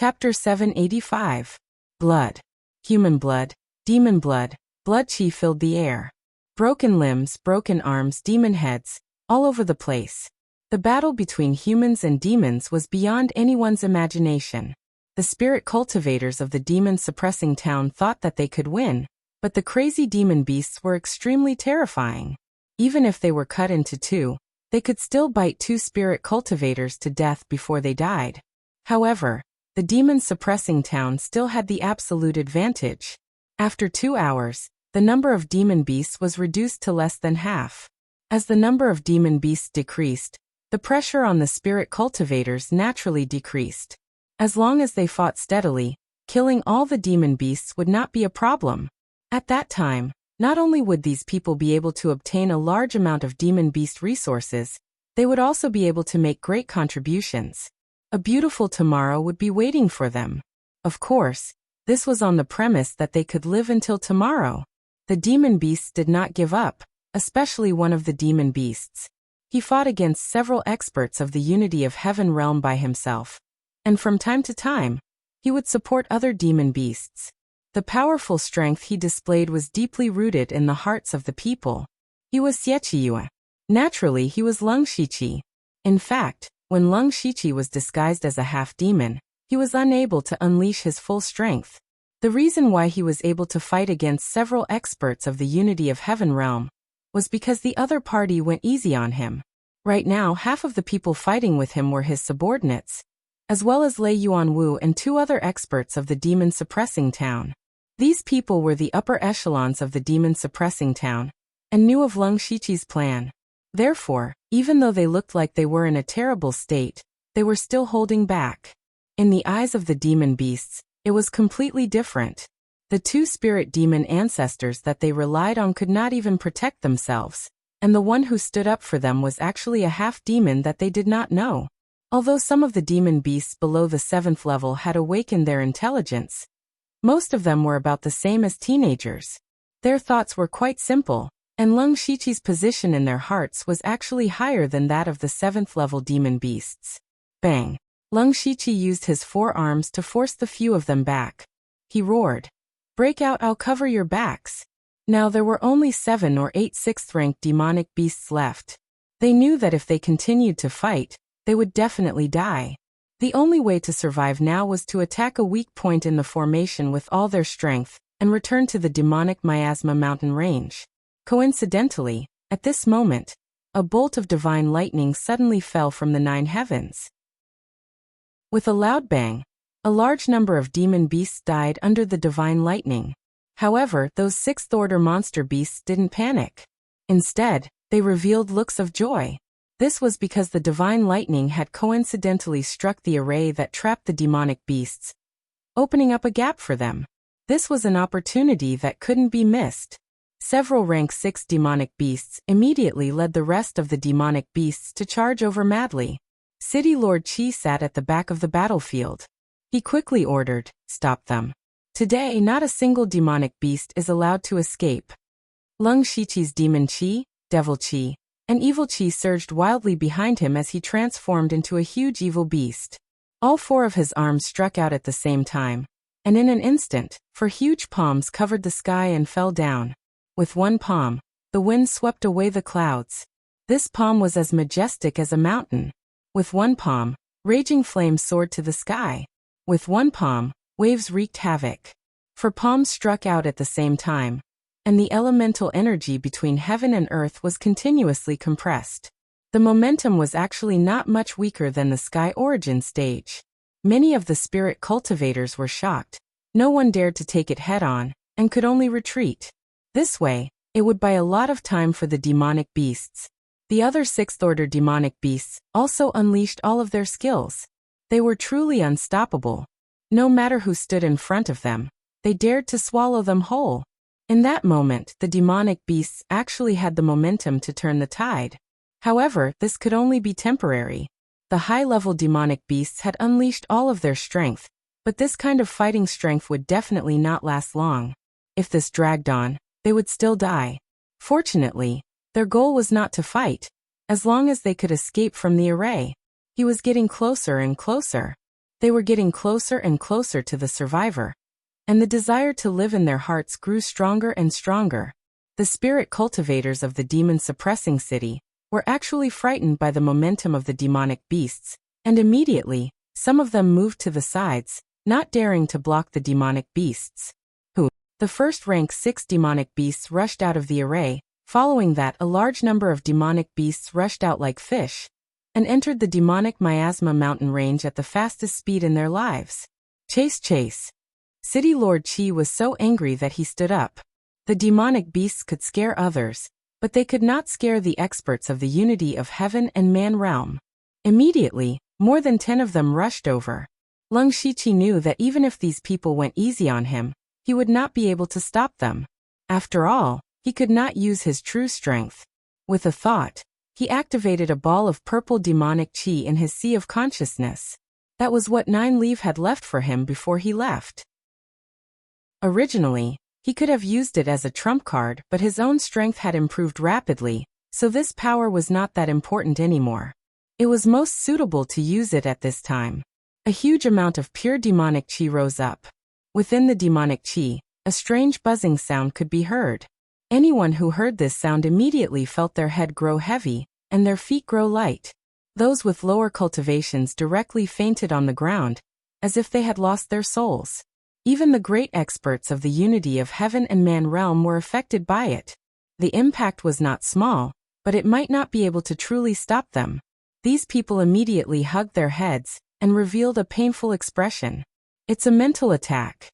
Chapter 785. Blood. Human blood, demon blood, blood chi filled the air. Broken limbs, broken arms, demon heads, all over the place. The battle between humans and demons was beyond anyone's imagination. The spirit cultivators of the demon-suppressing town thought that they could win, but the crazy demon beasts were extremely terrifying. Even if they were cut into two, they could still bite two spirit cultivators to death before they died. However, the demon-suppressing town still had the absolute advantage. After 2 hours, the number of demon beasts was reduced to less than half. As the number of demon beasts decreased, the pressure on the spirit cultivators naturally decreased. As long as they fought steadily, killing all the demon beasts would not be a problem. At that time, not only would these people be able to obtain a large amount of demon beast resources, they would also be able to make great contributions. A beautiful tomorrow would be waiting for them. Of course, this was on the premise that they could live until tomorrow. The demon beasts did not give up, especially one of the demon beasts. He fought against several experts of the unity of heaven realm by himself, and from time to time, he would support other demon beasts. The powerful strength he displayed was deeply rooted in the hearts of the people. He was Xiechiyue. Naturally, he was Leng Shiqi. In fact, when Leng Shiqi was disguised as a half-demon, he was unable to unleash his full strength. The reason why he was able to fight against several experts of the unity of heaven realm was because the other party went easy on him. Right now, half of the people fighting with him were his subordinates, as well as Lei Yuanwu and 2 other experts of the demon-suppressing town. These people were the upper echelons of the demon-suppressing town, and knew of Leng Shiqi's plan. Therefore, even though they looked like they were in a terrible state, they were still holding back. In the eyes of the demon beasts, it was completely different. The 2 spirit demon ancestors that they relied on could not even protect themselves, and the one who stood up for them was actually a half-demon that they did not know. Although some of the demon beasts below the 7th level had awakened their intelligence, most of them were about the same as teenagers. Their thoughts were quite simple, and Leng Shiqi's position in their hearts was actually higher than that of the 7th level demon beasts. Bang! Leng Shiqi used his 4 arms to force the few of them back. He roared, "Break out, I'll cover your backs." Now there were only 7 or 8 6th-rank demonic beasts left. They knew that if they continued to fight, they would definitely die. The only way to survive now was to attack a weak point in the formation with all their strength, and return to the demonic miasma mountain range. Coincidentally, at this moment, a bolt of divine lightning suddenly fell from the 9 heavens. With a loud bang, a large number of demon beasts died under the divine lightning. However, those 6th-order monster beasts didn't panic. Instead, they revealed looks of joy. This was because the divine lightning had coincidentally struck the array that trapped the demonic beasts, opening up a gap for them. This was an opportunity that couldn't be missed. Several rank 6 demonic beasts immediately led the rest of the demonic beasts to charge over madly. City Lord Qi sat at the back of the battlefield. He quickly ordered, "Stop them." Today, not a single demonic beast is allowed to escape. Leng Shiqi's demon Qi, devil Qi, and evil Qi surged wildly behind him as he transformed into a huge evil beast. All 4 of his arms struck out at the same time, and in an instant, 4 huge palms covered the sky and fell down. With one palm, the wind swept away the clouds. This palm was as majestic as a mountain. With one palm, raging flames soared to the sky. With one palm, waves wreaked havoc. 4 palms struck out at the same time, and the elemental energy between heaven and earth was continuously compressed. The momentum was actually not much weaker than the sky origin stage. Many of the spirit cultivators were shocked. No one dared to take it head-on, and could only retreat. This way, it would buy a lot of time for the demonic beasts. The other 6th-order demonic beasts also unleashed all of their skills. They were truly unstoppable. No matter who stood in front of them, they dared to swallow them whole. In that moment, the demonic beasts actually had the momentum to turn the tide. However, this could only be temporary. The high-level demonic beasts had unleashed all of their strength, but this kind of fighting strength would definitely not last long. If this dragged on, they would still die. Fortunately, their goal was not to fight, as long as they could escape from the array. He was getting closer and closer. They were getting closer and closer to the survivor, and the desire to live in their hearts grew stronger and stronger. The spirit cultivators of the demon-suppressing city were actually frightened by the momentum of the demonic beasts, and immediately, some of them moved to the sides, not daring to block the demonic beasts. The first rank 6 demonic beasts rushed out of the array. Following that, a large number of demonic beasts rushed out like fish and entered the demonic miasma mountain range at the fastest speed in their lives. Chase, chase. City Lord Qi was so angry that he stood up. The demonic beasts could scare others, but they could not scare the experts of the unity of heaven and man realm. Immediately, more than 10 of them rushed over. Lung Shiqi knew that even if these people went easy on him, he would not be able to stop them. After all, he could not use his true strength. With a thought, he activated a ball of purple demonic qi in his sea of consciousness. That was what 9 had left for him before he left. Originally, he could have used it as a trump card, but his own strength had improved rapidly, so this power was not that important anymore. It was most suitable to use it at this time. A huge amount of pure demonic qi rose up. Within the demonic qi, a strange buzzing sound could be heard. Anyone who heard this sound immediately felt their head grow heavy, and their feet grow light. Those with lower cultivations directly fainted on the ground, as if they had lost their souls. Even the great experts of the unity of heaven and man realm were affected by it. The impact was not small, but it might not be able to truly stop them. These people immediately hugged their heads and revealed a painful expression. It's a mental attack.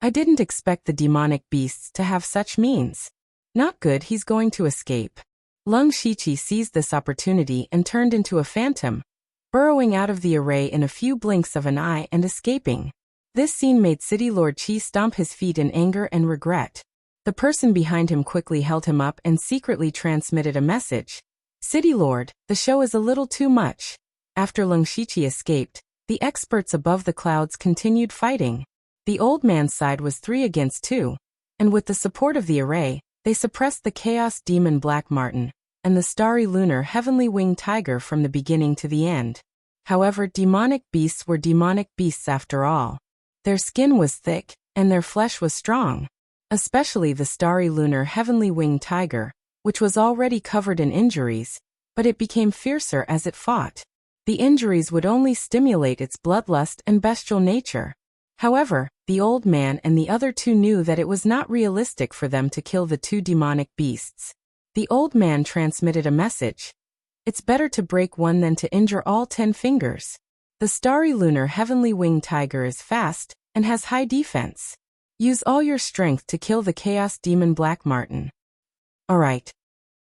I didn't expect the demonic beasts to have such means. Not good, he's going to escape. Lung Shiqi seized this opportunity and turned into a phantom, burrowing out of the array in a few blinks of an eye and escaping. This scene made City Lord Qi stomp his feet in anger and regret. The person behind him quickly held him up and secretly transmitted a message. City Lord, the show is a little too much. After Lung Shiqi escaped, the experts above the clouds continued fighting. The old man's side was 3 against 2, and with the support of the array, they suppressed the Chaos Demon Black Marten and the Starry Lunar Heavenly Winged Tiger from the beginning to the end. However, demonic beasts were demonic beasts after all. Their skin was thick, and their flesh was strong. Especially the Starry Lunar Heavenly Winged Tiger, which was already covered in injuries, but it became fiercer as it fought. The injuries would only stimulate its bloodlust and bestial nature. However, the old man and the other 2 knew that it was not realistic for them to kill the 2 demonic beasts. The old man transmitted a message. It's better to break one than to injure all 10 fingers. The Starry Lunar Heavenly Winged Tiger is fast and has high defense. Use all your strength to kill the Chaos Demon Black Marten. Alright.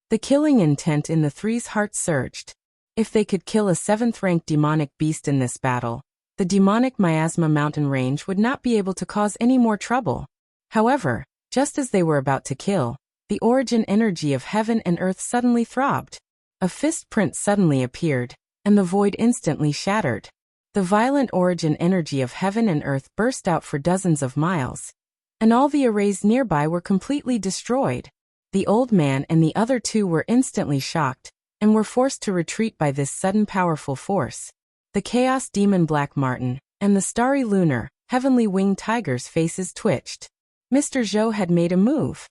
The killing intent in the 3's heart surged. If they could kill a 7th-ranked demonic beast in this battle, the demonic miasma mountain range would not be able to cause any more trouble. However, just as they were about to kill, the origin energy of heaven and earth suddenly throbbed. A fist print suddenly appeared, and the void instantly shattered. The violent origin energy of heaven and earth burst out for dozens of miles, and all the arrays nearby were completely destroyed. The old man and the other 2 were instantly shocked, and were forced to retreat by this sudden powerful force. The Chaos Demon Black Marten and the Starry Lunar Heavenly Winged Tiger's faces twitched. Mr. Zhou had made a move.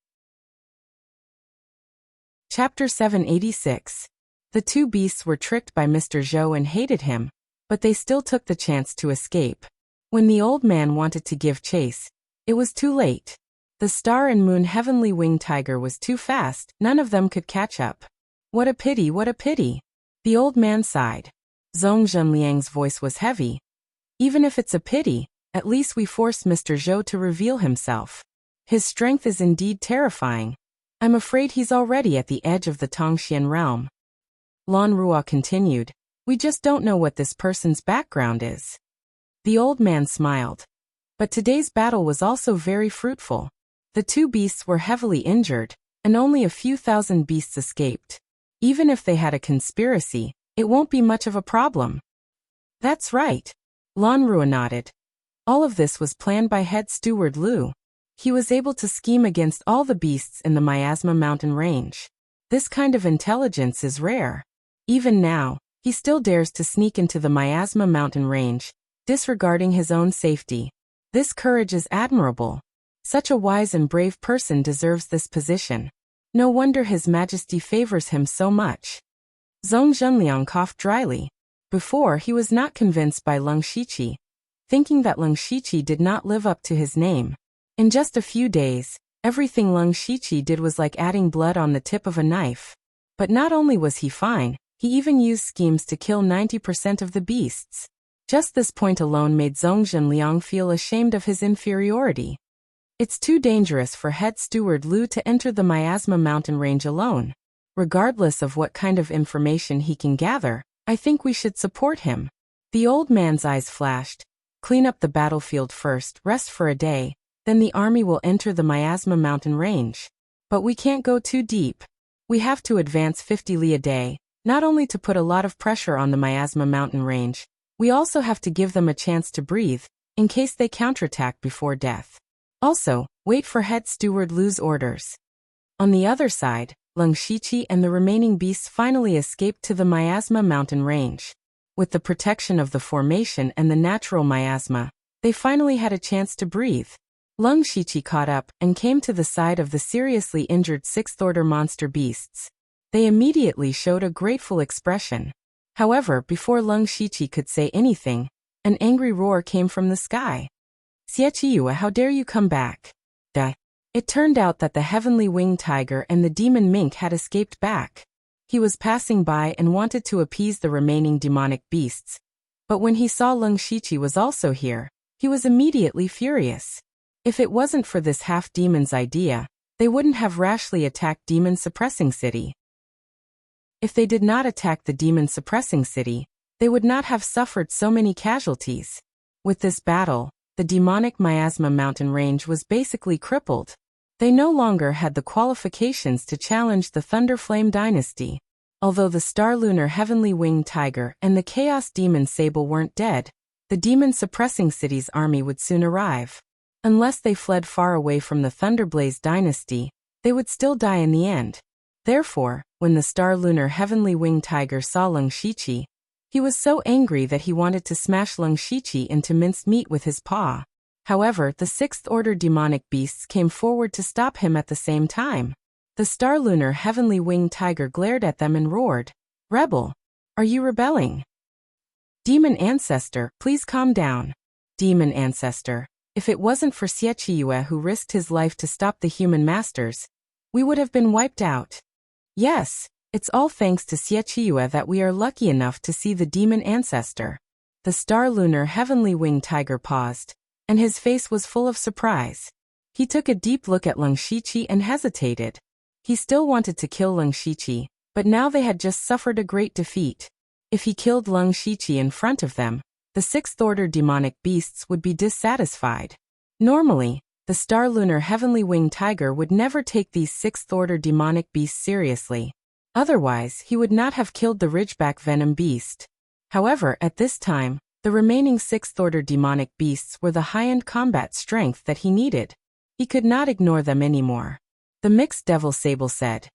Chapter 786. The 2 beasts were tricked by Mr. Zhou and hated him, but they still took the chance to escape. When the old man wanted to give chase, it was too late. The Star and Moon Heavenly Winged Tiger was too fast, none of them could catch up. What a pity, what a pity. The old man sighed. Zhong Zhenliang's voice was heavy. Even if it's a pity, at least we forced Mr. Zhou to reveal himself. His strength is indeed terrifying. I'm afraid he's already at the edge of the Tongxian realm. Lan Ruo continued. We just don't know what this person's background is. The old man smiled. But today's battle was also very fruitful. The 2 beasts were heavily injured, and only a few thousand beasts escaped. Even if they had a conspiracy, it won't be much of a problem. That's right. Lan Ruo nodded. All of this was planned by head steward Lu. He was able to scheme against all the beasts in the Miasma Mountain range. This kind of intelligence is rare. Even now, he still dares to sneak into the Miasma Mountain range, disregarding his own safety. This courage is admirable. Such a wise and brave person deserves this position. No wonder His Majesty favors him so much. Zhong Zhenliang coughed dryly. Before, he was not convinced by Leng Shiqi, thinking that Leng Shiqi did not live up to his name. In just a few days, everything Leng Shiqi did was like adding blood on the tip of a knife. But not only was he fine, he even used schemes to kill 90% of the beasts. Just this point alone made Zhong Zhenliang feel ashamed of his inferiority. It's too dangerous for head steward Lu to enter the Miasma mountain range alone. Regardless of what kind of information he can gather, I think we should support him. The old man's eyes flashed. Clean up the battlefield first, rest for a day, then the army will enter the Miasma mountain range. But we can't go too deep. We have to advance 50 li a day, not only to put a lot of pressure on the Miasma mountain range, we also have to give them a chance to breathe, in case they counterattack before death. Also, wait for head steward Lu's orders. On the other side, Leng Shiqi and the remaining beasts finally escaped to the Miasma mountain range. With the protection of the formation and the natural miasma, they finally had a chance to breathe. Leng Shiqi caught up and came to the side of the seriously injured sixth-order monster beasts. They immediately showed a grateful expression. However, before Leng Shiqi could say anything, an angry roar came from the sky. Xie, how dare you come back? Duh. It turned out that the heavenly winged tiger and the demon mink had escaped back. He was passing by and wanted to appease the remaining demonic beasts. But when he saw Leng Shiqi was also here, he was immediately furious. If it wasn't for this half-demon's idea, they wouldn't have rashly attacked demon-suppressing city. If they did not attack the demon-suppressing city, they would not have suffered so many casualties. With this battle, the demonic miasma mountain range was basically crippled. They no longer had the qualifications to challenge the Thunderflame dynasty. Although the Star Lunar Heavenly Winged Tiger and the Chaos Demon Sable weren't dead, the demon-suppressing city's army would soon arrive. Unless they fled far away from the Thunderblaze dynasty, they would still die in the end. Therefore, when the Star Lunar Heavenly Winged Tiger saw Leng Shiqi, he was so angry that he wanted to smash Leng Shiqi into minced meat with his paw. However, the sixth-order demonic beasts came forward to stop him at the same time. The Star Lunar Heavenly Winged Tiger glared at them and roared, "Rebel! Are you rebelling? Demon Ancestor, please calm down. Demon Ancestor, if it wasn't for Xie who risked his life to stop the human masters, we would have been wiped out. Yes, it's all thanks to Xie that we are lucky enough to see the Demon Ancestor." The Star Lunar Heavenly Winged Tiger paused, and his face was full of surprise. He took a deep look at Leng Shiqi and hesitated. He still wanted to kill Leng Shiqi, but now they had just suffered a great defeat. If he killed Leng Shiqi in front of them, the sixth-order demonic beasts would be dissatisfied. Normally, the Star Lunar Heavenly Winged Tiger would never take these sixth-order demonic beasts seriously. Otherwise, he would not have killed the Ridgeback Venom Beast. However, at this time, the remaining sixth-order demonic beasts were the high-end combat strength that he needed. He could not ignore them anymore. The Mixed Devil Sable said,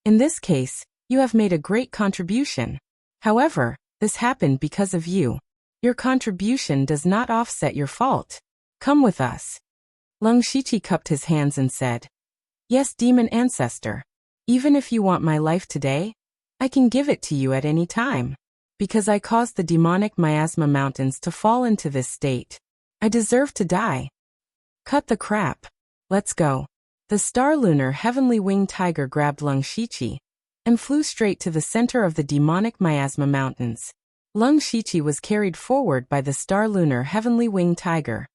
"In this case, you have made a great contribution. However, this happened because of you. Your contribution does not offset your fault. Come with us." Leng Shiqi cupped his hands and said, "Yes, Demon Ancestor. Even if you want my life today, I can give it to you at any time. Because I caused the demonic miasma mountains to fall into this state. I deserve to die. Cut the crap. Let's go." The Star Lunar Heavenly Winged Tiger grabbed Leng Shiqi and flew straight to the center of the demonic miasma mountains. Leng Shiqi was carried forward by the Star Lunar Heavenly Winged Tiger.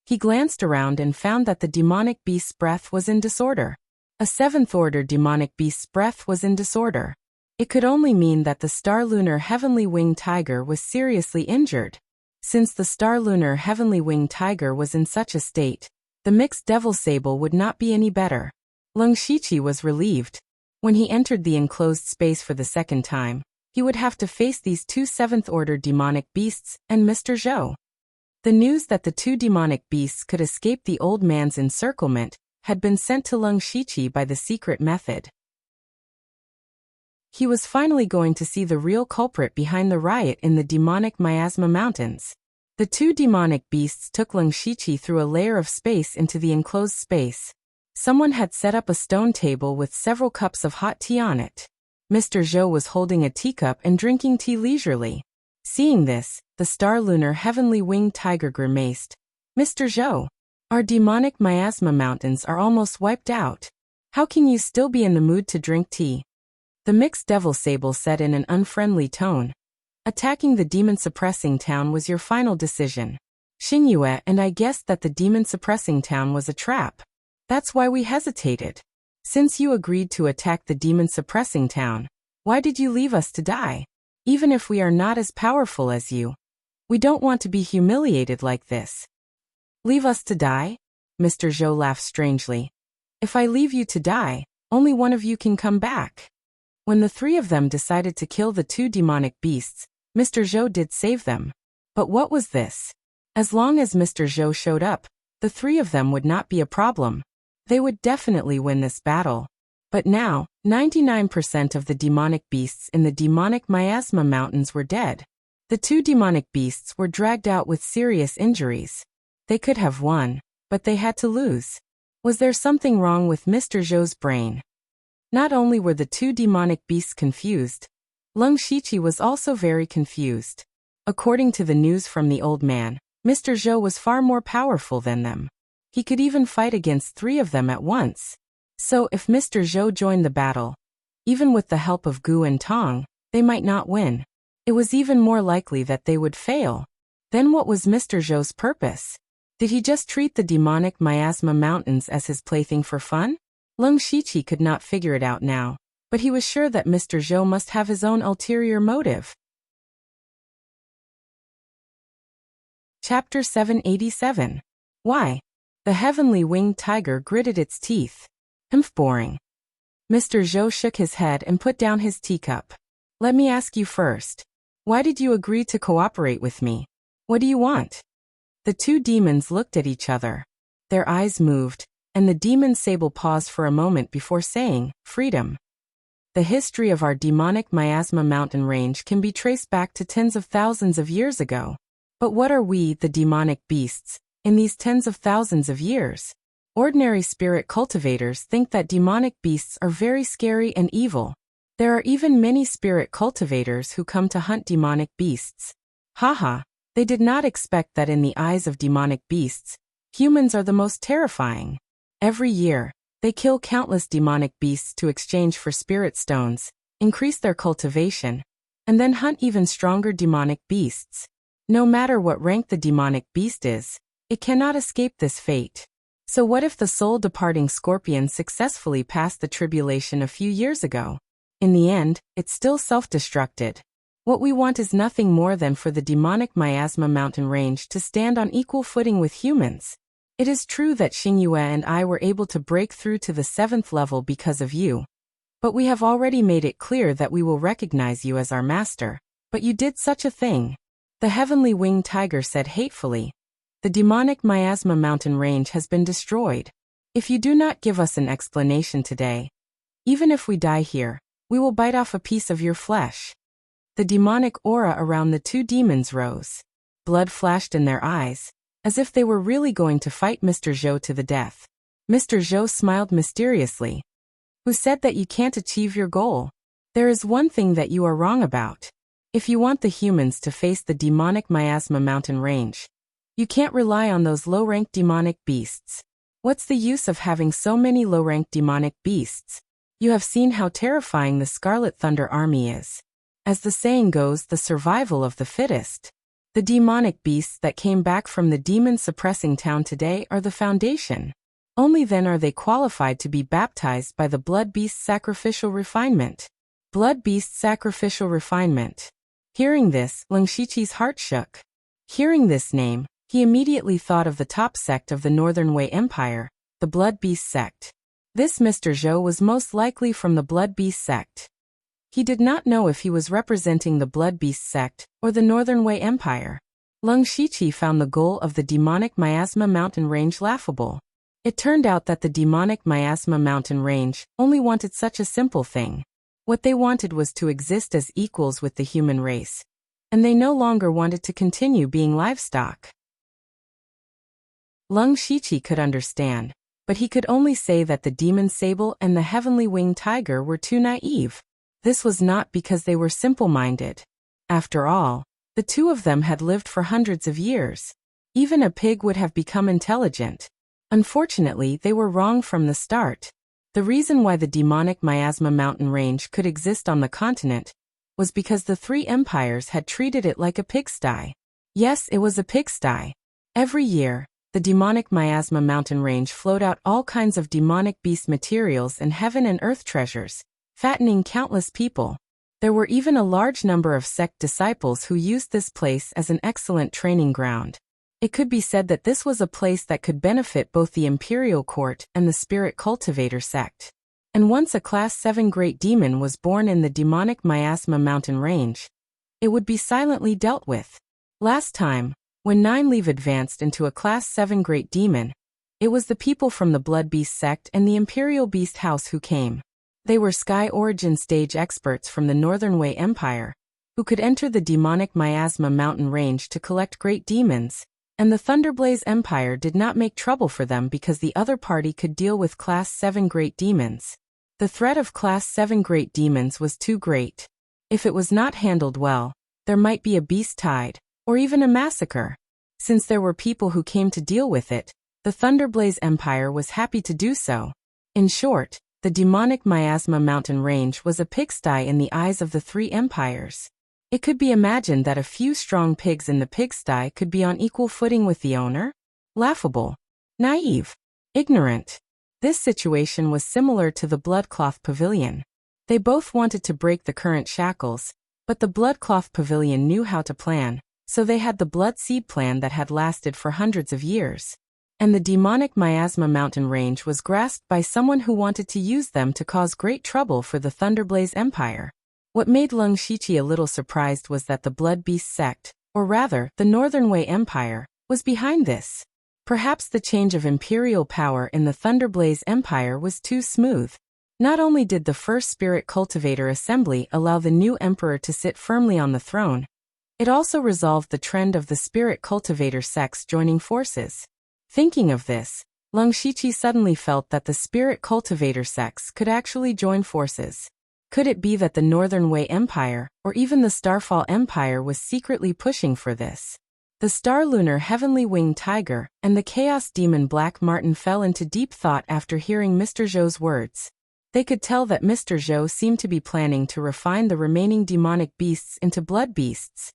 He glanced around and found that the demonic beast's breath was in disorder. A seventh-order demonic beast's breath was in disorder. It could only mean that the Star Lunar Heavenly Winged Tiger was seriously injured. Since the Star Lunar Heavenly Winged Tiger was in such a state, the Mixed Devil Sable would not be any better. Leng Shiqi was relieved. When he entered the enclosed space for the second time, he would have to face these two seventh-order demonic beasts and Mr. Zhou. The news that the two demonic beasts could escape the old man's encirclement had been sent to Leng Shiqi by the secret method. He was finally going to see the real culprit behind the riot in the demonic miasma mountains. The two demonic beasts took Leng Shiqi through a layer of space into the enclosed space. Someone had set up a stone table with several cups of hot tea on it. Mr. Zhou was holding a teacup and drinking tea leisurely. Seeing this, the star-lunar heavenly winged tiger grimaced. Mr. Zhou, our demonic miasma mountains are almost wiped out. How can you still be in the mood to drink tea? The mixed devil sable said in an unfriendly tone. Attacking the demon-suppressing town was your final decision. Xingyue and I guessed that the demon-suppressing town was a trap. That's why we hesitated. Since you agreed to attack the demon-suppressing town, why did you leave us to die? Even if we are not as powerful as you. We don't want to be humiliated like this. Leave us to die? Mr. Zhou laughed strangely. If I leave you to die, only one of you can come back. When the three of them decided to kill the two demonic beasts, Mr. Zhou did save them. But what was this? As long as Mr. Zhou showed up, the three of them would not be a problem. They would definitely win this battle. But now, 99% of the demonic beasts in the demonic miasma mountains were dead. The two demonic beasts were dragged out with serious injuries. They could have won, but they had to lose. Was there something wrong with Mr. Zhou's brain? Not only were the two demonic beasts confused, Leng Shiqi was also very confused. According to the news from the old man, Mr. Zhou was far more powerful than them. He could even fight against three of them at once. So if Mr. Zhou joined the battle, even with the help of Gu and Tong, they might not win. It was even more likely that they would fail. Then what was Mr. Zhou's purpose? Did he just treat the demonic miasma mountains as his plaything for fun? Leng Shiqi could not figure it out now, but he was sure that Mr. Zhou must have his own ulterior motive. Chapter 787. Why? The heavenly winged tiger gritted its teeth. Boring. Mr. Zhou shook his head and put down his teacup. Let me ask you first. Why did you agree to cooperate with me? What do you want? The two demons looked at each other. Their eyes moved, and the demon sable paused for a moment before saying, freedom. The history of our demonic miasma mountain range can be traced back to tens of thousands of years ago. But what are we, the demonic beasts, in these tens of thousands of years? Ordinary spirit cultivators think that demonic beasts are very scary and evil. There are even many spirit cultivators who come to hunt demonic beasts. Haha, they did not expect that in the eyes of demonic beasts, humans are the most terrifying. Every year, they kill countless demonic beasts to exchange for spirit stones, increase their cultivation, and then hunt even stronger demonic beasts. No matter what rank the demonic beast is, it cannot escape this fate. So what if the soul-departing scorpion successfully passed the tribulation a few years ago? In the end, it still self-destructed. What we want is nothing more than for the demonic miasma mountain range to stand on equal footing with humans. It is true that Xingyue and I were able to break through to the 7th level because of you. But we have already made it clear that we will recognize you as our master. But you did such a thing. The heavenly winged tiger said hatefully. The demonic miasma mountain range has been destroyed. If you do not give us an explanation today, even if we die here, we will bite off a piece of your flesh. The demonic aura around the two demons rose. Blood flashed in their eyes, as if they were really going to fight Mr. Zhou to the death. Mr. Zhou smiled mysteriously. Who said that you can't achieve your goal? There is one thing that you are wrong about. If you want the humans to face the demonic miasma mountain range, you can't rely on those low-ranked demonic beasts. What's the use of having so many low-ranked demonic beasts? You have seen how terrifying the Scarlet Thunder Army is. As the saying goes, the survival of the fittest. The demonic beasts that came back from the demon-suppressing town today are the foundation. Only then are they qualified to be baptized by the Blood Beast Sacrificial Refinement. Blood Beast Sacrificial Refinement. Hearing this, Leng Shiqi's heart shook. Hearing this name, he immediately thought of the top sect of the Northern Wei Empire, the Blood Beast sect. This Mr. Zhou was most likely from the Blood Beast sect. He did not know if he was representing the Blood Beast sect or the Northern Wei Empire. Leng Shiqi found the goal of the demonic miasma mountain range laughable. It turned out that the demonic miasma mountain range only wanted such a simple thing. What they wanted was to exist as equals with the human race. and they no longer wanted to continue being livestock. Lung Shiqi could understand, but he could only say that the demon sable and the heavenly winged tiger were too naive. This was not because they were simple-minded. After all, the two of them had lived for hundreds of years. Even a pig would have become intelligent. Unfortunately, they were wrong from the start. The reason why the demonic miasma mountain range could exist on the continent was because the three empires had treated it like a pigsty. Yes, it was a pigsty. Every year, the demonic miasma mountain range flowed out all kinds of demonic beast materials and heaven and earth treasures, fattening countless people. There were even a large number of sect disciples who used this place as an excellent training ground. It could be said that this was a place that could benefit both the imperial court and the spirit cultivator sect. And once a Class 7 great demon was born in the demonic miasma mountain range, it would be silently dealt with. Last time, when 9 Leave advanced into a Class 7 great demon, it was the people from the Blood Beast sect and the Imperial Beast House who came. They were Sky Origin stage experts from the Northern Wei Empire, who could enter the demonic miasma mountain range to collect great demons, and the Thunderblaze Empire did not make trouble for them because the other party could deal with Class 7 great demons. The threat of Class 7 great demons was too great. If it was not handled well, there might be a beast tide, or even a massacre. Since there were people who came to deal with it, the Thunderblaze Empire was happy to do so. In short, the demonic miasma mountain range was a pigsty in the eyes of the three empires. It could be imagined that a few strong pigs in the pigsty could be on equal footing with the owner? Laughable. Naive. Ignorant. This situation was similar to the Bloodcloth Pavilion. They both wanted to break the current shackles, but the Bloodcloth Pavilion knew how to plan, so they had the Blood Seed plan that had lasted for hundreds of years. And the demonic miasma mountain range was grasped by someone who wanted to use them to cause great trouble for the Thunderblaze Empire. What made Lung Shiqi a little surprised was that the Blood Beast sect, or rather, the Northern Wei Empire, was behind this. Perhaps the change of imperial power in the Thunderblaze Empire was too smooth. Not only did the First Spirit Cultivator Assembly allow the new emperor to sit firmly on the throne, it also resolved the trend of the Spirit Cultivator sects joining forces. Thinking of this, Lung Shiqi suddenly felt that the Spirit Cultivator sects could actually join forces. Could it be that the Northern Wei Empire, or even the Starfall Empire, was secretly pushing for this? The Star Lunar Heavenly Winged Tiger and the Chaos Demon Black Marten fell into deep thought after hearing Mr. Zhou's words. They could tell that Mr. Zhou seemed to be planning to refine the remaining demonic beasts into blood beasts.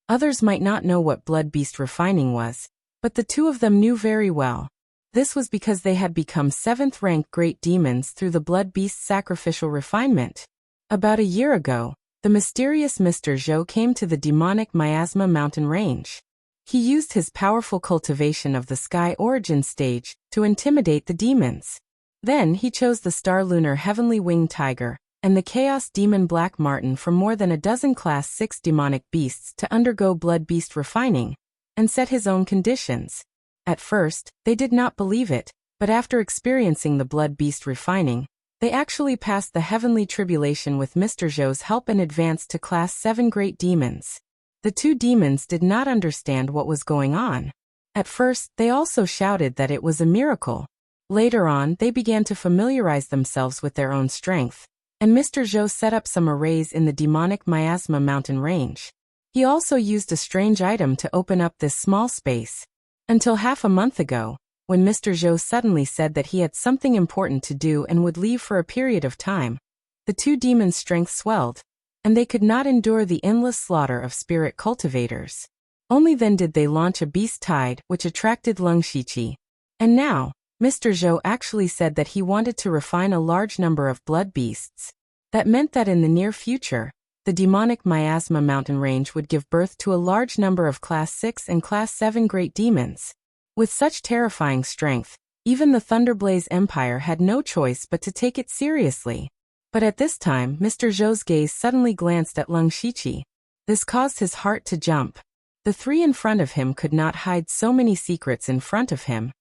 Others might not know what blood beast refining was, but the two of them knew very well. This was because they had become 7th-ranked great demons through the blood beast sacrificial refinement. About a year ago, the mysterious Mr. Zhou came to the demonic miasma mountain range. He used his powerful cultivation of the Sky Origin stage to intimidate the demons. Then he chose the Star Lunar Heavenly Winged Tiger and the Chaos Demon Black Marten from more than a dozen Class 6 demonic beasts to undergo blood beast refining, and set his own conditions. At first, they did not believe it, but after experiencing the blood beast refining, they actually passed the heavenly tribulation with Mr. Zhou's help and advanced to Class 7 great demons. The two demons did not understand what was going on. At first, they also shouted that it was a miracle. Later on, they began to familiarize themselves with their own strength, and Mr. Zhou set up some arrays in the demonic miasma mountain range. He also used a strange item to open up this small space. Until half a month ago, when Mr. Zhou suddenly said that he had something important to do and would leave for a period of time, the two demons' strength swelled, and they could not endure the endless slaughter of spirit cultivators. Only then did they launch a beast tide which attracted Lung Shiqi. And now, Mr. Zhou actually said that he wanted to refine a large number of blood beasts. That meant that in the near future, the demonic miasma mountain range would give birth to a large number of Class 6 and Class 7 great demons. With such terrifying strength, even the Thunderblaze Empire had no choice but to take it seriously. But at this time, Mr. Zhou's gaze suddenly glanced at Lung Shiqi. This caused his heart to jump. The three in front of him could not hide so many secrets in front of him.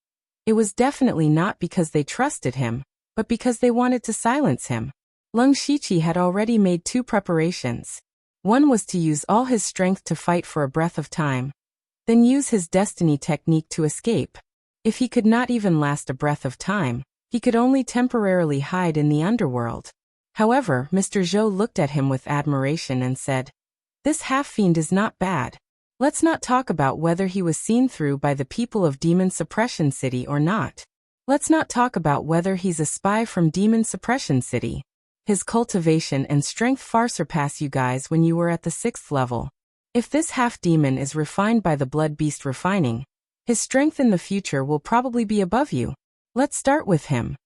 It was definitely not because they trusted him, but because they wanted to silence him. Lung Shiqi had already made 2 preparations. One was to use all his strength to fight for a breath of time, then use his destiny technique to escape. If he could not even last a breath of time, he could only temporarily hide in the underworld. However, Mr. Zhou looked at him with admiration and said, "This half-fiend is not bad. Let's not talk about whether he was seen through by the people of Demon Suppression City or not. Let's not talk about whether he's a spy from Demon Suppression City. His cultivation and strength far surpass you guys when you were at the 6th level. If this half-demon is refined by the blood beast refining, his strength in the future will probably be above you. Let's start with him."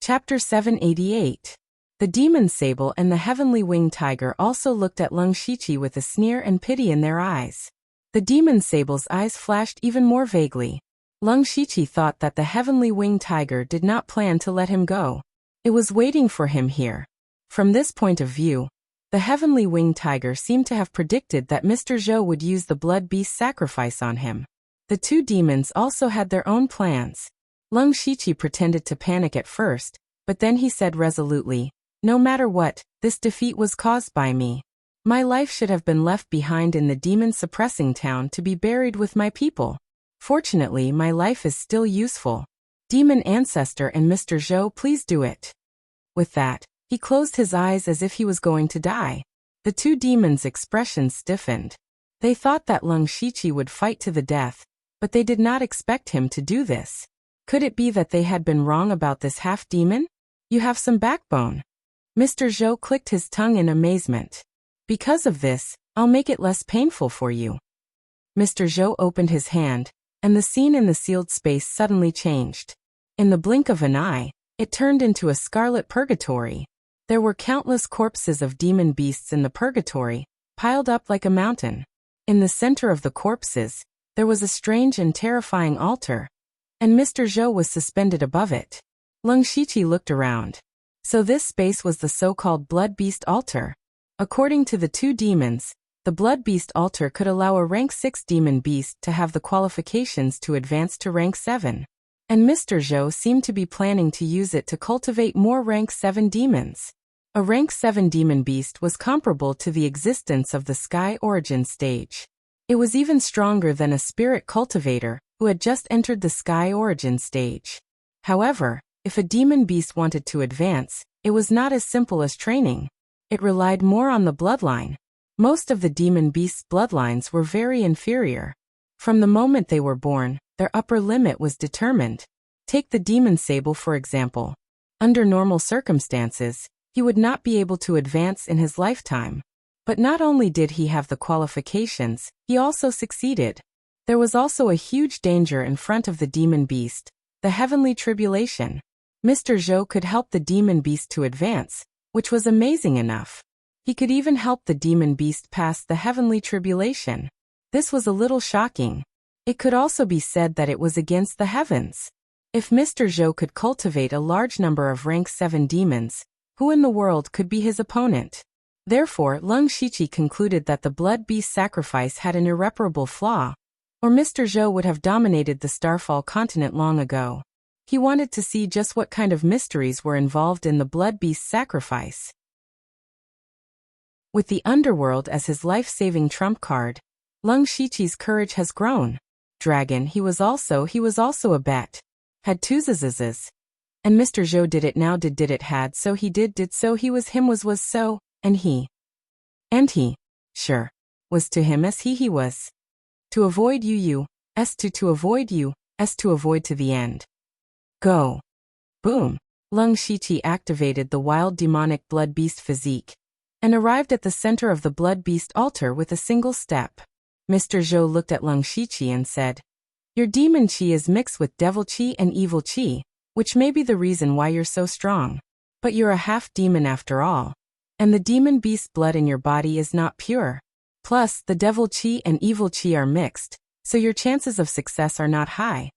Chapter 788. The demon sable and the heavenly winged tiger also looked at Leng Shiqi with a sneer and pity in their eyes. The demon sable's eyes flashed even more vaguely. Leng Shiqi thought that the heavenly winged tiger did not plan to let him go. It was waiting for him here. From this point of view, the heavenly winged tiger seemed to have predicted that Mr. Zhou would use the blood beast sacrifice on him. The two demons also had their own plans. Leng Shiqi pretended to panic at first, but then he said resolutely, "No matter what, this defeat was caused by me. My life should have been left behind in the demon-suppressing town to be buried with my people. Fortunately, my life is still useful. Demon Ancestor and Mr. Zhou, please do it." With that, he closed his eyes as if he was going to die. The two demons' expressions stiffened. They thought that Leng Shiqi would fight to the death, but they did not expect him to do this. Could it be that they had been wrong about this half-demon? "You have some backbone." Mr. Zhou clicked his tongue in amazement. "Because of this, I'll make it less painful for you." Mr. Zhou opened his hand, and the scene in the sealed space suddenly changed. In the blink of an eye, it turned into a scarlet purgatory. There were countless corpses of demon beasts in the purgatory, piled up like a mountain. In the center of the corpses, there was a strange and terrifying altar, and Mr. Zhou was suspended above it. Leng Shiqi looked around. So this space was the so-called Blood Beast Altar. According to the two demons, the Blood Beast Altar could allow a rank 6 demon beast to have the qualifications to advance to rank 7. And Mr. Zhou seemed to be planning to use it to cultivate more rank 7 demons. A rank 7 demon beast was comparable to the existence of the Sky Origin stage. It was even stronger than a spirit cultivator who had just entered the Sky Origin stage. However, if a demon beast wanted to advance, it was not as simple as training. It relied more on the bloodline. Most of the demon beasts' bloodlines were very inferior. From the moment they were born, their upper limit was determined. Take the demon sable for example. Under normal circumstances, he would not be able to advance in his lifetime. But not only did he have the qualifications, he also succeeded. There was also a huge danger in front of the demon beast, the heavenly tribulation. Mr. Zhou could help the demon beast to advance, which was amazing enough. He could even help the demon beast pass the heavenly tribulation. This was a little shocking. It could also be said that it was against the heavens. If Mr. Zhou could cultivate a large number of rank 7 demons, who in the world could be his opponent? Therefore, Leng Shiqi concluded that the blood beast sacrifice had an irreparable flaw, or Mr. Zhou would have dominated the Starfall continent long ago. He wanted to see just what kind of mysteries were involved in the blood beast sacrifice. With the underworld as his life-saving trump card, Leng Shiqi's courage has grown. Dragon, he was also a bet. Had two zzz's. And Mr. Zhou did it now did it had so he did so he was him was so, and he. And he. Sure. Was to him as he was. To avoid you, s to avoid you, s to avoid to the end. Go. Boom. Leng Shiqi activated the wild demonic blood beast physique, and arrived at the center of the blood beast altar with a single step. Mr. Zhou looked at Leng Shiqi and said, "Your demon chi is mixed with devil chi and evil chi, which may be the reason why you're so strong. But you're a half-demon after all. And the demon beast blood in your body is not pure. Plus, the devil chi and evil chi are mixed, so your chances of success are not high.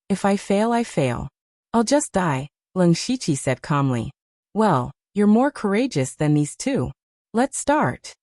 If I fail, I fail. I'll just die," Leng Shiqi said calmly. "Well, you're more courageous than these two. Let's start."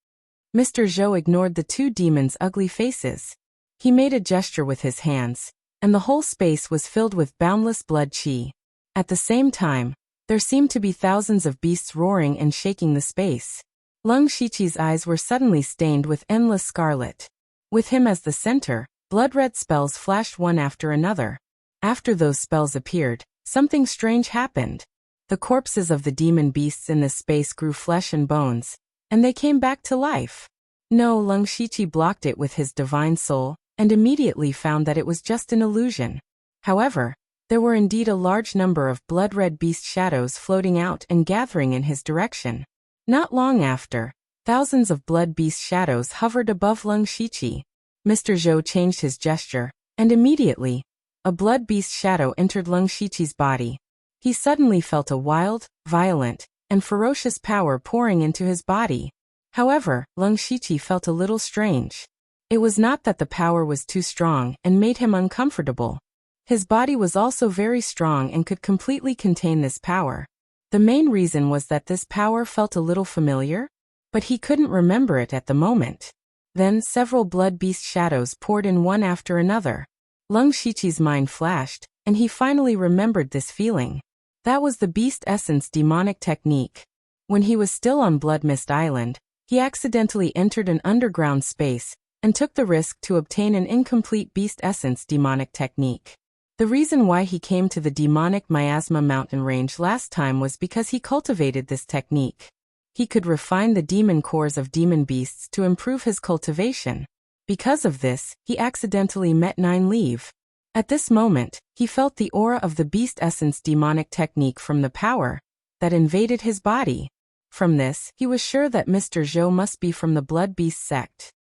Mr. Zhou ignored the two demons' ugly faces. He made a gesture with his hands, and the whole space was filled with boundless blood chi. At the same time, There seemed to be thousands of beasts roaring and shaking the space. Lung Shiqi's eyes were suddenly stained with endless scarlet. With him as the center, blood-red spells flashed one after another. After those spells appeared, something strange happened. The corpses of the demon beasts in this space grew flesh and bones, and they came back to life. No, Lung Shiqi blocked it with his divine soul, and immediately found that it was just an illusion. However, there were indeed a large number of blood-red beast shadows floating out and gathering in his direction. Not long after, thousands of blood beast shadows hovered above Lung Shiqi. Mr. Zhou changed his gesture, and immediately, a blood beast shadow entered Lung Shiqi's body. He suddenly felt a wild, violent, and ferocious power pouring into his body. However, Lung Shiqi felt a little strange. It was not that the power was too strong and made him uncomfortable. His body was also very strong and could completely contain this power. The main reason was that this power felt a little familiar, but he couldn't remember it at the moment. Then several blood beast shadows poured in one after another. Lung Shiqi's mind flashed, and he finally remembered this feeling. That was the beast essence demonic technique. When he was still on Blood Mist Island, he accidentally entered an underground space and took the risk to obtain an incomplete beast essence demonic technique. The reason why he came to the demonic miasma mountain range last time was because he cultivated this technique. He could refine the demon cores of demon beasts to improve his cultivation. Because of this, he accidentally met Nine Leave. At this moment, he felt the aura of the beast essence demonic technique from the power that invaded his body. From this, he was sure that Mr. Zhou must be from the Blood Beast sect.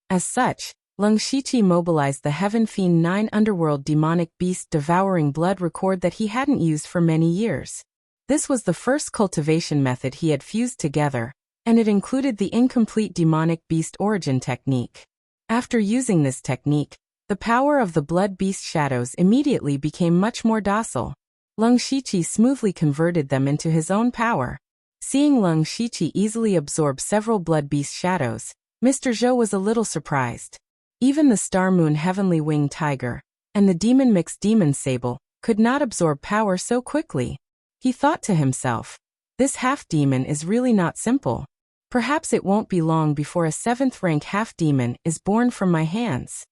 As such, Lung Shiqi mobilized the Heaven Fiend 9 underworld demonic beast devouring blood record that he hadn't used for many years. This was the first cultivation method he had fused together, and it included the incomplete demonic beast origin technique. After using this technique, the power of the blood beast shadows immediately became much more docile. Lung Shiqi smoothly converted them into his own power. Seeing Lung Shiqi easily absorb several blood beast shadows, Mr. Zhou was a little surprised. Even the Star Moon Heavenly Winged Tiger and the Demon Mixed Demon Sable could not absorb power so quickly. He thought to himself, this half-demon is really not simple. Perhaps it won't be long before a 7th rank half-demon is born from my hands.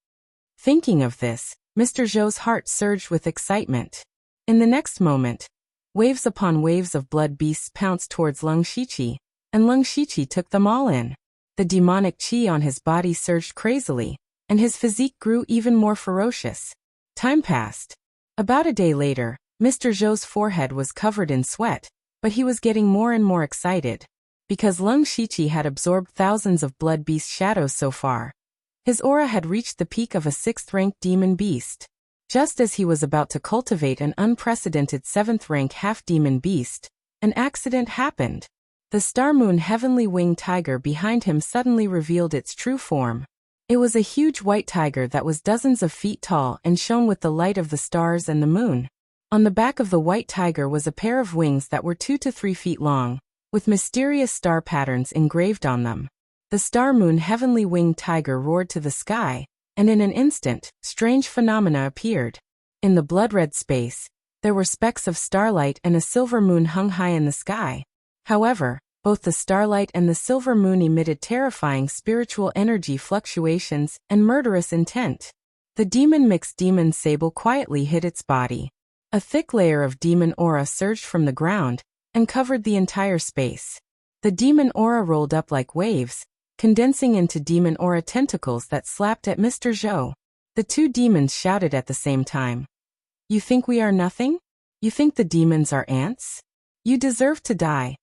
Thinking of this, Mr. Zhou's heart surged with excitement. In the next moment, waves upon waves of blood beasts pounced towards Lung Shiqi, and Lung Shiqi took them all in. The demonic qi on his body surged crazily, and his physique grew even more ferocious. Time passed. About a day later, Mr. Zhou's forehead was covered in sweat, but he was getting more and more excited. Because Lung Shiqi had absorbed thousands of blood beast shadows so far, his aura had reached the peak of a 6th rank demon beast. Just as he was about to cultivate an unprecedented 7th rank half-demon beast, an accident happened. The Star Moon Heavenly Winged Tiger behind him suddenly revealed its true form. It was a huge white tiger that was dozens of feet tall and shone with the light of the stars and the moon. On the back of the white tiger was a pair of wings that were 2 to 3 feet long, with mysterious star patterns engraved on them. The Star Moon Heavenly Winged Tiger roared to the sky, and in an instant, strange phenomena appeared. In the blood-red space, there were specks of starlight and a silver moon hung high in the sky. However, both the starlight and the silver moon emitted terrifying spiritual energy fluctuations and murderous intent. The Demon Mixed Demon Sable quietly hid its body. A thick layer of demon aura surged from the ground and covered the entire space. The demon aura rolled up like waves, condensing into demon aura tentacles that slapped at Mr. Zhou. The two demons shouted at the same time. You think we are nothing? You think the demons are ants? You deserve to die.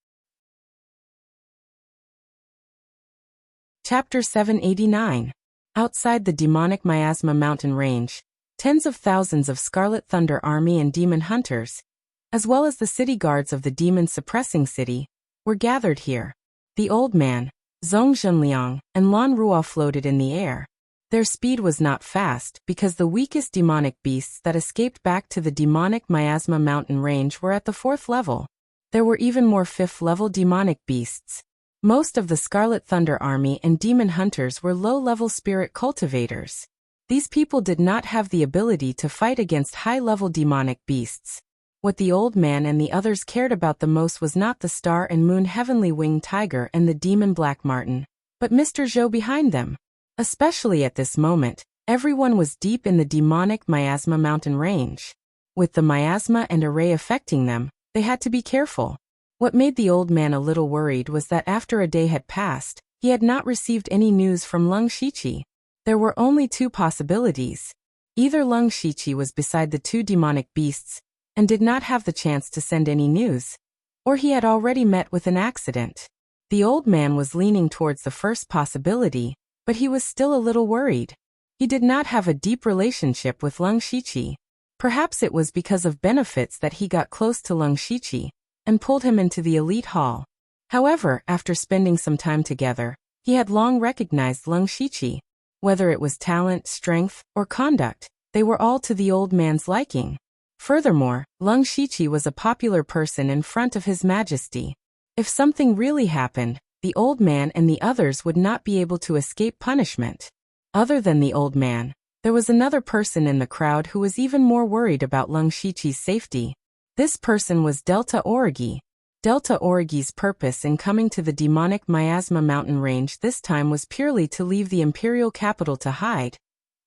Chapter 789. Outside the demonic miasma mountain range, tens of thousands of Scarlet Thunder Army and demon hunters, as well as the city guards of the demon suppressing city, were gathered here. The old man, Zhong Zhenliang, and Lan Ruo floated in the air. Their speed was not fast because the weakest demonic beasts that escaped back to the demonic miasma mountain range were at the 4th level. There were even more 5th level demonic beasts. Most of the Scarlet Thunder Army and demon hunters were low-level spirit cultivators. These people did not have the ability to fight against high-level demonic beasts. What the old man and the others cared about the most was not the star and moon heavenly winged tiger and the demon black marten, but Mr. Zhou behind them. Especially at this moment, everyone was deep in the demonic miasma mountain range. With the miasma and array affecting them, they had to be careful. What made the old man a little worried was that after a day had passed, he had not received any news from Leng Shiqi. There were only two possibilities. Either Leng Shiqi was beside the two demonic beasts and did not have the chance to send any news, or he had already met with an accident. The old man was leaning towards the first possibility, but he was still a little worried. He did not have a deep relationship with Leng Shiqi. Perhaps it was because of benefits that he got close to Leng Shiqi and pulled him into the elite hall. However, after spending some time together, he had long recognized Leng Shiqi. Whether it was talent, strength, or conduct, they were all to the old man's liking. Furthermore, Leng Shiqi was a popular person in front of His Majesty. If something really happened, the old man and the others would not be able to escape punishment. Other than the old man, there was another person in the crowd who was even more worried about Leng Shiqi's safety. This person was Delta Origi. Delta Origi's purpose in coming to the demonic miasma mountain range this time was purely to leave the imperial capital to hide,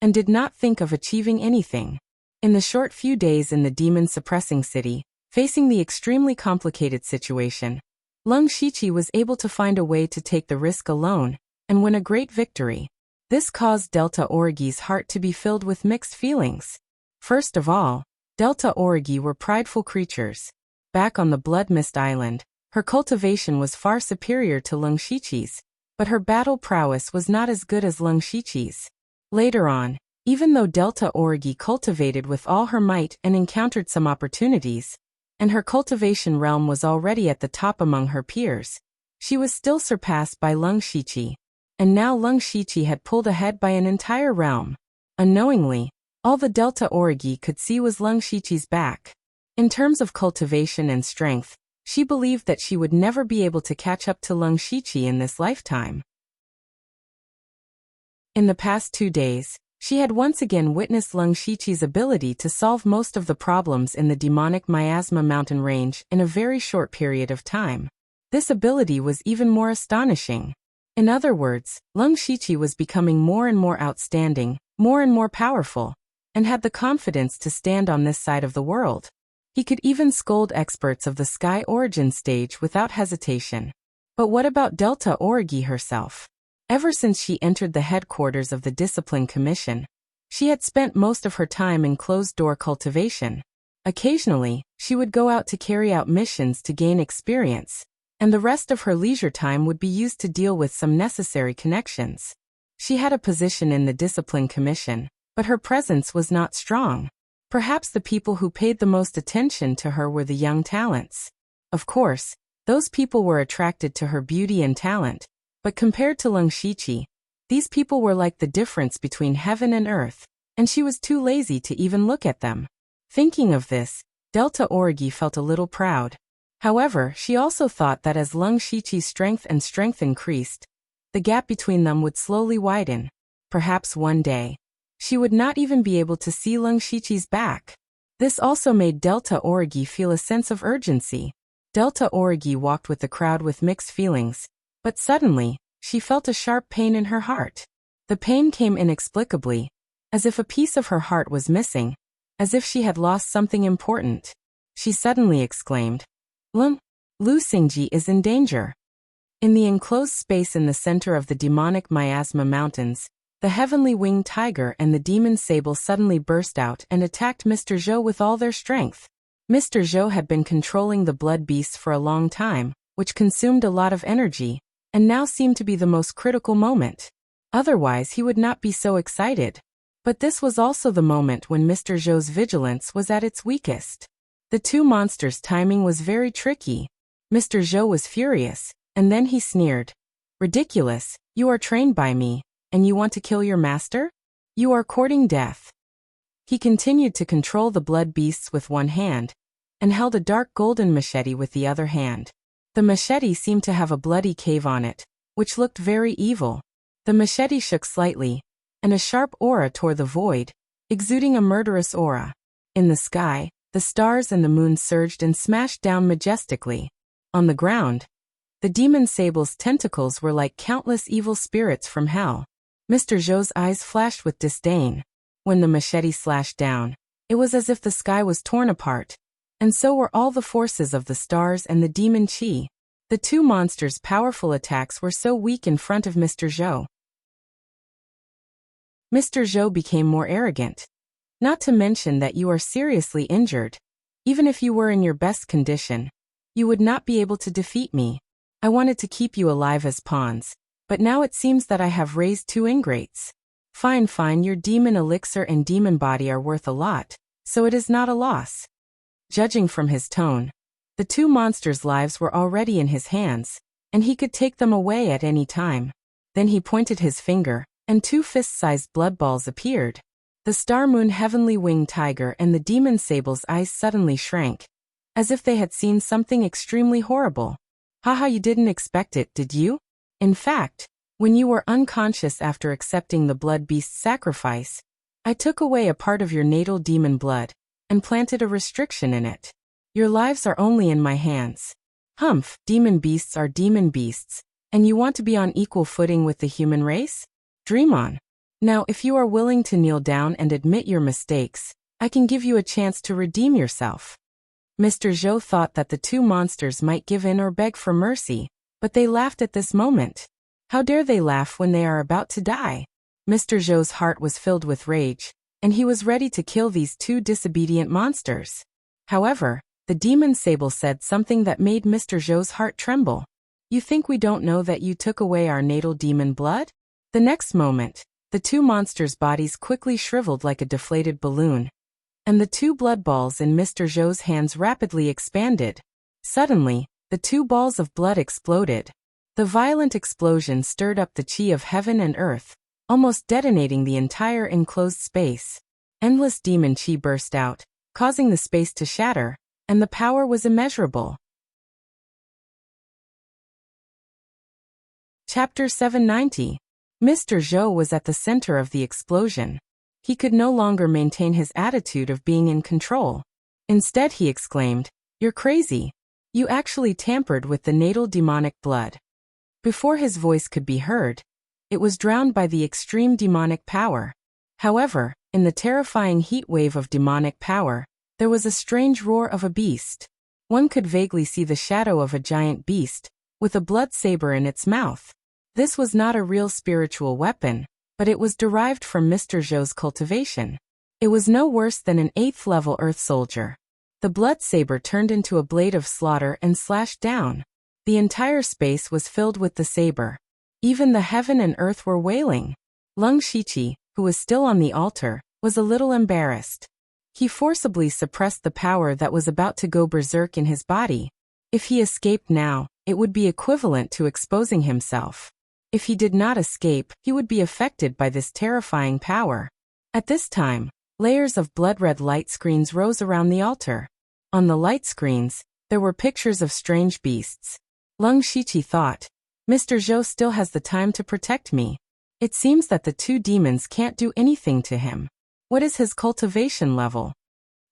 and did not think of achieving anything. In the short few days in the demon-suppressing city, facing the extremely complicated situation, Leng Shiqi was able to find a way to take the risk alone and win a great victory. This caused Delta Origi's heart to be filled with mixed feelings. First of all, Delta Origi were prideful creatures. Back on the Blood Mist Island, her cultivation was far superior to Leng Shiqi's, but her battle prowess was not as good as Leng Shiqi's. Later on, even though Delta Origi cultivated with all her might and encountered some opportunities, and her cultivation realm was already at the top among her peers, she was still surpassed by Leng Shiqi. And now Leng Shiqi had pulled ahead by an entire realm. Unknowingly, all the Delta Origi could see was Leng Shiqi's back. In terms of cultivation and strength, she believed that she would never be able to catch up to Leng Shiqi in this lifetime. In the past 2 days, she had once again witnessed Leng Shiqi's ability to solve most of the problems in the demonic miasma mountain range in a very short period of time. This ability was even more astonishing. In other words, Leng Shiqi was becoming more and more outstanding, more and more powerful, and had the confidence to stand on this side of the world. He could even scold experts of the Sky Origin stage without hesitation. But what about Delta Origi herself? Ever since she entered the headquarters of the Discipline Commission, she had spent most of her time in closed-door cultivation. Occasionally, she would go out to carry out missions to gain experience, and the rest of her leisure time would be used to deal with some necessary connections. She had a position in the Discipline Commission, but her presence was not strong. Perhaps the people who paid the most attention to her were the young talents. Of course, those people were attracted to her beauty and talent, but compared to Leng Shiqi, these people were like the difference between heaven and earth, and she was too lazy to even look at them. Thinking of this, Delta Origi felt a little proud. However, she also thought that as Leng Shiqi's strength increased, the gap between them would slowly widen. Perhaps one day, she would not even be able to see Leng Shiqi's back. This also made Delta Origi feel a sense of urgency. Delta Origi walked with the crowd with mixed feelings, but suddenly, she felt a sharp pain in her heart. The pain came inexplicably, as if a piece of her heart was missing, as if she had lost something important. She suddenly exclaimed, Lu Xingji is in danger. In the enclosed space in the center of the demonic miasma mountains, the heavenly winged tiger and the demon sable suddenly burst out and attacked Mr. Zhou with all their strength. Mr. Zhou had been controlling the blood beasts for a long time, which consumed a lot of energy, and now seemed to be the most critical moment. Otherwise he would not be so excited. But this was also the moment when Mr. Zhou's vigilance was at its weakest. The two monsters' timing was very tricky. Mr. Zhou was furious, and then he sneered. Ridiculous, you are trained by me, and you want to kill your master? You are courting death. He continued to control the blood beasts with one hand, and held a dark golden machete with the other hand. The machete seemed to have a bloody cave on it, which looked very evil. The machete shook slightly, and a sharp aura tore the void, exuding a murderous aura. In the sky, The stars and the moon surged and smashed down majestically. On the ground, the demon sable's tentacles were like countless evil spirits from hell. Mr. Zhou's eyes flashed with disdain. When the machete slashed down, it was as if the sky was torn apart, and so were all the forces of the stars and the demon chi. The two monsters' powerful attacks were so weak in front of Mr. Zhou. Mr. Zhou became more arrogant. Not to mention that you are seriously injured. Even if you were in your best condition, you would not be able to defeat me. I wanted to keep you alive as pawns, but now it seems that I have raised two ingrates. Fine, your demon elixir and demon body are worth a lot, so it is not a loss. Judging from his tone, the two monsters' lives were already in his hands, and he could take them away at any time. Then he pointed his finger, and two fist-sized blood balls appeared. The Star Moon Heavenly Winged Tiger and the Demon Sable's eyes suddenly shrank, as if they had seen something extremely horrible. Haha, you didn't expect it, did you? In fact, when you were unconscious after accepting the Blood Beast's sacrifice, I took away a part of your natal demon blood, and planted a restriction in it. Your lives are only in my hands. Humph, demon beasts are demon beasts, and you want to be on equal footing with the human race? Dream on. Now, if you are willing to kneel down and admit your mistakes, I can give you a chance to redeem yourself. Mr. Zhou thought that the two monsters might give in or beg for mercy, but they laughed at this moment. How dare they laugh when they are about to die? Mr. Zhou's heart was filled with rage, and he was ready to kill these two disobedient monsters. However, the demon sable said something that made Mr. Zhou's heart tremble. You think we don't know that you took away our natal demon blood? The next moment, the two monsters' bodies quickly shriveled like a deflated balloon, and the two blood balls in Mr. Zhou's hands rapidly expanded. Suddenly, the two balls of blood exploded. The violent explosion stirred up the chi of heaven and earth, almost detonating the entire enclosed space. Endless demon chi burst out, causing the space to shatter, and the power was immeasurable. Chapter 790. Mr. Zhou was at the center of the explosion. He could no longer maintain his attitude of being in control. Instead, he exclaimed, "You're crazy. You actually tampered with the natal demonic blood." Before his voice could be heard, it was drowned by the extreme demonic power. However, in the terrifying heat wave of demonic power, there was a strange roar of a beast. One could vaguely see the shadow of a giant beast, with a blood saber in its mouth. This was not a real spiritual weapon, but it was derived from Mr. Zhou's cultivation. It was no worse than an 8th-level Earth soldier. The blood saber turned into a blade of slaughter and slashed down. The entire space was filled with the saber. Even the heaven and earth were wailing. Lung Shiqi, who was still on the altar, was a little embarrassed. He forcibly suppressed the power that was about to go berserk in his body. If he escaped now, it would be equivalent to exposing himself. If he did not escape, he would be affected by this terrifying power. At this time, layers of blood-red light screens rose around the altar. On the light screens, there were pictures of strange beasts. Lung Shiqi thought, Mr. Zhou still has the time to protect me. It seems that the two demons can't do anything to him. What is his cultivation level?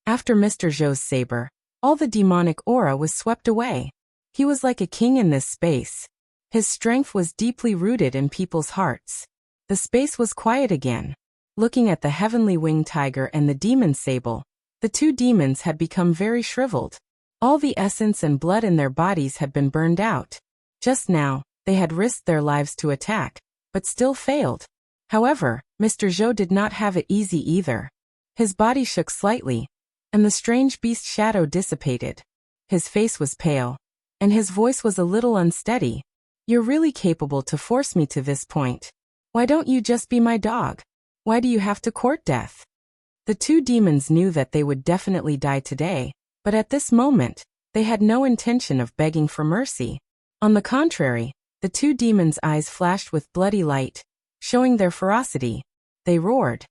After Mr. Zhou's saber, all the demonic aura was swept away. He was like a king in this space. His strength was deeply rooted in people's hearts. The space was quiet again. Looking at the heavenly winged tiger and the demon sable, the two demons had become very shriveled. All the essence and blood in their bodies had been burned out. Just now, they had risked their lives to attack, but still failed. However, Mr. Zhou did not have it easy either. His body shook slightly, and the strange beast shadow dissipated. His face was pale, and his voice was a little unsteady. You're really capable to force me to this point. Why don't you just be my dog? Why do you have to court death? The two demons knew that they would definitely die today, but at this moment, they had no intention of begging for mercy. On the contrary, the two demons' eyes flashed with bloody light, showing their ferocity. They roared,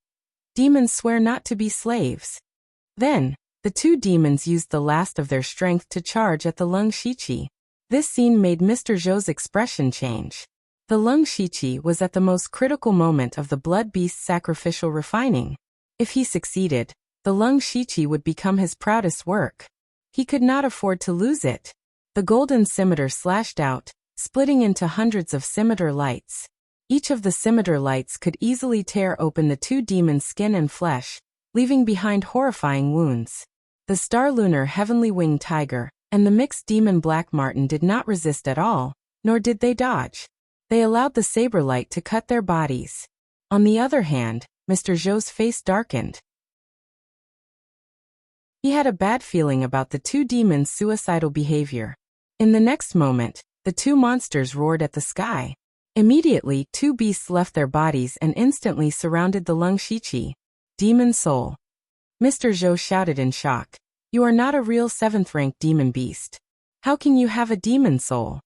"Demons swear not to be slaves." Then, the two demons used the last of their strength to charge at the Lung Shiqi. This scene made Mr. Zhou's expression change. The Lung Shiqi was at the most critical moment of the blood beast's sacrificial refining. If he succeeded, the lung shiqi would become his proudest work. He could not afford to lose it. The golden scimitar slashed out, splitting into hundreds of scimitar lights. Each of the scimitar lights could easily tear open the two demons' skin and flesh, leaving behind horrifying wounds. The star lunar heavenly winged tiger and the mixed demon black marten did not resist at all, nor did they dodge. They allowed the saber light to cut their bodies. On the other hand, Mr. Zhou's face darkened. He had a bad feeling about the two demons' suicidal behavior. In the next moment, the two monsters roared at the sky. Immediately, two beasts left their bodies and instantly surrounded the lung shiqi. Demon soul. Mr. Zhou shouted in shock. You are not a real 7th-rank demon beast. How can you have a demon soul?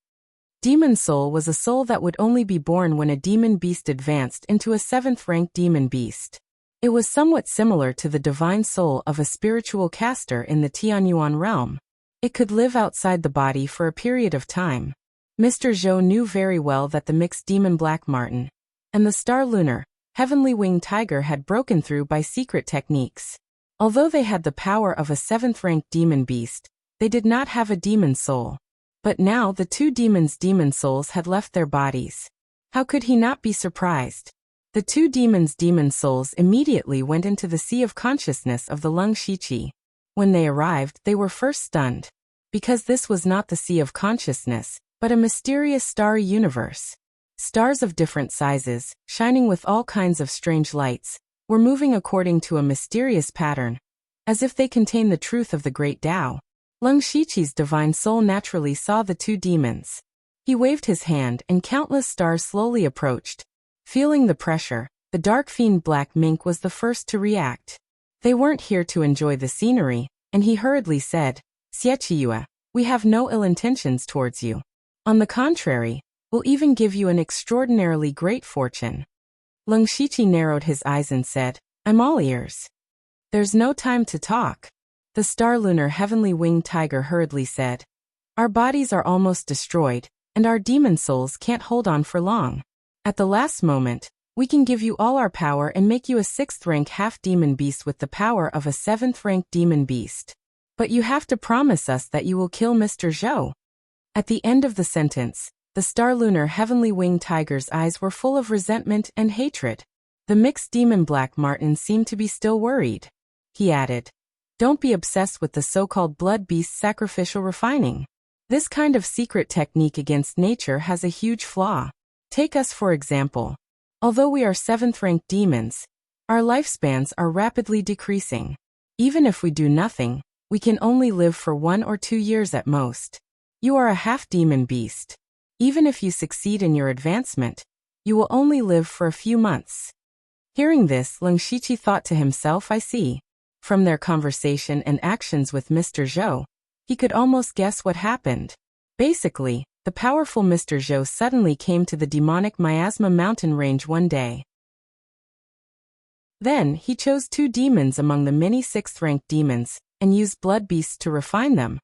Demon soul was a soul that would only be born when a demon beast advanced into a 7th-rank demon beast. It was somewhat similar to the divine soul of a spiritual caster in the Tianyuan realm. It could live outside the body for a period of time. Mr. Zhou knew very well that the mixed demon black marten and the star lunar, heavenly winged tiger had broken through by secret techniques. Although they had the power of a 7th-rank demon beast, they did not have a demon soul. But now the two demons' demon souls had left their bodies. How could he not be surprised? The two demons' demon souls immediately went into the sea of consciousness of the lung shiqi. When they arrived, they were first stunned. Because this was not the sea of consciousness, but a mysterious starry universe. Stars of different sizes, shining with all kinds of strange lights, were moving according to a mysterious pattern, as if they contained the truth of the great Tao. Lung Shiqi's divine soul naturally saw the two demons. He waved his hand and countless stars slowly approached. Feeling the pressure, the dark fiend black mink was the first to react. They weren't here to enjoy the scenery, and he hurriedly said, Xiechiyue, we have no ill intentions towards you. On the contrary, we'll even give you an extraordinarily great fortune. Lung Shiqi narrowed his eyes and said, I'm all ears. There's no time to talk. The star lunar heavenly winged tiger hurriedly said, our bodies are almost destroyed, and our demon souls can't hold on for long. At the last moment, we can give you all our power and make you a 6th-rank half-demon beast with the power of a 7th-rank demon beast. But you have to promise us that you will kill Mr. Zhou. At the end of the sentence, the star lunar heavenly winged tiger's eyes were full of resentment and hatred. The mixed demon black marten seemed to be still worried. He added, don't be obsessed with the so-called blood beast sacrificial refining. This kind of secret technique against nature has a huge flaw. Take us for example. Although we are 7th-rank demons, our lifespans are rapidly decreasing. Even if we do nothing, we can only live for 1 or 2 years at most. You are a half-demon beast. Even if you succeed in your advancement, you will only live for a few months. Hearing this, Lung Shiqi thought to himself, I see. From their conversation and actions with Mr. Zhou, he could almost guess what happened. Basically, the powerful Mr. Zhou suddenly came to the demonic miasma mountain range one day. Then, he chose 2 demons among the many 6th-rank demons, and used blood beasts to refine them,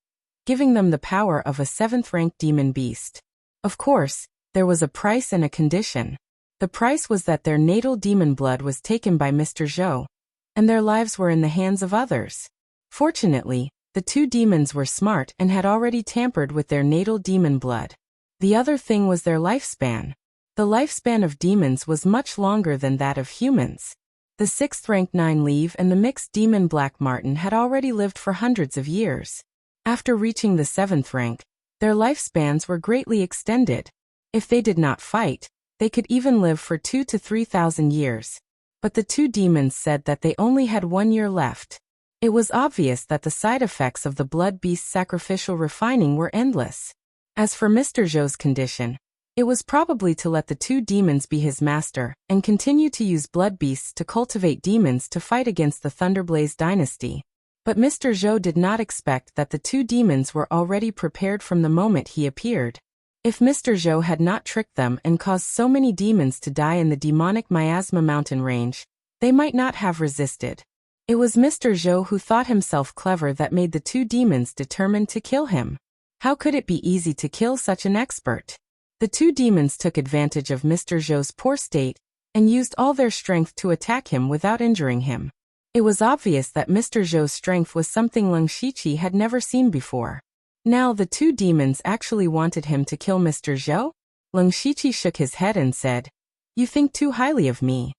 giving them the power of a 7th-rank demon beast. Of course, there was a price and a condition. The price was that their natal demon blood was taken by Mr. Zhou, and their lives were in the hands of others. Fortunately, the 2 demons were smart and had already tampered with their natal demon blood. The other thing was their lifespan. The lifespan of demons was much longer than that of humans. The 6th-rank 9-leave and the mixed demon black marten had already lived for hundreds of years. After reaching the 7th rank, their lifespans were greatly extended. If they did not fight, they could even live for 2,000 to 3,000 years. But the 2 demons said that they only had 1 year left. It was obvious that the side effects of the blood beast sacrificial refining were endless. As for Mr. Zhou's condition, it was probably to let the 2 demons be his master, and continue to use blood beasts to cultivate demons to fight against the Thunderblaze dynasty. But Mr. Zhou did not expect that the 2 demons were already prepared from the moment he appeared. If Mr. Zhou had not tricked them and caused so many demons to die in the demonic miasma mountain range, they might not have resisted. It was Mr. Zhou who thought himself clever that made the 2 demons determined to kill him. How could it be easy to kill such an expert? The 2 demons took advantage of Mr. Zhou's poor state and used all their strength to attack him without injuring him. It was obvious that Mr. Zhou's strength was something Leng Shiqi had never seen before. Now the two demons actually wanted him to kill Mr. Zhou? Leng Shiqi shook his head and said, "You think too highly of me."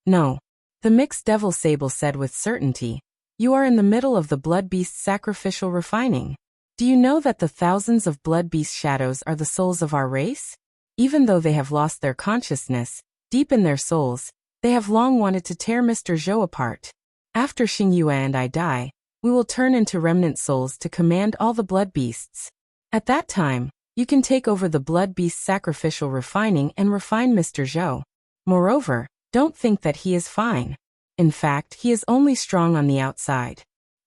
"No." The mixed devil sable said with certainty. "You are in the middle of the blood beast's sacrificial refining. Do you know that the thousands of blood beast shadows are the souls of our race? Even though they have lost their consciousness, deep in their souls, they have long wanted to tear Mr. Zhou apart. After Xingyue and I die, we will turn into remnant souls to command all the blood beasts. At that time, you can take over the blood beast's sacrificial refining and refine Mr. Zhou. Moreover, don't think that he is fine. In fact, he is only strong on the outside.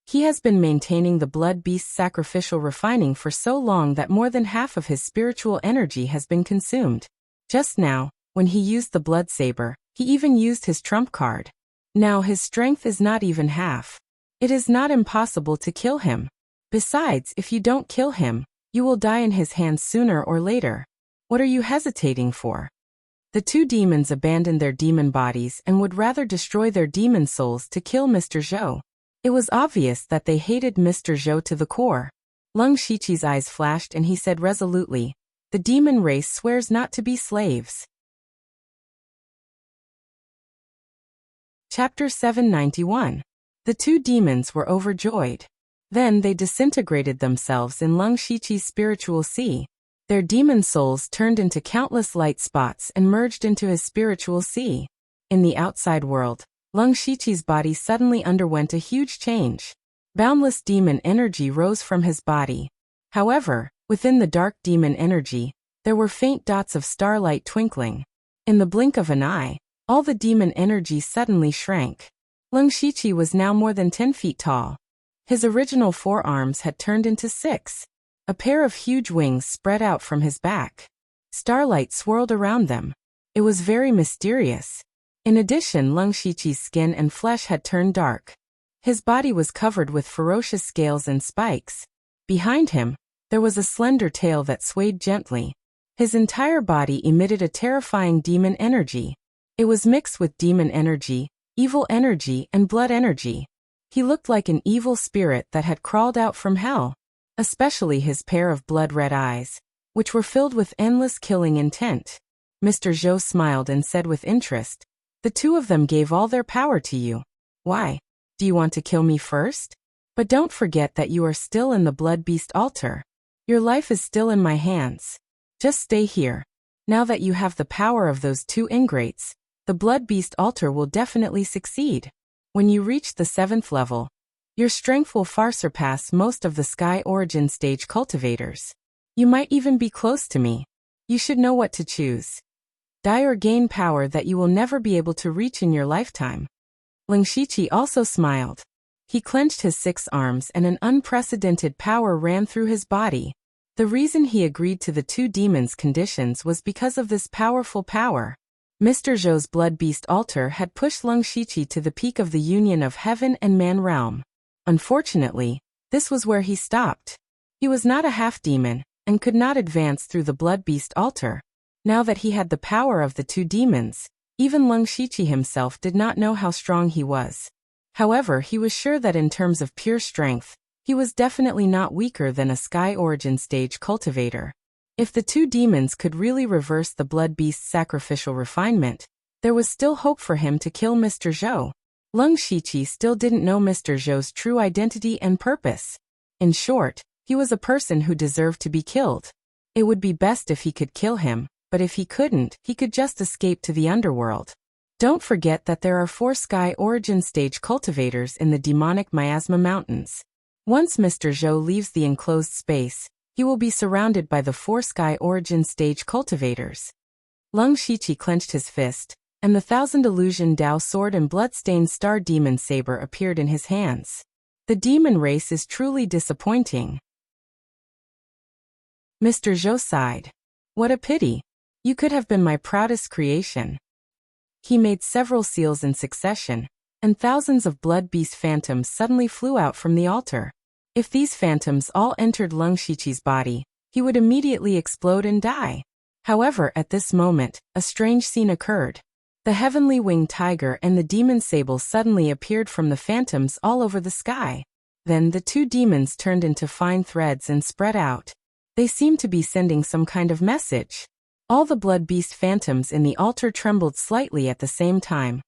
He has been maintaining the blood beast's sacrificial refining for so long that more than half of his spiritual energy has been consumed. Just now, when he used the blood saber, he even used his trump card. Now his strength is not even half. It is not impossible to kill him. Besides, if you don't kill him, you will die in his hands sooner or later. What are you hesitating for?" The two demons abandoned their demon bodies and would rather destroy their demon souls to kill Mr. Zhou. It was obvious that they hated Mr. Zhou to the core. Leng Shiqi's eyes flashed and he said resolutely, "The demon race swears not to be slaves." Chapter 791. The two demons were overjoyed. Then they disintegrated themselves in Leng Shiqi's spiritual sea. Their demon souls turned into countless light spots and merged into his spiritual sea. In the outside world, Leng Shiqi's body suddenly underwent a huge change. Boundless demon energy rose from his body. However, within the dark demon energy, there were faint dots of starlight twinkling. In the blink of an eye, all the demon energy suddenly shrank. Leng Shiqi was now more than 10 feet tall. His original 4 arms had turned into 6. A pair of huge wings spread out from his back. Starlight swirled around them. It was very mysterious. In addition, Leng Shiqi's skin and flesh had turned dark. His body was covered with ferocious scales and spikes. Behind him, there was a slender tail that swayed gently. His entire body emitted a terrifying demon energy. It was mixed with demon energy, evil energy, and blood energy. He looked like an evil spirit that had crawled out from hell. Especially his pair of blood-red eyes, which were filled with endless killing intent. Mr. Zhou smiled and said with interest, "The two of them gave all their power to you. Why? Do you want to kill me first? But don't forget that you are still in the blood beast altar. Your life is still in my hands. Just stay here. Now that you have the power of those two ingrates, the blood beast altar will definitely succeed. When you reach the 7th level, your strength will far surpass most of the Sky Origin stage cultivators. You might even be close to me. You should know what to choose. Die or gain power that you will never be able to reach in your lifetime." Leng Shiqi also smiled. He clenched his 6 arms and an unprecedented power ran through his body. The reason he agreed to the two demons' conditions was because of this powerful power. Mr. Zhou's blood beast altar had pushed Leng Shiqi to the peak of the union of heaven and man realm. Unfortunately, this was where he stopped. He was not a half-demon, and could not advance through the blood beast altar. Now that he had the power of the two demons, even Leng Shiqi himself did not know how strong he was. However, he was sure that in terms of pure strength, he was definitely not weaker than a Sky Origin stage cultivator. If the two demons could really reverse the blood beast's sacrificial refinement, there was still hope for him to kill Mr. Zhou. Leng Shiqi still didn't know Mr. Zhou's true identity and purpose. In short, he was a person who deserved to be killed. It would be best if he could kill him, but if he couldn't, he could just escape to the underworld. Don't forget that there are 4 Sky Origin stage cultivators in the demonic Miasma Mountains. Once Mr. Zhou leaves the enclosed space, he will be surrounded by the 4 Sky Origin stage cultivators. Leng Shiqi clenched his fist, and the 1000 Illusion Dao sword and bloodstained star demon saber appeared in his hands. The demon race is truly disappointing. Mr. Zhou sighed. What a pity. You could have been my proudest creation. He made several seals in succession, and thousands of blood beast phantoms suddenly flew out from the altar. If these phantoms all entered Leng Shiqi's body, he would immediately explode and die. However, at this moment, a strange scene occurred. The heavenly winged tiger and the demon sable suddenly appeared from the phantoms all over the sky. Then the two demons turned into fine threads and spread out. They seemed to be sending some kind of message. All the blood beast phantoms in the altar trembled slightly at the same time,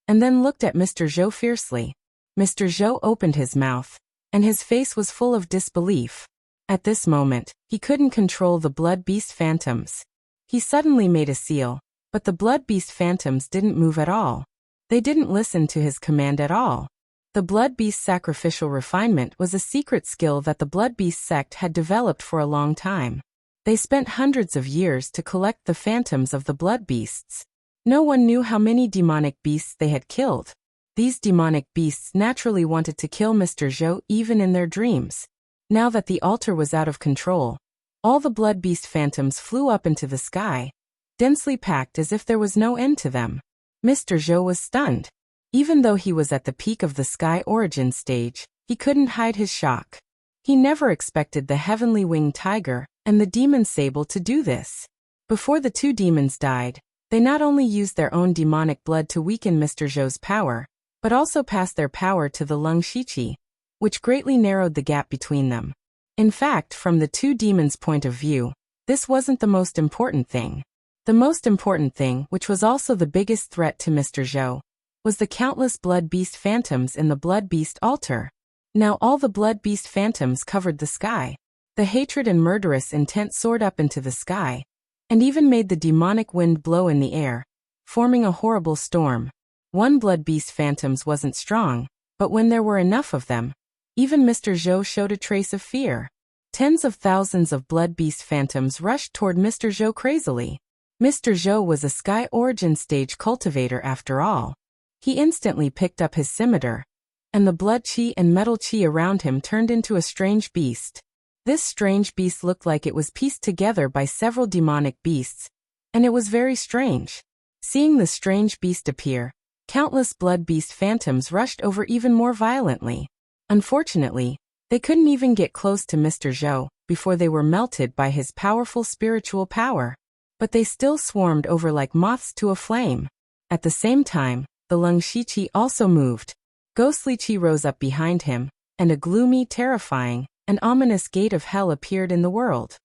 and then looked at Mr. Zhou fiercely. Mr. Zhou opened his mouth, and his face was full of disbelief. At this moment, he couldn't control the blood beast phantoms. He suddenly made a seal, but the blood beast phantoms didn't move at all. They didn't listen to his command at all. The blood beast sacrificial refinement was a secret skill that the blood beast sect had developed for a long time. They spent hundreds of years to collect the phantoms of the blood beasts. No one knew how many demonic beasts they had killed. These demonic beasts naturally wanted to kill Mr. Zhou even in their dreams. Now that the altar was out of control, all the blood beast phantoms flew up into the sky, densely packed as if there was no end to them. Mr. Zhou was stunned. Even though he was at the peak of the sky origin stage, he couldn't hide his shock. He never expected the heavenly winged tiger and the demon sable to do this. Before the two demons died, they not only used their own demonic blood to weaken Mr. Zhou's power, but also passed their power to the Lung Shiqi, which greatly narrowed the gap between them. In fact, from the two demons' point of view, this wasn't the most important thing. The most important thing, which was also the biggest threat to Mr. Zhou, was the countless blood beast phantoms in the blood beast altar. Now all the blood beast phantoms covered the sky. The hatred and murderous intent soared up into the sky, and even made the demonic wind blow in the air, forming a horrible storm. One blood beast phantoms wasn't strong, but when there were enough of them, even Mr. Zhou showed a trace of fear. Tens of thousands of blood beast phantoms rushed toward Mr. Zhou crazily. Mr. Zhou was a sky origin stage cultivator after all. He instantly picked up his scimitar, and the blood chi and metal chi around him turned into a strange beast. This strange beast looked like it was pieced together by several demonic beasts, and it was very strange. Seeing the strange beast appear, countless blood beast phantoms rushed over even more violently. Unfortunately, they couldn't even get close to Mr. Zhou before they were melted by his powerful spiritual power. But they still swarmed over like moths to a flame. At the same time, the Lung Shiqi also moved. Ghostly Chi rose up behind him, and a gloomy, terrifying, and ominous gate of hell appeared in the world.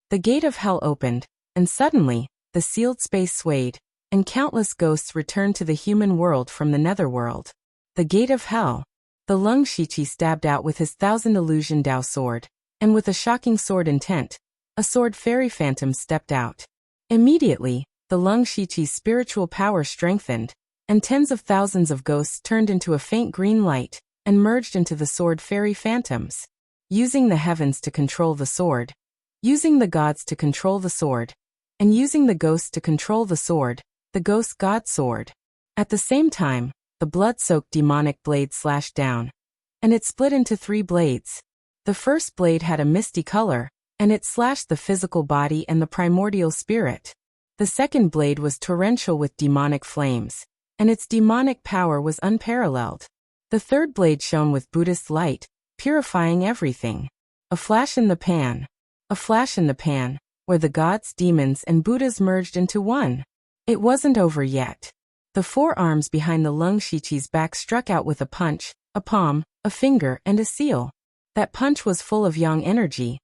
The gate of hell opened, and suddenly, the sealed space swayed, and countless ghosts returned to the human world from the netherworld. The gate of hell. The Lung Shiqi stabbed out with his 1,000 illusion Dao sword, and with a shocking sword intent, a sword fairy phantom stepped out. Immediately, the Lung Shiqi's spiritual power strengthened, and tens of thousands of ghosts turned into a faint green light, and merged into the sword fairy phantoms. Using the heavens to control the sword, using the gods to control the sword, and using the ghosts to control the sword, the ghost god sword. At the same time, the blood-soaked demonic blade slashed down, and it split into 3 blades. The first blade had a misty color, and it slashed the physical body and the primordial spirit. The second blade was torrential with demonic flames, and its demonic power was unparalleled. The third blade shone with Buddhist light, purifying everything. A flash in the pan. A flash in the pan, where the gods, demons, and Buddhas merged into one. It wasn't over yet. The 4 arms behind the Lung Shiqi's back struck out with a punch, a palm, a finger, and a seal. That punch was full of yang energy,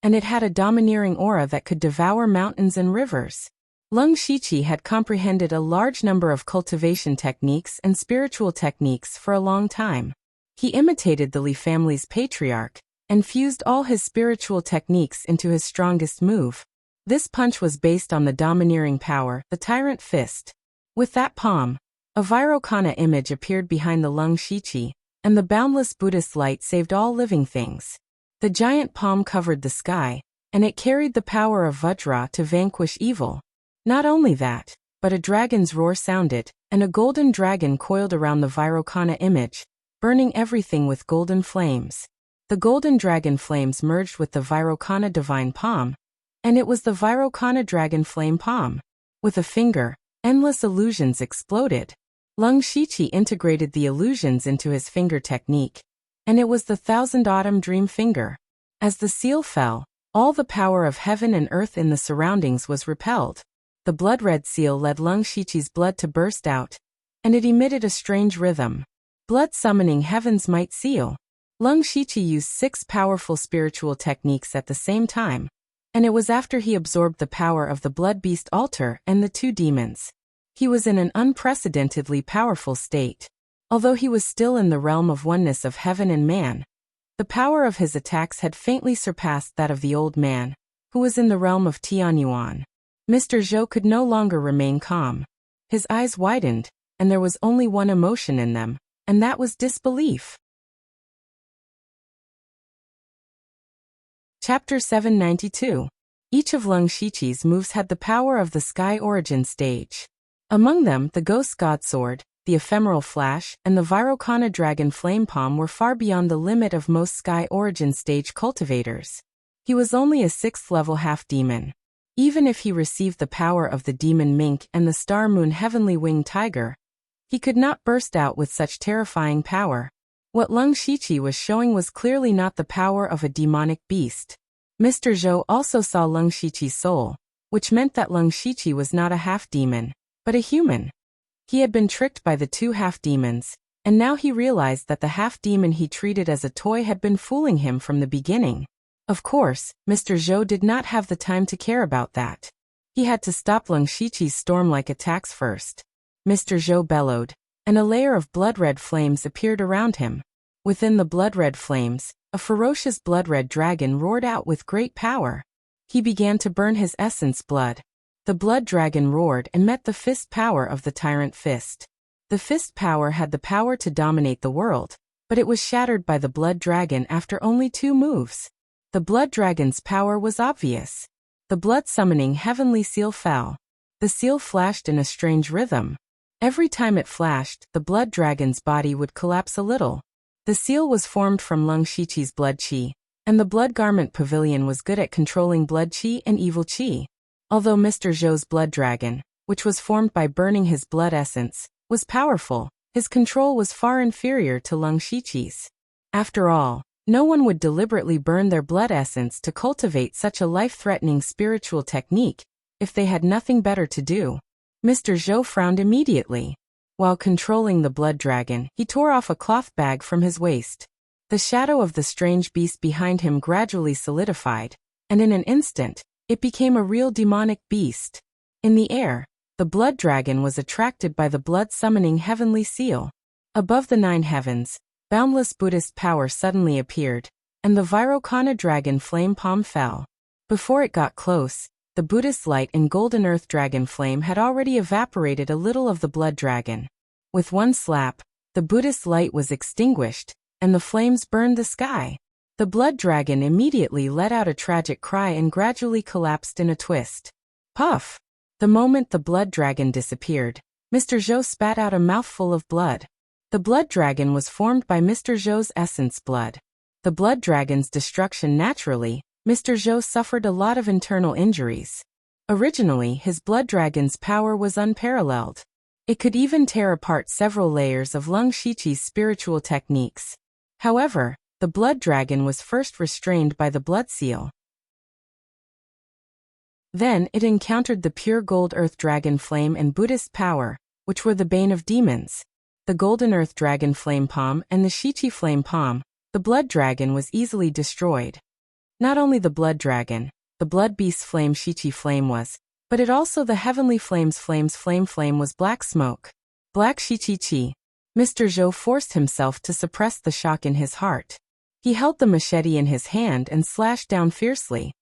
and it had a domineering aura that could devour mountains and rivers. Lung Shiqi had comprehended a large number of cultivation techniques and spiritual techniques for a long time. He imitated the Li family's patriarch, and fused all his spiritual techniques into his strongest move. This punch was based on the domineering power, the tyrant fist. With that palm, a Vairocana image appeared behind the Lung Shiqi, and the boundless Buddhist light saved all living things. The giant palm covered the sky, and it carried the power of Vajra to vanquish evil. Not only that, but a dragon's roar sounded, and a golden dragon coiled around the Vairocana image, burning everything with golden flames. The golden dragon flames merged with the Vairocana divine palm, and it was the Vairocana dragon flame palm. With a finger, endless illusions exploded. Lung Shiqi integrated the illusions into his finger technique, and it was the 1,000 autumn dream finger. As the seal fell, all the power of heaven and earth in the surroundings was repelled. the blood-red seal led Lung Shiqi's blood to burst out, and it emitted a strange rhythm. Blood summoning heaven's might seal. Lung Shiqi used 6 powerful spiritual techniques at the same time, and it was after he absorbed the power of the blood beast altar and the 2 demons. He was in an unprecedentedly powerful state. Although he was still in the realm of oneness of heaven and man, the power of his attacks had faintly surpassed that of the old man, who was in the realm of Tianyuan. Mr. Zhou could no longer remain calm. His eyes widened, and there was only one emotion in them, and that was disbelief. Chapter 792. Each of Lung Shiqi's moves had the power of the Sky Origin stage. Among them, the Ghost God Sword, the Ephemeral Flash, and the Virokana Dragon Flame Palm were far beyond the limit of most Sky Origin stage cultivators. He was only a 6th level half-demon. Even if he received the power of the Demon Mink and the Star Moon Heavenly Winged Tiger, he could not burst out with such terrifying power. What Lung Shiqi was showing was clearly not the power of a demonic beast. Mr. Zhou also saw Lung Shiqi's soul, which meant that Lung Shiqi was not a half-demon, but a human. He had been tricked by the 2 half-demons, and now he realized that the half-demon he treated as a toy had been fooling him from the beginning. Of course, Mr. Zhou did not have the time to care about that. He had to stop Lung Shiqi's storm-like attacks first. Mr. Zhou bellowed, and a layer of blood-red flames appeared around him. Within the blood-red flames, a ferocious blood-red dragon roared out with great power. He began to burn his essence blood. The blood dragon roared and met the fist power of the tyrant fist. The fist power had the power to dominate the world, but it was shattered by the blood dragon after only 2 moves. The blood dragon's power was obvious. The blood-summoning heavenly seal fell. The seal flashed in a strange rhythm. Every time it flashed, the blood dragon's body would collapse a little. The seal was formed from Lung Shiqi's blood qi, and the blood garment pavilion was good at controlling blood qi and evil qi. Although Mr. Zhou's blood dragon, which was formed by burning his blood essence, was powerful, his control was far inferior to Lung Shiqi's. After all, no one would deliberately burn their blood essence to cultivate such a life-threatening spiritual technique if they had nothing better to do. Mr. Zhou frowned immediately. While controlling the blood dragon, he tore off a cloth bag from his waist. The shadow of the strange beast behind him gradually solidified, and in an instant, it became a real demonic beast. In the air, the blood dragon was attracted by the blood-summoning heavenly seal. Above the 9 heavens, boundless Buddhist power suddenly appeared, and the Virokana Dragon Flame Palm fell. Before it got close, the Buddhist light and golden earth dragon flame had already evaporated a little of the blood dragon. With one slap, the Buddhist light was extinguished, and the flames burned the sky. The blood dragon immediately let out a tragic cry and gradually collapsed in a twist. Puff! The moment the blood dragon disappeared, Mr. Zhou spat out a mouthful of blood. The blood dragon was formed by Mr. Zhou's essence blood. The blood dragon's destruction naturally, Mr. Zhou suffered a lot of internal injuries. Originally, his blood dragon's power was unparalleled. It could even tear apart several layers of Lung Shiqi's spiritual techniques. However, the blood dragon was first restrained by the blood seal. Then it encountered the pure gold earth dragon flame and Buddhist power, which were the bane of demons. The golden earth dragon flame palm and the Shiqi flame palm, the blood dragon was easily destroyed. Not only the blood dragon, the blood beast's flame Shiqi flame was, but it also the heavenly flame's flame was black smoke. Black Shiqi qi. Mr. Zhou forced himself to suppress the shock in his heart. He held the machete in his hand and slashed down fiercely.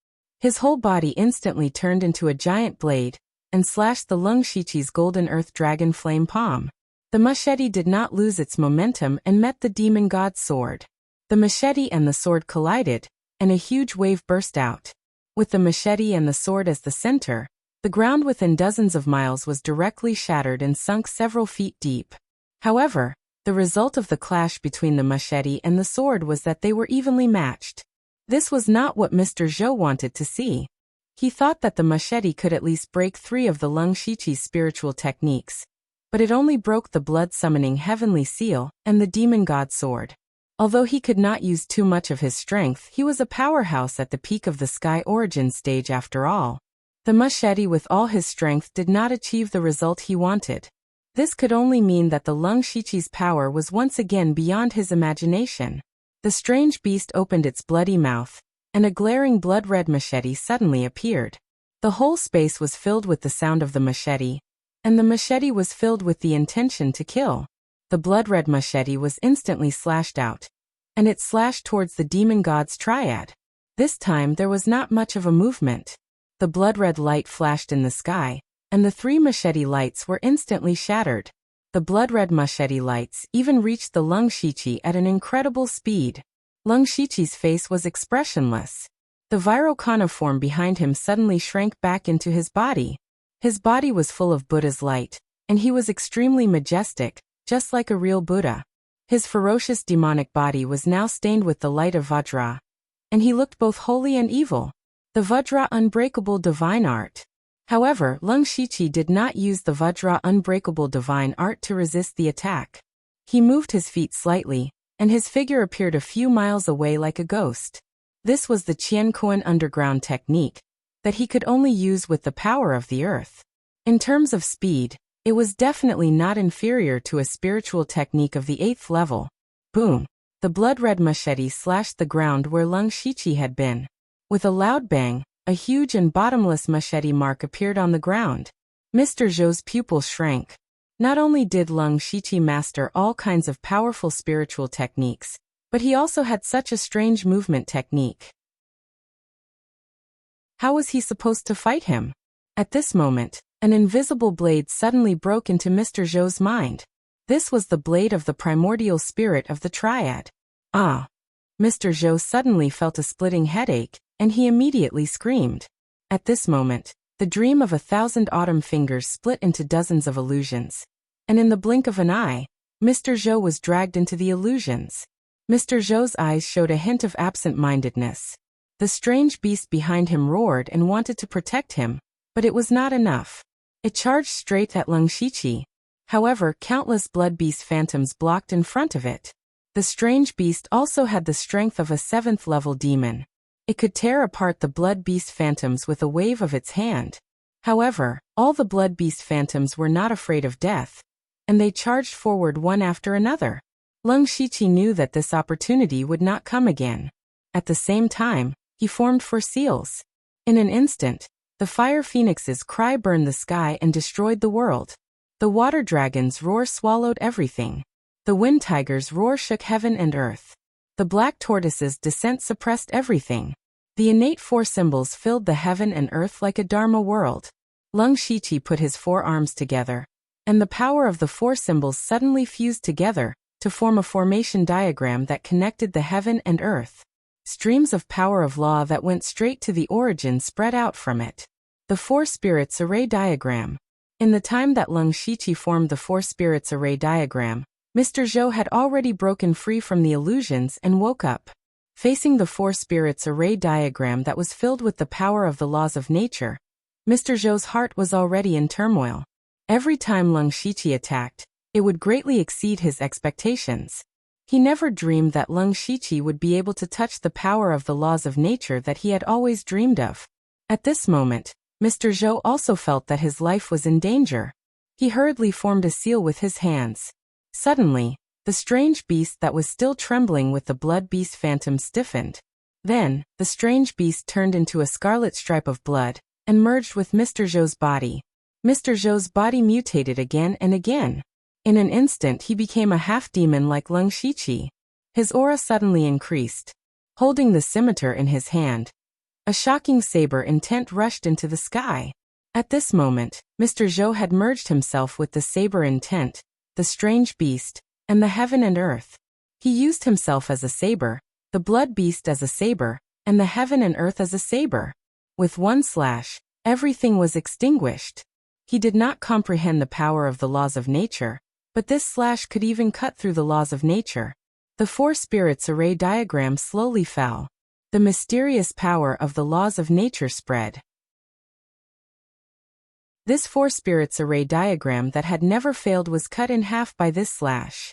His whole body instantly turned into a giant blade, and slashed the Lung Shiqi's golden earth dragon flame palm. The machete did not lose its momentum and met the demon god's sword. The machete and the sword collided, and a huge wave burst out. With the machete and the sword as the center, the ground within dozens of miles was directly shattered and sunk several feet deep. However, the result of the clash between the machete and the sword was that they were evenly matched. This was not what Mr. Zhou wanted to see. He thought that the machete could at least break 3 of the Lung Shiqi's spiritual techniques, but it only broke the blood-summoning heavenly seal and the demon god sword. Although he could not use too much of his strength, he was a powerhouse at the peak of the Sky Origin stage after all. The machete with all his strength did not achieve the result he wanted. This could only mean that the Lung Shiqi's power was once again beyond his imagination. The strange beast opened its bloody mouth, and a glaring blood-red machete suddenly appeared. The whole space was filled with the sound of the machete, and the machete was filled with the intention to kill. The blood-red machete was instantly slashed out, and it slashed towards the demon god's triad. This time there was not much of a movement. The blood-red light flashed in the sky, and the 3 machete lights were instantly shattered. The blood-red machete lights even reached the Lung Shiqi at an incredible speed. Lung Shiqi's face was expressionless. The Vairocana form behind him suddenly shrank back into his body. His body was full of Buddha's light, and he was extremely majestic, just like a real Buddha. His ferocious demonic body was now stained with the light of Vajra, and he looked both holy and evil. The Vajra unbreakable divine art. However, Lung Shiqi did not use the Vajra unbreakable divine art to resist the attack. He moved his feet slightly, and his figure appeared a few miles away like a ghost. This was the Qianquan underground technique that he could only use with the power of the earth. In terms of speed, it was definitely not inferior to a spiritual technique of the 8th level. Boom! The blood-red machete slashed the ground where Lung Shiqi had been. With a loud bang, a huge and bottomless machete mark appeared on the ground. Mr. Zhou's pupil shrank. Not only did Lung Shiqi master all kinds of powerful spiritual techniques, but he also had such a strange movement technique. How was he supposed to fight him? At this moment, an invisible blade suddenly broke into Mr. Zhou's mind. This was the blade of the primordial spirit of the triad. Ah! Mr. Zhou suddenly felt a splitting headache, and he immediately screamed. At this moment, the dream of 1,000 autumn fingers split into dozens of illusions. And in the blink of an eye, Mr. Zhou was dragged into the illusions. Mr. Zhou's eyes showed a hint of absent-mindedness. The strange beast behind him roared and wanted to protect him, but it was not enough. It charged straight at Lung Shiqi. However, countless blood beast phantoms blocked in front of it. The strange beast also had the strength of a 7th-level demon. It could tear apart the blood beast phantoms with a wave of its hand. However, all the blood beast phantoms were not afraid of death, and they charged forward one after another. Lung Shiqi knew that this opportunity would not come again. At the same time, he formed 4 seals. In an instant, the fire phoenix's cry burned the sky and destroyed the world. The water dragon's roar swallowed everything. The wind tiger's roar shook heaven and earth. The black tortoise's descent suppressed everything. The innate 4 symbols filled the heaven and earth like a Dharma world. Lung Shiqi put his 4 arms together, and the power of the 4 symbols suddenly fused together to form a formation diagram that connected the heaven and earth. Streams of power of law that went straight to the origin spread out from it. The 4 spirits array diagram. In the time that Lung Shiqi formed the 4 spirits array diagram, Mr. Zhou had already broken free from the illusions and woke up. Facing the 4 spirits array diagram that was filled with the power of the laws of nature, Mr. Zhou's heart was already in turmoil. Every time Lung Shiqi attacked, it would greatly exceed his expectations. He never dreamed that Lung Shiqi would be able to touch the power of the laws of nature that he had always dreamed of. At this moment, Mr. Zhou also felt that his life was in danger. He hurriedly formed a seal with his hands. Suddenly, the strange beast that was still trembling with the blood beast phantom stiffened. Then, the strange beast turned into a scarlet stripe of blood, and merged with Mr. Zhou's body. Mr. Zhou's body mutated again and again. In an instant he became a half-demon like Lung Shiqi. His aura suddenly increased. Holding the scimitar in his hand, a shocking saber intent rushed into the sky. At this moment, Mr. Zhou had merged himself with the saber intent, the strange beast, and the heaven and earth. He used himself as a saber, the blood beast as a saber, and the heaven and earth as a saber. With one slash, everything was extinguished. He did not comprehend the power of the laws of nature, but this slash could even cut through the laws of nature. The 4 spirits array diagram slowly fell. The mysterious power of the laws of nature spread. This 4 spirits array diagram that had never failed was cut in half by this slash.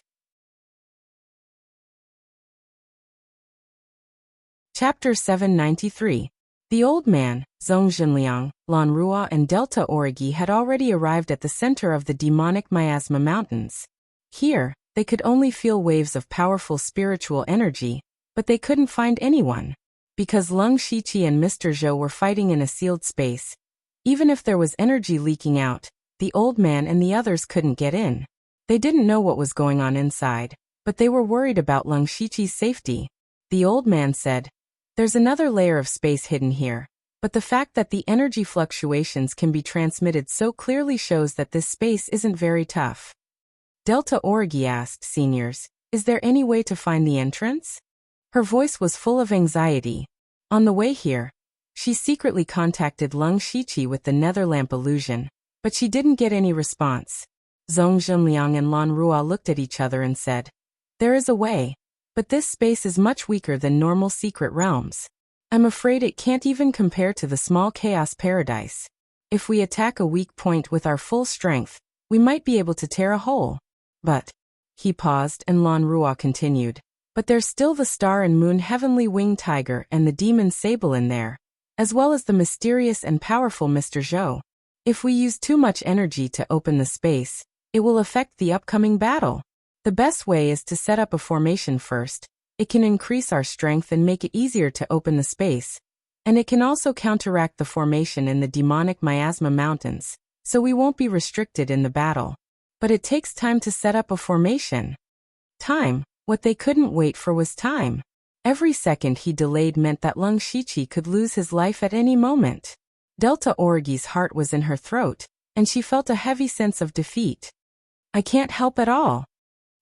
Chapter 793. The old man, Zhong Zhenliang, Lan Rua and Delta Origi had already arrived at the center of the demonic miasma mountains. Here, they could only feel waves of powerful spiritual energy, but they couldn't find anyone. Because Leng Shiqi and Mr. Zhou were fighting in a sealed space, even if there was energy leaking out, the old man and the others couldn't get in. They didn't know what was going on inside, but they were worried about Leng Shiqi's safety. The old man said, "There's another layer of space hidden here, but the fact that the energy fluctuations can be transmitted so clearly shows that this space isn't very tough." Delta Origi asked, "Seniors, is there any way to find the entrance?" Her voice was full of anxiety. On the way here, she secretly contacted Leng Shiqi with the Netherlamp illusion, but she didn't get any response. Zhong Zhenliang and Lan Rua looked at each other and said, "There is a way, but this space is much weaker than normal secret realms. I'm afraid it can't even compare to the small chaos paradise. If we attack a weak point with our full strength, we might be able to tear a hole." But, he paused and Lan Rua continued, "But there's still the star and moon heavenly winged tiger and the demon sable in there, as well as the mysterious and powerful Mr. Zhou. If we use too much energy to open the space, it will affect the upcoming battle. The best way is to set up a formation first. It can increase our strength and make it easier to open the space, and it can also counteract the formation in the demonic miasma mountains, so we won't be restricted in the battle. But it takes time to set up a formation." Time. What they couldn't wait for was time. Every second he delayed meant that Leng Shiqi could lose his life at any moment. Delta Origi's heart was in her throat, and she felt a heavy sense of defeat. "I can't help at all."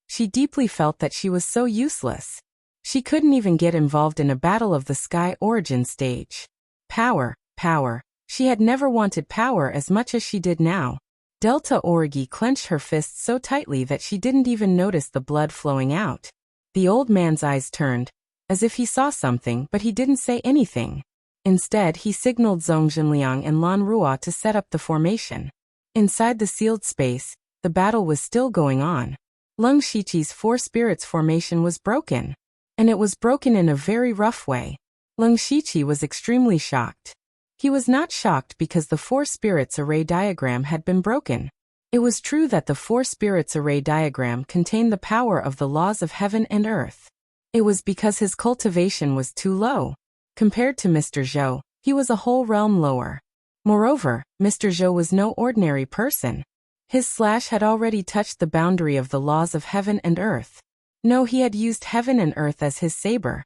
She deeply felt that she was so useless. She couldn't even get involved in a battle of the sky origin stage. Power, power. She had never wanted power as much as she did now. Delta Origi clenched her fists so tightly that she didn't even notice the blood flowing out. The old man's eyes turned, as if he saw something, but he didn't say anything. Instead, he signaled Zhong Zhenliang and Lan Rua to set up the formation. Inside the sealed space, the battle was still going on. Leng Shiqi's four spirits formation was broken. And it was broken in a very rough way. Leng Shiqi was extremely shocked. He was not shocked because the four spirits array diagram had been broken. It was true that the four spirits array diagram contained the power of the laws of heaven and earth. It was because his cultivation was too low. Compared to Mr. Zhou, he was a whole realm lower. Moreover, Mr. Zhou was no ordinary person. His slash had already touched the boundary of the laws of heaven and earth. No, he had used heaven and earth as his saber.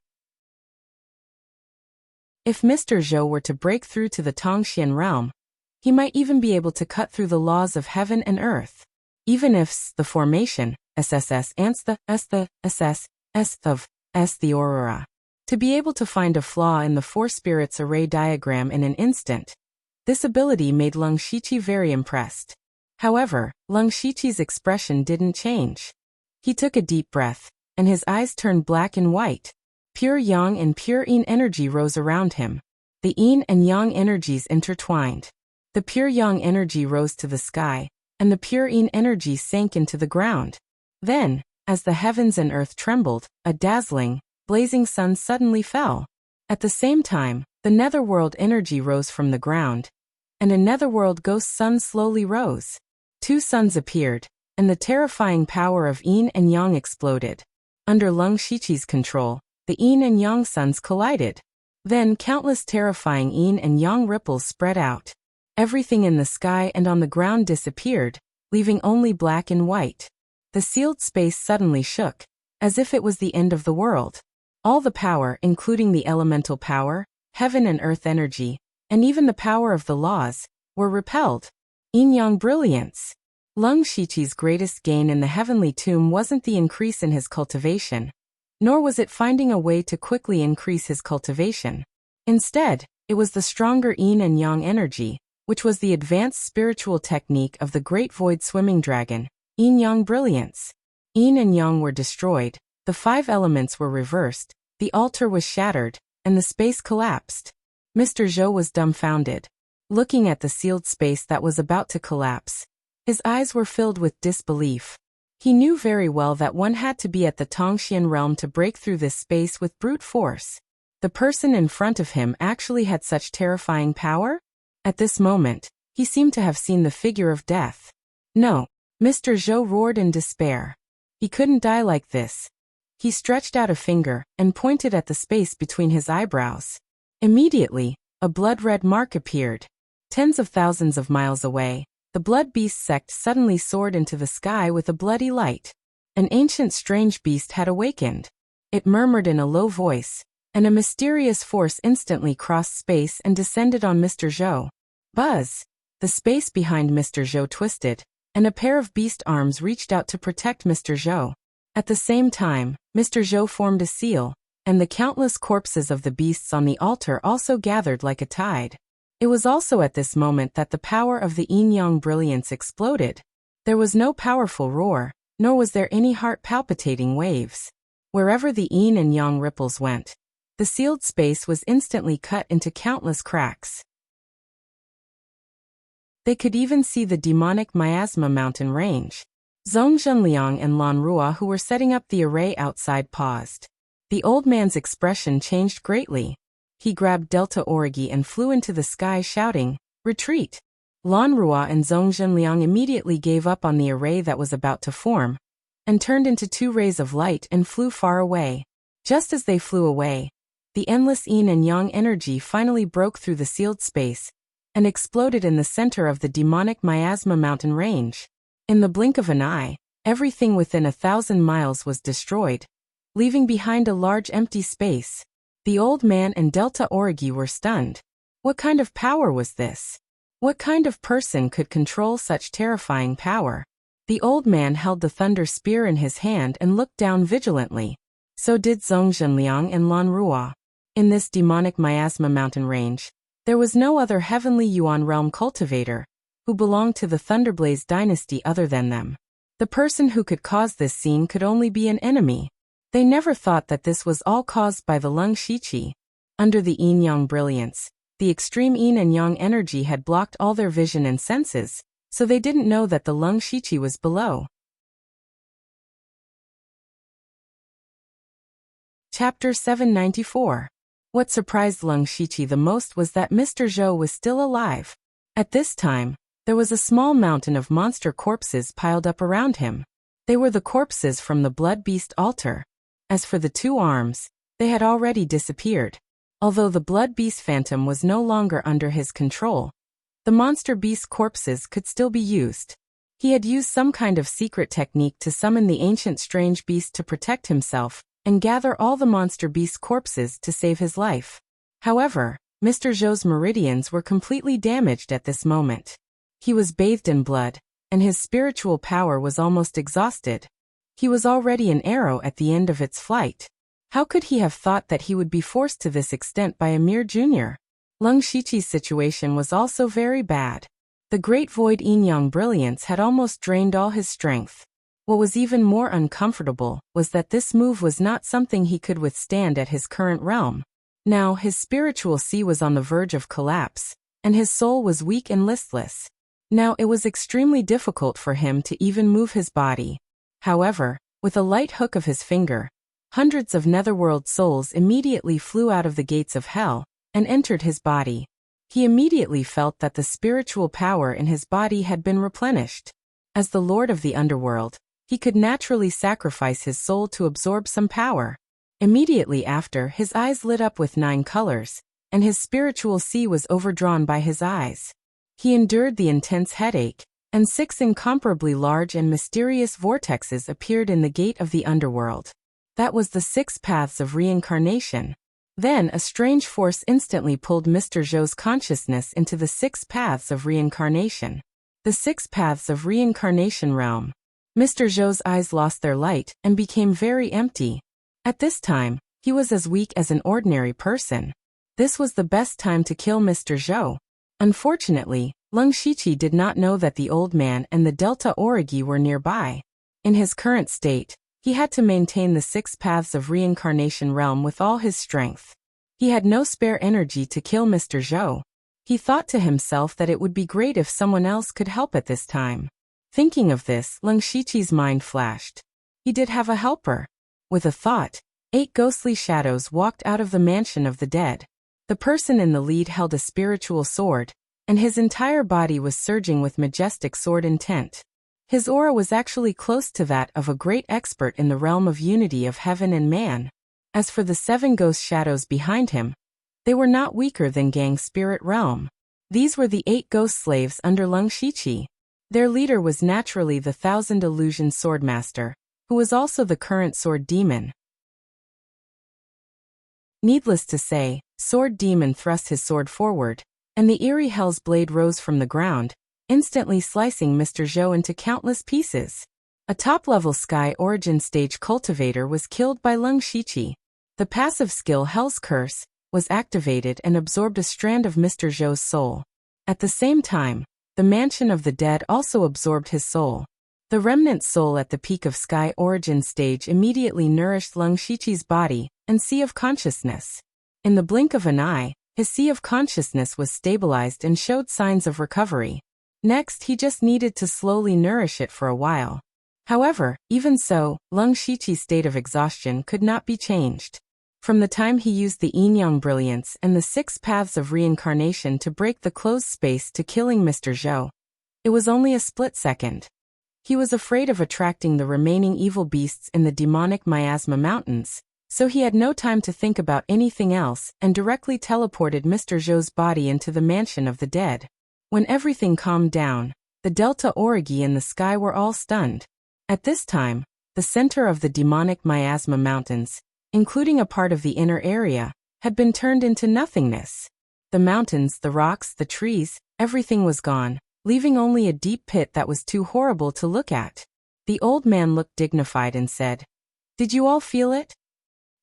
If Mr. Zhou were to break through to the Tongxian realm, he might even be able to cut through the laws of heaven and earth. Even if the formation, SSS ants the SS, S of S the aurora. To be able to find a flaw in the four spirits array diagram in an instant. This ability made Leng Shiqi very impressed. However, Leng Shiqi's expression didn't change. He took a deep breath, and his eyes turned black and white. Pure yang and pure yin energy rose around him. The yin and yang energies intertwined. The pure yang energy rose to the sky, and the pure yin energy sank into the ground. Then, as the heavens and earth trembled, a dazzling, blazing sun suddenly fell. At the same time, the netherworld energy rose from the ground, and a netherworld ghost sun slowly rose. Two suns appeared, and the terrifying power of yin and yang exploded. Under Leng Shiqi's control, the yin and yang suns collided. Then countless terrifying yin and yang ripples spread out. Everything in the sky and on the ground disappeared, leaving only black and white. The sealed space suddenly shook, as if it was the end of the world. All the power, including the elemental power, heaven and earth energy, and even the power of the laws, were repelled. Yin-yang brilliance. Leng Shiqi's greatest gain in the heavenly tomb wasn't the increase in his cultivation, nor was it finding a way to quickly increase his cultivation. Instead, it was the stronger yin and yang energy, which was the advanced spiritual technique of the great void swimming dragon, yin-yang brilliance. Yin and yang were destroyed, the five elements were reversed, the altar was shattered, and the space collapsed. Mr. Zhou was dumbfounded, looking at the sealed space that was about to collapse. His eyes were filled with disbelief. He knew very well that one had to be at the Tongxian realm to break through this space with brute force. The person in front of him actually had such terrifying power? At this moment, he seemed to have seen the figure of death. No, Mr. Zhou roared in despair. He couldn't die like this. He stretched out a finger and pointed at the space between his eyebrows. Immediately, a blood-red mark appeared. Tens of thousands of miles away, the blood beast sect suddenly soared into the sky with a bloody light. An ancient strange beast had awakened. It murmured in a low voice, and a mysterious force instantly crossed space and descended on Mr. Zhou. Buzz! The space behind Mr. Zhou twisted, and a pair of beast arms reached out to protect Mr. Zhou. At the same time, Mr. Zhou formed a seal, and the countless corpses of the beasts on the altar also gathered like a tide. It was also at this moment that the power of the yin-yang brilliance exploded. There was no powerful roar, nor was there any heart-palpitating waves. Wherever the yin and yang ripples went, the sealed space was instantly cut into countless cracks. They could even see the demonic miasma mountain range. Zhong Zhenliang and Lan Rua, who were setting up the array outside, paused. The old man's expression changed greatly. He grabbed Delta Origi and flew into the sky shouting, "Retreat!" Lan Rua and Zhong Zhenliang immediately gave up on the array that was about to form, and turned into two rays of light and flew far away. Just as they flew away, the endless yin and yang energy finally broke through the sealed space and exploded in the center of the demonic miasma mountain range. In the blink of an eye, everything within 1,000 miles was destroyed, leaving behind a large empty space. The old man and Delta Origi were stunned. What kind of power was this? What kind of person could control such terrifying power? The old man held the thunder spear in his hand and looked down vigilantly. So did Zhong Zhenliang and Lan Rua. In this demonic miasma mountain range, there was no other heavenly Yuan realm cultivator who belonged to the Thunderblaze dynasty other than them. The person who could cause this scene could only be an enemy. They never thought that this was all caused by the Lung Shiqi. Under the yin-yang brilliance, the extreme yin and yang energy had blocked all their vision and senses, so they didn't know that the Lung Shiqi was below. Chapter 794. What surprised Lung Shiqi the most was that Mr. Zhou was still alive. At this time, there was a small mountain of monster corpses piled up around him. They were the corpses from the blood beast altar. As for the two arms, they had already disappeared. Although the blood beast phantom was no longer under his control, the monster beast corpses could still be used. He had used some kind of secret technique to summon the ancient strange beast to protect himself and gather all the monster beast corpses to save his life. However, Mr. Zhou's meridians were completely damaged at this moment. He was bathed in blood, and his spiritual power was almost exhausted. He was already an arrow at the end of its flight. How could he have thought that he would be forced to this extent by a mere junior? Lung Shiqi's situation was also very bad. The great void yin-yang brilliance had almost drained all his strength. What was even more uncomfortable was that this move was not something he could withstand at his current realm. Now his spiritual sea was on the verge of collapse, and his soul was weak and listless. Now it was extremely difficult for him to even move his body. However, with a light hook of his finger, hundreds of netherworld souls immediately flew out of the gates of hell and entered his body. He immediately felt that the spiritual power in his body had been replenished. As the lord of the underworld, he could naturally sacrifice his soul to absorb some power. Immediately after, his eyes lit up with 9 colors, and his spiritual sea was overdrawn by his eyes. He endured the intense headache, and 6 incomparably large and mysterious vortexes appeared in the gate of the underworld. That was the 6 paths of reincarnation. Then a strange force instantly pulled Mr. Zhou's consciousness into the 6 paths of reincarnation. The 6 paths of reincarnation realm. Mr. Zhou's eyes lost their light and became very empty. At this time, he was as weak as an ordinary person. This was the best time to kill Mr. Zhou. Unfortunately, Lung Shiqi did not know that the old man and the Delta Origi were nearby. In his current state, he had to maintain the 6 paths of reincarnation realm with all his strength. He had no spare energy to kill Mr. Zhou. He thought to himself that it would be great if someone else could help at this time. Thinking of this, Lung Shiqi's mind flashed. He did have a helper. With a thought, 8 ghostly shadows walked out of the mansion of the dead. The person in the lead held a spiritual sword, and his entire body was surging with majestic sword intent. His aura was actually close to that of a great expert in the realm of unity of heaven and man. As for the 7 ghost shadows behind him, they were not weaker than Gang's spirit realm. These were the 8 ghost slaves under Lung Shiqi. Their leader was naturally the 1000 illusion swordmaster, who was also the current sword demon. Needless to say, Sword Demon thrust his sword forward, and the eerie Hell's blade rose from the ground, instantly slicing Mr. Zhou into countless pieces. A top-level Sky Origin stage cultivator was killed by Lung Shiqi. The passive skill Hell's Curse was activated and absorbed a strand of Mr. Zhou's soul. At the same time, the Mansion of the Dead also absorbed his soul. The remnant soul at the peak of Sky Origin stage immediately nourished Lung Shiqi's body and sea of consciousness. In the blink of an eye, his sea of consciousness was stabilized and showed signs of recovery. Next, he just needed to slowly nourish it for a while. However, even so, Lung Shiqi's state of exhaustion could not be changed. From the time he used the Yin-Yang Brilliance and the 6 paths of reincarnation to break the closed space to killing Mr. Zhou, it was only a split second. He was afraid of attracting the remaining evil beasts in the demonic Miasma Mountains, so he had no time to think about anything else and directly teleported Mr. Zhou's body into the Mansion of the Dead. When everything calmed down, the Delta Origi in the sky were all stunned. At this time, the center of the demonic Miasma Mountains, including a part of the inner area, had been turned into nothingness. The mountains, the rocks, the trees, everything was gone, leaving only a deep pit that was too horrible to look at. The old man looked dignified and said, "Did you all feel it?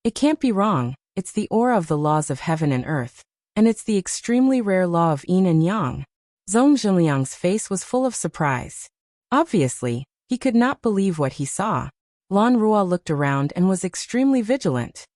It can't be wrong, it's the aura of the laws of heaven and earth, and it's the extremely rare law of yin and yang." Zhong Zhenliang's face was full of surprise. Obviously, he could not believe what he saw. Lan Ruo looked around and was extremely vigilant.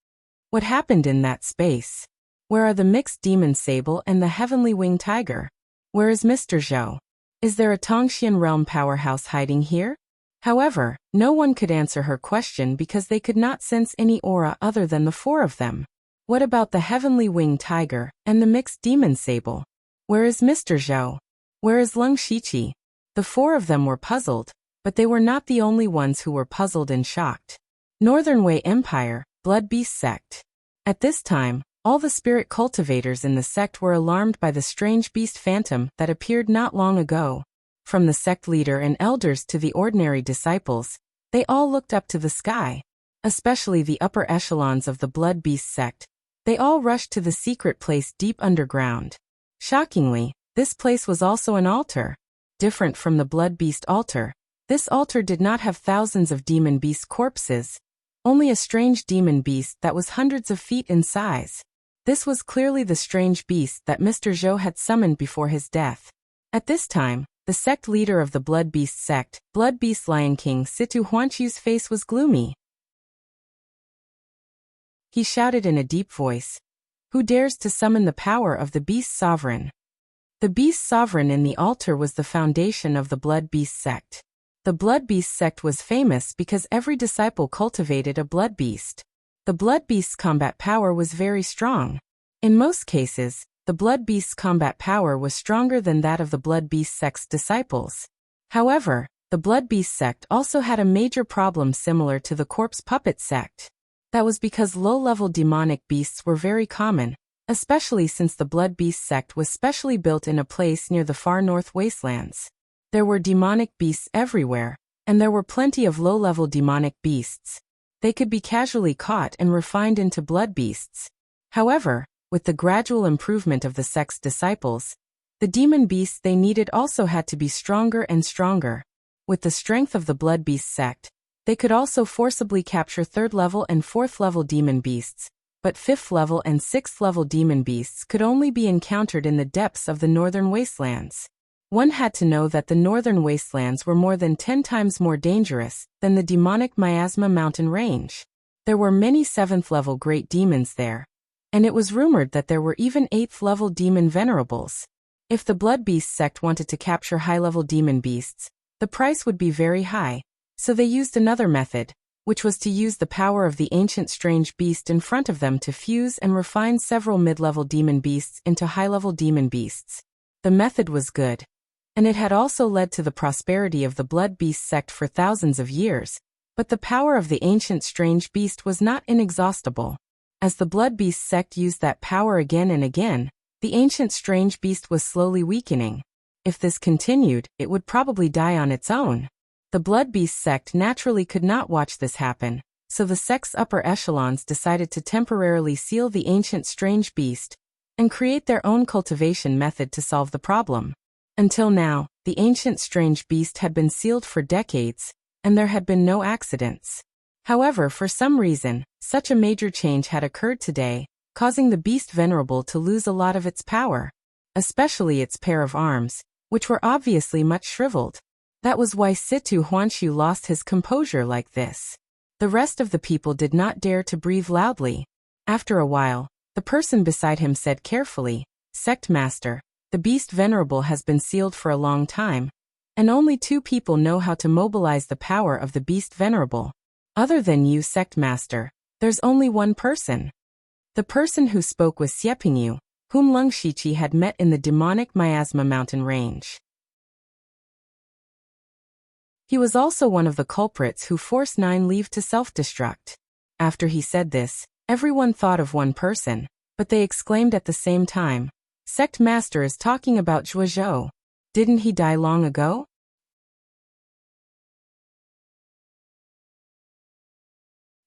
What happened in that space? Where are the mixed demon sable and the heavenly winged tiger? Where is Mr. Zhou? Is there a Tongxian realm powerhouse hiding here? However, no one could answer her question because they could not sense any aura other than the 4 of them. What about the heavenly winged tiger and the mixed demon sable? Where is Mr. Zhou? Where is Lung Shiqi? The 4 of them were puzzled, but they were not the only ones who were puzzled and shocked. Northern Wei Empire, Blood Beast Sect. At this time, all the spirit cultivators in the sect were alarmed by the strange beast phantom that appeared not long ago. From the sect leader and elders to the ordinary disciples, they all looked up to the sky. Especially the upper echelons of the Blood Beast sect. They all rushed to the secret place deep underground. Shockingly, this place was also an altar. Different from the Blood Beast altar, this altar did not have thousands of demon beast corpses, only a strange demon beast that was hundreds of feet in size. This was clearly the strange beast that Mr. Zhou had summoned before his death. At this time, the sect leader of the Blood Beast sect, Blood Beast Lion King Situ Huanqiu's face was gloomy. He shouted in a deep voice, "Who dares to summon the power of the Beast Sovereign?" The Beast Sovereign in the altar was the foundation of the Blood Beast sect. The Blood Beast sect was famous because every disciple cultivated a blood beast. The Blood Beast's combat power was very strong. In most cases, the Blood Beast's combat power was stronger than that of the Blood Beast sect's disciples. However, the Blood Beast sect also had a major problem similar to the Corpse Puppet sect. That was because low-level demonic beasts were very common, especially since the Blood Beast sect was specially built in a place near the far north wastelands. There were demonic beasts everywhere, and there were plenty of low-level demonic beasts. They could be casually caught and refined into blood beasts. However, with the gradual improvement of the sect's disciples, the demon beasts they needed also had to be stronger and stronger. With the strength of the Blood Beast sect, they could also forcibly capture 3rd-level and 4th-level demon beasts, but 5th-level and 6th-level demon beasts could only be encountered in the depths of the northern wastelands. One had to know that the northern wastelands were more than 10 times more dangerous than the demonic Miasma mountain range. There were many 7th-level great demons there, and it was rumored that there were even 8th-level demon venerables. If the Blood Beast sect wanted to capture high-level demon beasts, the price would be very high, so they used another method, which was to use the power of the ancient strange beast in front of them to fuse and refine several mid-level demon beasts into high-level demon beasts. The method was good, and it had also led to the prosperity of the Blood Beast sect for thousands of years, but the power of the ancient strange beast was not inexhaustible. As the Blood Beast sect used that power again and again, the ancient strange beast was slowly weakening. If this continued, it would probably die on its own. The Blood Beast sect naturally could not watch this happen, so the sect's upper echelons decided to temporarily seal the ancient strange beast and create their own cultivation method to solve the problem. Until now, the ancient strange beast had been sealed for decades, and there had been no accidents. However, for some reason, such a major change had occurred today, causing the beast venerable to lose a lot of its power, especially its pair of arms, which were obviously much shriveled. That was why Situ Huanshu lost his composure like this. The rest of the people did not dare to breathe loudly. After a while, the person beside him said carefully, "Sect Master, the beast venerable has been sealed for a long time, and only 2 people know how to mobilize the power of the beast venerable. Other than you, Sect Master, there's only one person." The person who spoke was Xiepingyu, whom Leng Shiqi had met in the demonic miasma mountain range. He was also one of the culprits who forced 9 leave to self-destruct. After he said this, everyone thought of one person, but they exclaimed at the same time, "Sect Master is talking about Zhuozhou. Didn't he die long ago?"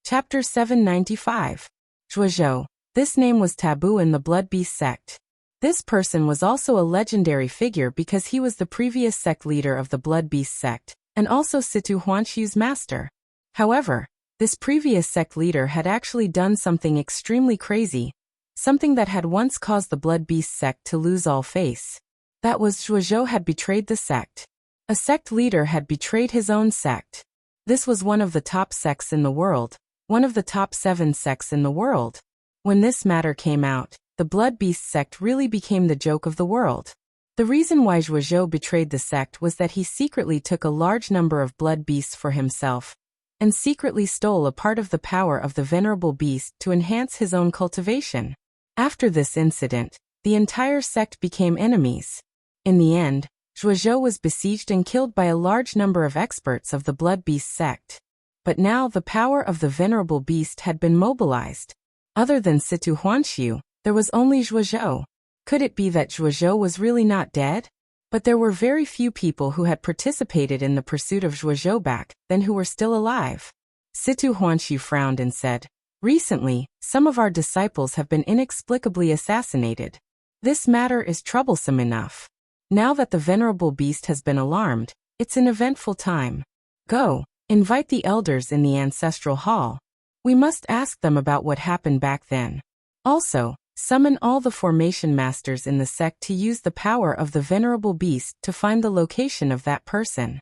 Chapter 795. Zhuozhou. This name was taboo in the Blood Beast sect. This person was also a legendary figure because he was the previous sect leader of the Blood Beast sect, and also Situ Huanshu's master. However, this previous sect leader had actually done something extremely crazy, something that had once caused the Blood Beast sect to lose all face. That was Zhuozhou had betrayed the sect. A sect leader had betrayed his own sect. This was one of the top sects in the world, one of the top 7 sects in the world. When this matter came out, the Blood Beast sect really became the joke of the world. The reason why Zhuozhou betrayed the sect was that he secretly took a large number of blood beasts for himself, and secretly stole a part of the power of the venerable beast to enhance his own cultivation. After this incident, the entire sect became enemies. In the end, Zhuozhou was besieged and killed by a large number of experts of the Blood Beast sect. But now the power of the venerable beast had been mobilized. Other than Situ Huanshu, there was only Zhuozhou. Could it be that Zhuozhou was really not dead? But there were very few people who had participated in the pursuit of Zhuozhou back then who were still alive. Situ Huanshu frowned and said, "Recently, some of our disciples have been inexplicably assassinated. This matter is troublesome enough. Now that the venerable beast has been alarmed, it's an eventful time. Go, invite the elders in the ancestral hall. We must ask them about what happened back then. Also, summon all the formation masters in the sect to use the power of the venerable beast to find the location of that person."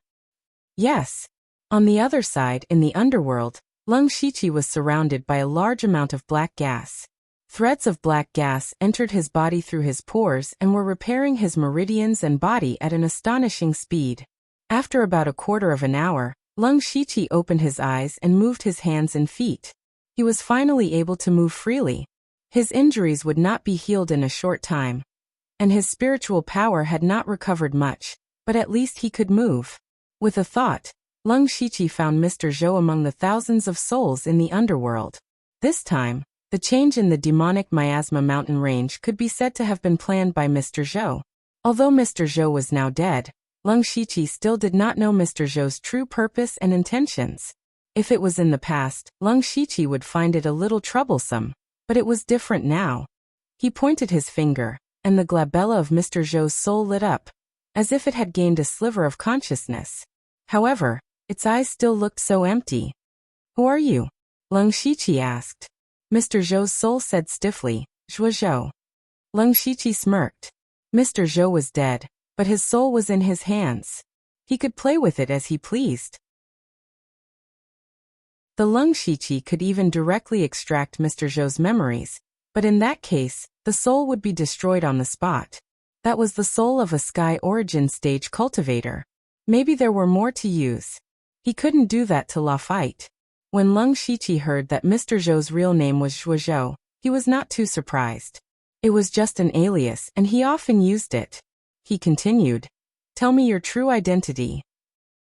Yes. On the other side, in the underworld, Leng Shiqi was surrounded by a large amount of black gas. Threads of black gas entered his body through his pores and were repairing his meridians and body at an astonishing speed. After about a quarter of an hour, Leng Shiqi opened his eyes and moved his hands and feet. He was finally able to move freely. His injuries would not be healed in a short time, and his spiritual power had not recovered much, but at least he could move. With a thought, Leng Shiqi found Mr. Zhou among the thousands of souls in the underworld. This time, the change in the demonic miasma mountain range could be said to have been planned by Mr. Zhou. Although Mr. Zhou was now dead, Leng Shiqi still did not know Mr. Zhou's true purpose and intentions. If it was in the past, Leng Shiqi would find it a little troublesome, but it was different now. He pointed his finger, and the glabella of Mr. Zhou's soul lit up, as if it had gained a sliver of consciousness. However, its eyes still looked so empty. "Who are you?" Leng Shiqi asked. Mr. Zhou's soul said stiffly, "Zhuozhou." Leng Shiqi smirked. Mr. Zhou was dead, but his soul was in his hands. He could play with it as he pleased. The Leng Shiqi could even directly extract Mr. Zhou's memories, but in that case, the soul would be destroyed on the spot. That was the soul of a Sky Origin stage cultivator. Maybe there were more to use. He couldn't do that to Lafite. When Leng Shiqi heard that Mr. Zhou's real name was Zhuozhou, he was not too surprised. It was just an alias and he often used it. He continued, "Tell me your true identity."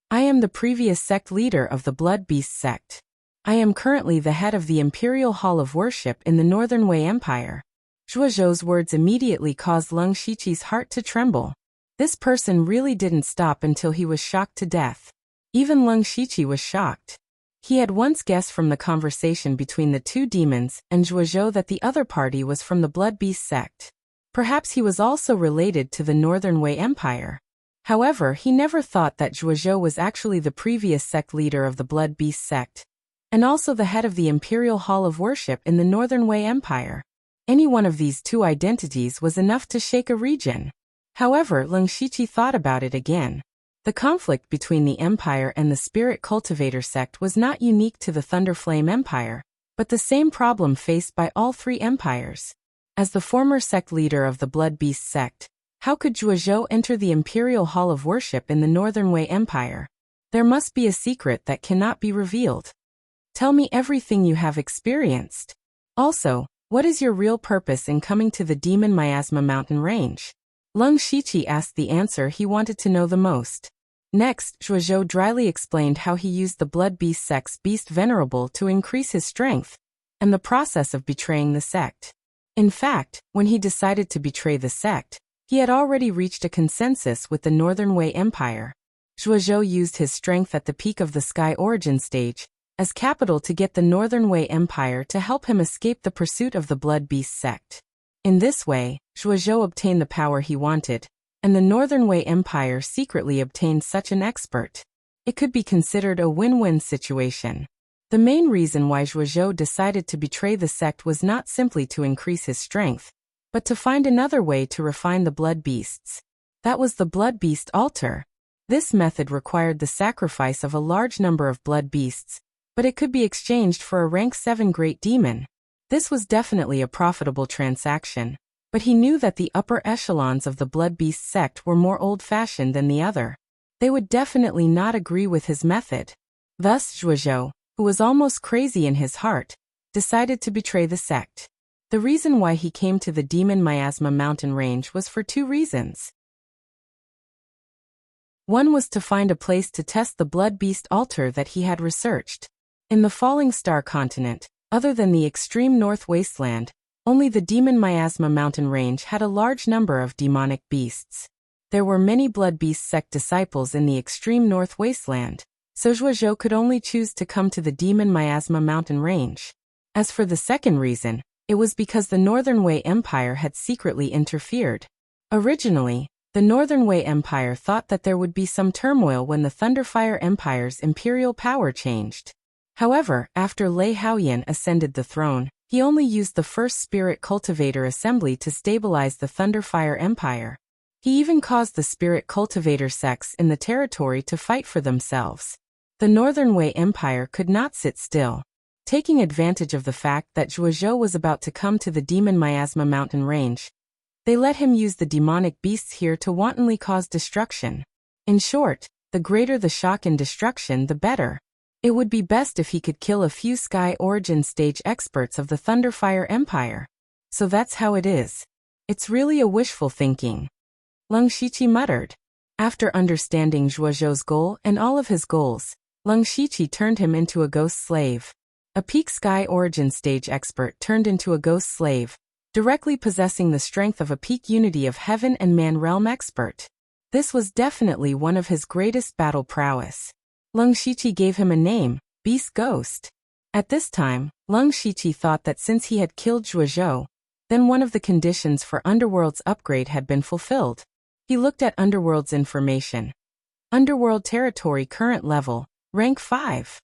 "I am the previous sect leader of the Blood Beast sect. I am currently the head of the Imperial Hall of Worship in the Northern Wei Empire." Zhuozhou's words immediately caused Leng Shiqi's heart to tremble. This person really didn't stop until he was shocked to death. Even Leng Shiqi was shocked. He had once guessed from the conversation between the two demons and Zhuozhou that the other party was from the Blood Beast sect. Perhaps he was also related to the Northern Wei Empire. However, he never thought that Zhuozhou was actually the previous sect leader of the Blood Beast sect, and also the head of the Imperial Hall of Worship in the Northern Wei Empire. Any one of these two identities was enough to shake a region. However, Leng Shiqi thought about it again. The conflict between the Empire and the Spirit Cultivator sect was not unique to the Thunderflame Empire, but the same problem faced by all three empires. As the former sect leader of the Blood Beast sect, how could Zhuozhou enter the Imperial Hall of Worship in the Northern Wei Empire? There must be a secret that cannot be revealed. Tell me everything you have experienced. Also, what is your real purpose in coming to the Demon Miasma mountain range? Leng Shiqi asked the answer he wanted to know the most. Next, Zhuozhou dryly explained how he used the Blood Beast sect's Beast Venerable to increase his strength, and the process of betraying the sect. In fact, when he decided to betray the sect, he had already reached a consensus with the Northern Wei Empire. Zhuozhou used his strength at the peak of the Sky Origin stage as capital to get the Northern Wei Empire to help him escape the pursuit of the Blood Beast sect. In this way, Zhuozhou obtained the power he wanted, and the Northern Wei Empire secretly obtained such an expert. It could be considered a win-win situation. The main reason why Zhuozhou decided to betray the sect was not simply to increase his strength, but to find another way to refine the blood beasts. That was the Blood Beast altar. This method required the sacrifice of a large number of blood beasts, but it could be exchanged for a rank 7 great demon. This was definitely a profitable transaction, but he knew that the upper echelons of the Blood Beast sect were more old-fashioned than the other. They would definitely not agree with his method. Thus Zhuozhou, who was almost crazy in his heart, decided to betray the sect. The reason why he came to the Demon Miasma mountain range was for two reasons. One was to find a place to test the Blood Beast altar that he had researched. In the Falling Star continent, other than the extreme north wasteland, only the Demon Miasma mountain range had a large number of demonic beasts. There were many Blood Beast sect disciples in the extreme north wasteland, so Zhuozhou could only choose to come to the Demon Miasma mountain range. As for the second reason, it was because the Northern Wei Empire had secretly interfered. Originally, the Northern Wei Empire thought that there would be some turmoil when the Thunderfire Empire's imperial power changed. However, after Lei Haoyan ascended the throne, he only used the first Spirit Cultivator Assembly to stabilize the Thunderfire Empire. He even caused the Spirit Cultivator sects in the territory to fight for themselves. The Northern Wei Empire could not sit still. Taking advantage of the fact that Zhuozhou was about to come to the Demon Miasma mountain range, they let him use the demonic beasts here to wantonly cause destruction. In short, the greater the shock and destruction, the better. It would be best if he could kill a few Sky Origin stage experts of the Thunderfire Empire. So that's how it is. It's really a wishful thinking. Leng Shiqi muttered. After understanding Zhuozhou's goal and all of his goals, Leng Shiqi turned him into a ghost slave. A peak Sky Origin stage expert turned into a ghost slave, directly possessing the strength of a peak Unity of Heaven and Man realm expert. This was definitely one of his greatest battle prowess. Leng Shiqi gave him a name, Beast Ghost. At this time, Leng Shiqi thought that since he had killed Zhuozhou, then one of the conditions for Underworld's upgrade had been fulfilled. He looked at Underworld's information. Underworld territory current level, rank 5.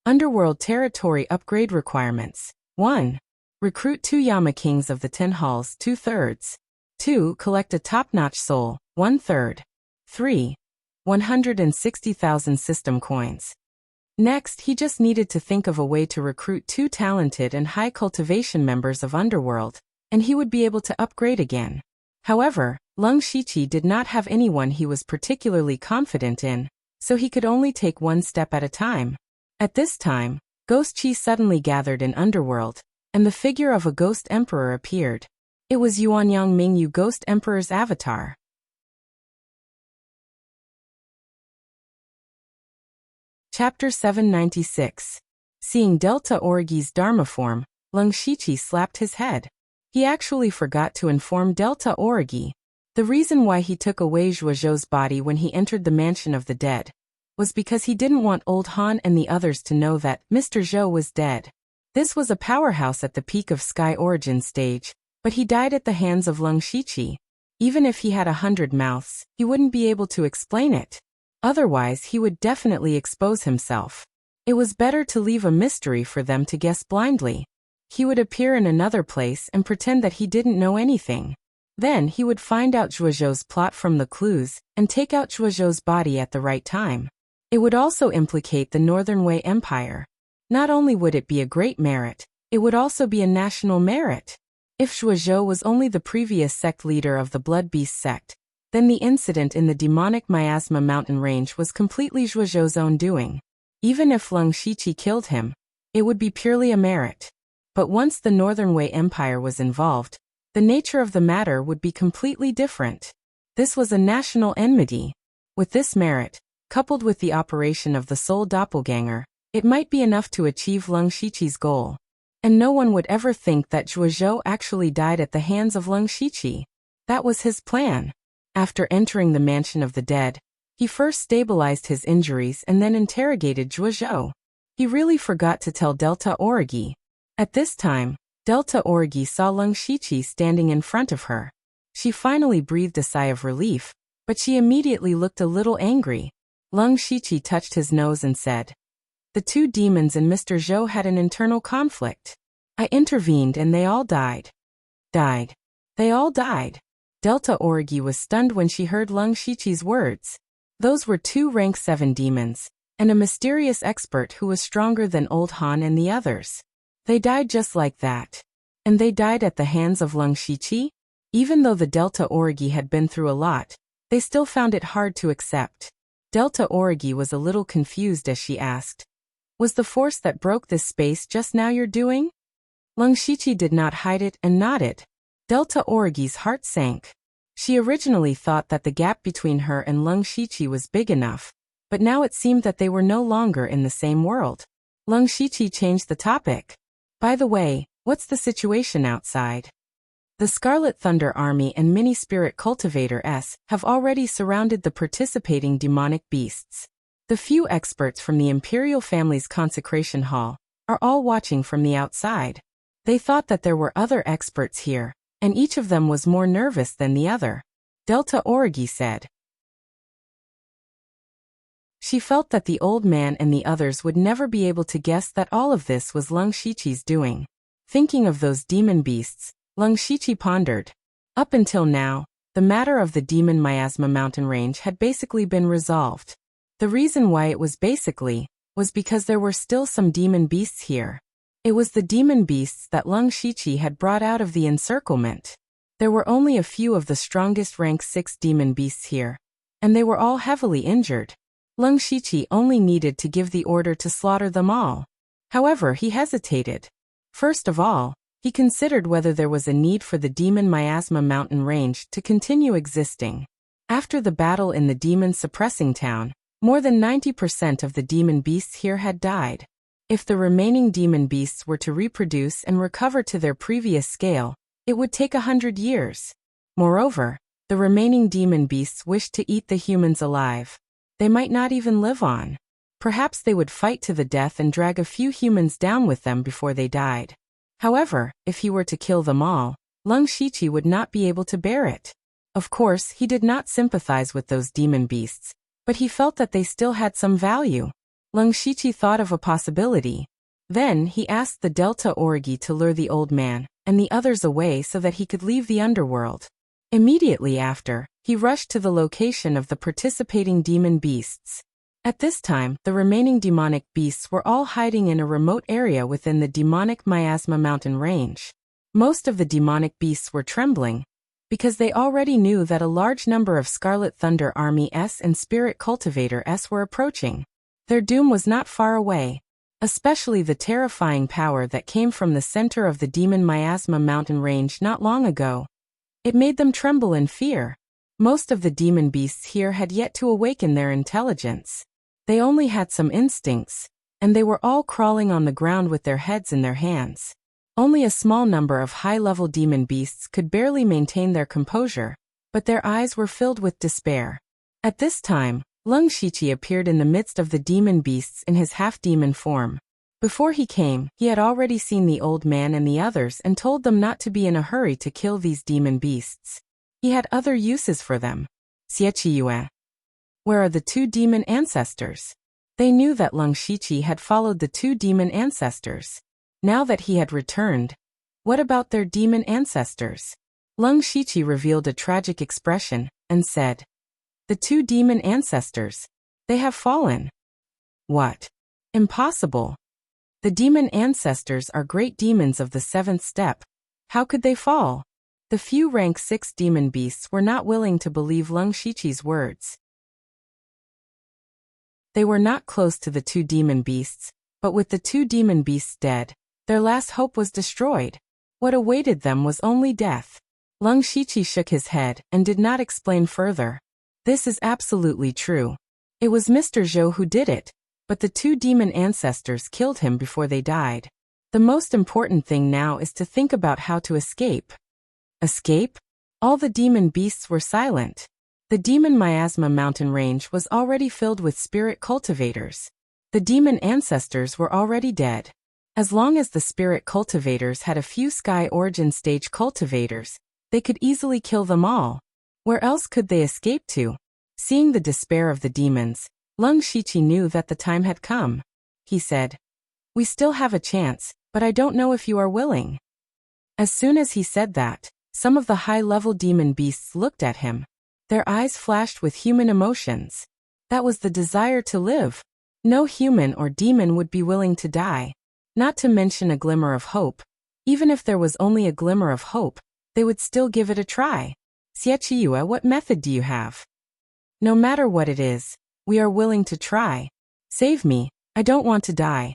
Underworld territory upgrade requirements. 1. Recruit 2 Yama Kings of the 10 Halls 2/3. 2. Collect a top-notch soul 1/3. 3. 160,000 system coins. Next, he just needed to think of a way to recruit 2 talented and high cultivation members of Underworld, and he would be able to upgrade again. However, Leng Shiqi did not have anyone he was particularly confident in, so he could only take one step at a time. At this time, Ghost Chi suddenly gathered in Underworld, and the figure of a ghost emperor appeared. It was Yuanyang Mingyu Ghost Emperor's avatar. Chapter 796. Seeing Delta Origi's Dharma form, Lung Shichi slapped his head. He actually forgot to inform Delta Origi. The reason why he took away Zhuozhou's body when he entered the mansion of the dead was because he didn't want Old Han and the others to know that Mr. Zhou was dead. This was a powerhouse at the peak of Sky Origin stage, but he died at the hands of Lung Shichi. Even if he had 100 mouths, he wouldn't be able to explain it. Otherwise, he would definitely expose himself. It was better to leave a mystery for them to guess blindly. He would appear in another place and pretend that he didn't know anything. Then he would find out Zhuozhou's plot from the clues and take out Zhuozhou's body at the right time. It would also implicate the Northern Wei Empire. Not only would it be a great merit, it would also be a national merit. If Zhuozhou was only the previous sect leader of the Blood Beast sect, then the incident in the demonic miasma mountain range was completely Zhuozhou's own doing. Even if Lung Shichi killed him, it would be purely a merit. But once the Northern Wei Empire was involved, the nature of the matter would be completely different. This was a national enmity. With this merit, coupled with the operation of the Soul Doppelganger, it might be enough to achieve Lung Shichi's goal. And no one would ever think that Zhuozhou actually died at the hands of Lung Shichi. That was his plan. After entering the mansion of the dead, he first stabilized his injuries and then interrogated Zhuozhou. He really forgot to tell Delta Origi. At this time, Delta Origi saw Lung Shichi standing in front of her. She finally breathed a sigh of relief, but she immediately looked a little angry. Lung Shichi touched his nose and said, "The two demons and Mr. Zhou had an internal conflict. I intervened and they all died." Died. They all died. Delta Origi was stunned when she heard Lung Shichi's words. Those were two rank 7 demons, and a mysterious expert who was stronger than Old Han and the others. They died just like that. And they died at the hands of Lung Shichi? Even though the Delta Origi had been through a lot, they still found it hard to accept. Delta Origi was a little confused as she asked, "Was the force that broke this space just now your doing?" Lung Shichi did not hide it and nodded. Delta Origi's heart sank. She originally thought that the gap between her and Lung Shichi was big enough, but now it seemed that they were no longer in the same world. Lung Shichi changed the topic. "By the way, what's the situation outside?" The Scarlet Thunder Army and Mini Spirit Cultivator S have already surrounded the participating demonic beasts. The few experts from the Imperial family's consecration hall are all watching from the outside. They thought that there were other experts here, and each of them was more nervous than the other. Delta Origi said. She felt that the old man and the others would never be able to guess that all of this was Lung Shichi's doing. Thinking of those demon beasts, Lung Shichi pondered. Up until now, the matter of the demon miasma mountain range had basically been resolved. The reason why it was was because there were still some demon beasts here. It was the demon beasts that Lung Shichi had brought out of the encirclement. There were only a few of the strongest rank 6 demon beasts here, and they were all heavily injured. Lung Shichi only needed to give the order to slaughter them all. However, he hesitated. First of all, he considered whether there was a need for the demon miasma mountain range to continue existing. After the battle in the demon suppressing town, more than 90% of the demon beasts here had died. If the remaining demon beasts were to reproduce and recover to their previous scale, it would take 100 years. Moreover, the remaining demon beasts wished to eat the humans alive. They might not even live on. Perhaps they would fight to the death and drag a few humans down with them before they died. However, if he were to kill them all, Lung Shichi would not be able to bear it. Of course, he did not sympathize with those demon beasts, but he felt that they still had some value. Lung Shichi thought of a possibility. Then he asked the Delta Origi to lure the old man and the others away so that he could leave the underworld. Immediately after, he rushed to the location of the participating demon beasts. At this time, the remaining demonic beasts were all hiding in a remote area within the demonic miasma mountain range. Most of the demonic beasts were trembling, because they already knew that a large number of Scarlet Thunder Army S and Spirit Cultivator S were approaching. Their doom was not far away. especially the terrifying power that came from the center of the demon miasma mountain range not long ago. It made them tremble in fear. Most of the demon beasts here had yet to awaken their intelligence. They only had some instincts, and they were all crawling on the ground with their heads in their hands. Only a small number of high-level demon beasts could barely maintain their composure, but their eyes were filled with despair. At this time, Lung Shiqi appeared in the midst of the demon beasts in his half-demon form. Before he came, he had already seen the old man and the others and told them not to be in a hurry to kill these demon beasts. He had other uses for them. Xie. Where are the two demon ancestors? They knew that Lung Shiqi had followed the two demon ancestors. Now that he had returned, what about their demon ancestors? Lung Shiqi revealed a tragic expression and said, "The two demon ancestors, they have fallen." What? Impossible. The demon ancestors are great demons of the seventh step. How could they fall? The few rank 6 demon beasts were not willing to believe Lung Shiqi's words. They were not close to the two demon beasts, but with the two demon beasts dead, their last hope was destroyed. What awaited them was only death. Lung Shiqi shook his head and did not explain further. This is absolutely true. It was Mr. Zhou who did it, but the two demon ancestors killed him before they died. The most important thing now is to think about how to escape. Escape? All the demon beasts were silent. The demon miasma mountain range was already filled with spirit cultivators. The demon ancestors were already dead. As long as the spirit cultivators had a few sky origin stage cultivators, they could easily kill them all. Where else could they escape to? Seeing the despair of the demons, Lung Shiqi knew that the time had come. He said, "We still have a chance, but I don't know if you are willing." As soon as he said that, some of the high-level demon beasts looked at him. Their eyes flashed with human emotions. That was the desire to live. No human or demon would be willing to die. Not to mention a glimmer of hope. Even if there was only a glimmer of hope, they would still give it a try. Xie, what method do you have? No matter what it is, we are willing to try. Save me, I don't want to die.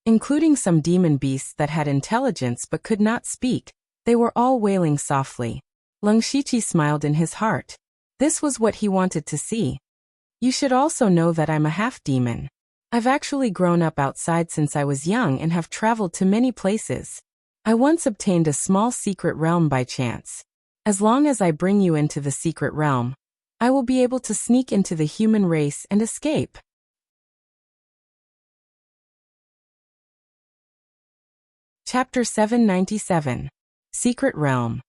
Including some demon beasts that had intelligence but could not speak, they were all wailing softly. Lung Shiqi smiled in his heart. This was what he wanted to see. You should also know that I'm a half-demon. I've actually grown up outside since I was young and have traveled to many places. I once obtained a small secret realm by chance. As long as I bring you into the secret realm, I will be able to sneak into the human race and escape. Chapter 797. Secret Realm.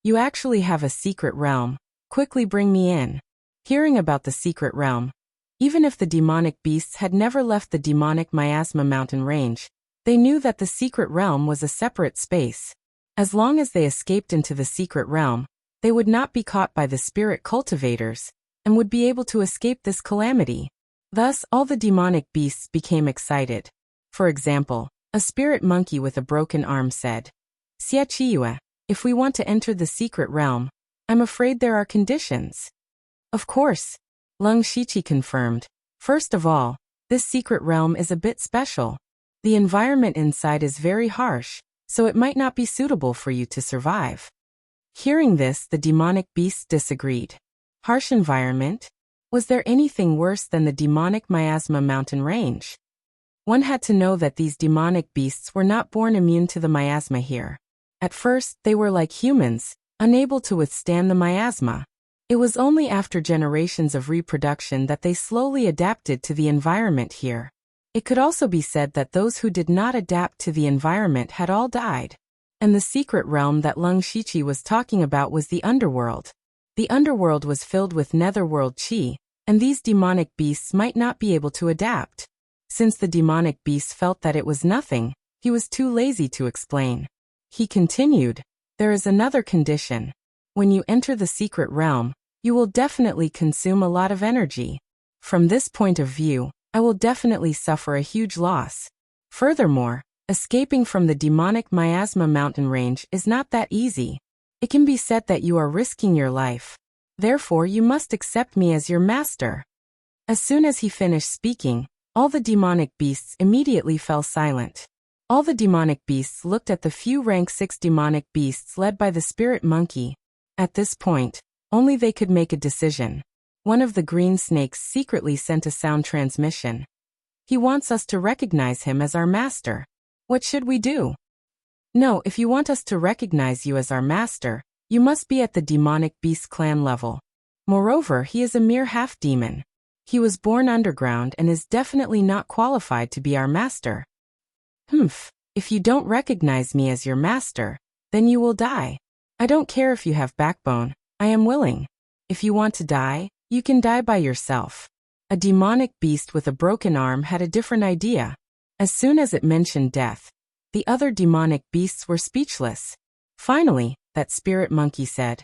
You actually have a secret realm. Quickly bring me in. Hearing about the secret realm, even if the demonic beasts had never left the demonic miasma mountain range, they knew that the secret realm was a separate space. As long as they escaped into the secret realm, they would not be caught by the spirit cultivators, and would be able to escape this calamity. Thus, all the demonic beasts became excited. For example, a spirit monkey with a broken arm said, "Xie, if we want to enter the secret realm, I'm afraid there are conditions." Of course, Lung Shiqi confirmed. First of all, this secret realm is a bit special. The environment inside is very harsh, so it might not be suitable for you to survive. Hearing this, the demonic beasts disagreed. Harsh environment? Was there anything worse than the demonic miasma mountain range? One had to know that these demonic beasts were not born immune to the miasma here. At first, they were like humans, unable to withstand the miasma. It was only after generations of reproduction that they slowly adapted to the environment here. It could also be said that those who did not adapt to the environment had all died. And the secret realm that Lung Shiqi was talking about was the underworld. The underworld was filled with netherworld chi, and these demonic beasts might not be able to adapt. Since the demonic beast felt that it was nothing, he was too lazy to explain. He continued, "There is another condition. When you enter the secret realm, you will definitely consume a lot of energy. From this point of view, I will definitely suffer a huge loss. Furthermore, escaping from the demonic miasma mountain range is not that easy. It can be said that you are risking your life. Therefore, you must accept me as your master." As soon as he finished speaking, All the demonic beasts immediately fell silent. All the demonic beasts looked at the few rank 6 demonic beasts led by the spirit monkey. At this point, only they could make a decision. One of the green snakes secretly sent a sound transmission. He wants us to recognize him as our master. What should we do? No, if you want us to recognize you as our master, you must be at the demonic beast clan level. Moreover, he is a mere half-demon. He was born underground and is definitely not qualified to be our master. If you don't recognize me as your master, then you will die. I don't care if you have backbone, I am willing. If you want to die, you can die by yourself. A demonic beast with a broken arm had a different idea. As soon as it mentioned death, the other demonic beasts were speechless. Finally, that spirit monkey said,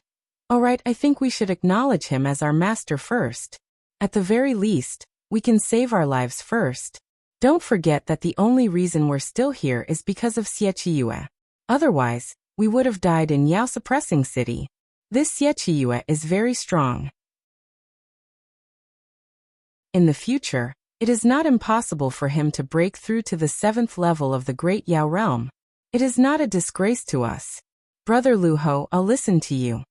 "All right, I think we should acknowledge him as our master first. At the very least, we can save our lives first. Don't forget that the only reason we're still here is because of Xiechiyue. Otherwise, we would have died in Yao Suppressing City. This Xiechiyue is very strong. In the future, it is not impossible for him to break through to the 7th level of the Great Yao realm. It is not a disgrace to us. Brother Luho, I'll listen to you.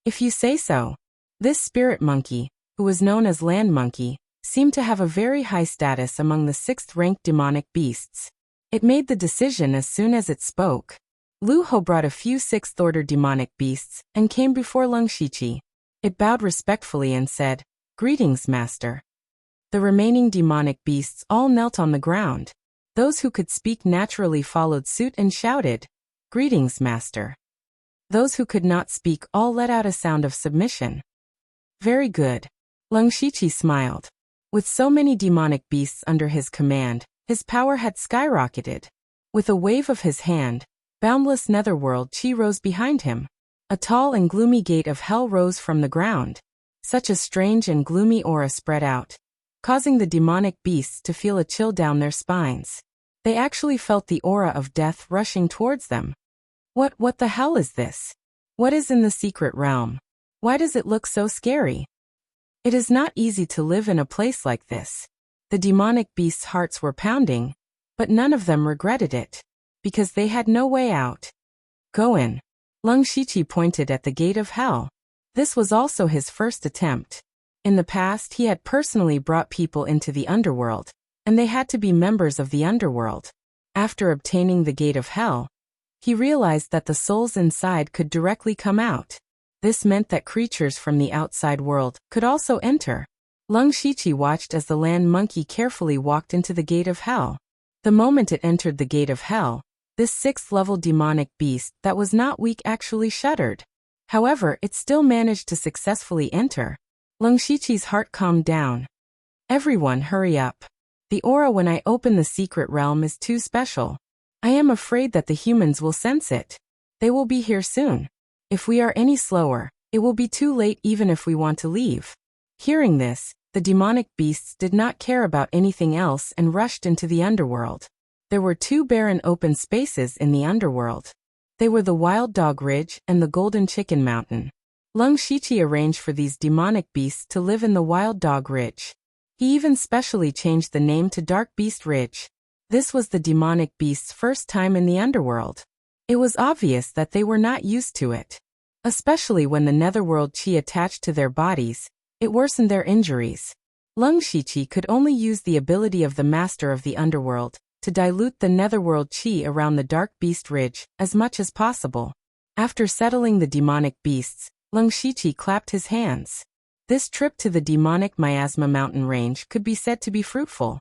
If you say so." This spirit monkey, who was known as Land Monkey, seemed to have a very high status among the 6th-ranked demonic beasts. It made the decision as soon as it spoke. Luho brought a few 6th-order demonic beasts and came before Lung Shiqi. It bowed respectfully and said, "Greetings, master." The remaining demonic beasts all knelt on the ground. Those who could speak naturally followed suit and shouted, "Greetings, master." Those who could not speak all let out a sound of submission. Very good. Lung Shiqi smiled. With so many demonic beasts under his command, his power had skyrocketed. With a wave of his hand, boundless netherworld chi rose behind him. A tall and gloomy gate of hell rose from the ground. Such a strange and gloomy aura spread out, causing the demonic beasts to feel a chill down their spines. They actually felt the aura of death rushing towards them. What the hell is this? What is in the secret realm? Why does it look so scary? It is not easy to live in a place like this. The demonic beasts' hearts were pounding, but none of them regretted it, because they had no way out. Go in. Lung Shiqi pointed at the gate of hell. This was also his first attempt. In the past, he had personally brought people into the underworld, and they had to be members of the underworld. After obtaining the gate of hell, he realized that the souls inside could directly come out. This meant that creatures from the outside world could also enter. Lung Shiqi watched as the land monkey carefully walked into the gate of hell. The moment it entered the gate of hell, this 6th-level demonic beast that was not weak actually shuddered. However, it still managed to successfully enter. Lung Shiqi's heart calmed down. Everyone hurry up. The aura when I open the secret realm is too special. I am afraid that the humans will sense it. They will be here soon. If we are any slower, it will be too late even if we want to leave. Hearing this, the demonic beasts did not care about anything else and rushed into the underworld. There were 2 barren open spaces in the underworld. They were the Wild Dog Ridge and the Golden Chicken Mountain. Lung Shiqi arranged for these demonic beasts to live in the Wild Dog Ridge. He even specially changed the name to Dark Beast Ridge. This was the demonic beasts' first time in the underworld. It was obvious that they were not used to it. Especially when the netherworld chi attached to their bodies, it worsened their injuries. Lung Shiqi could only use the ability of the master of the underworld to dilute the netherworld chi around the Dark Beast Ridge as much as possible. After settling the demonic beasts, Lung Shiqi clapped his hands. This trip to the demonic Miasma mountain range could be said to be fruitful.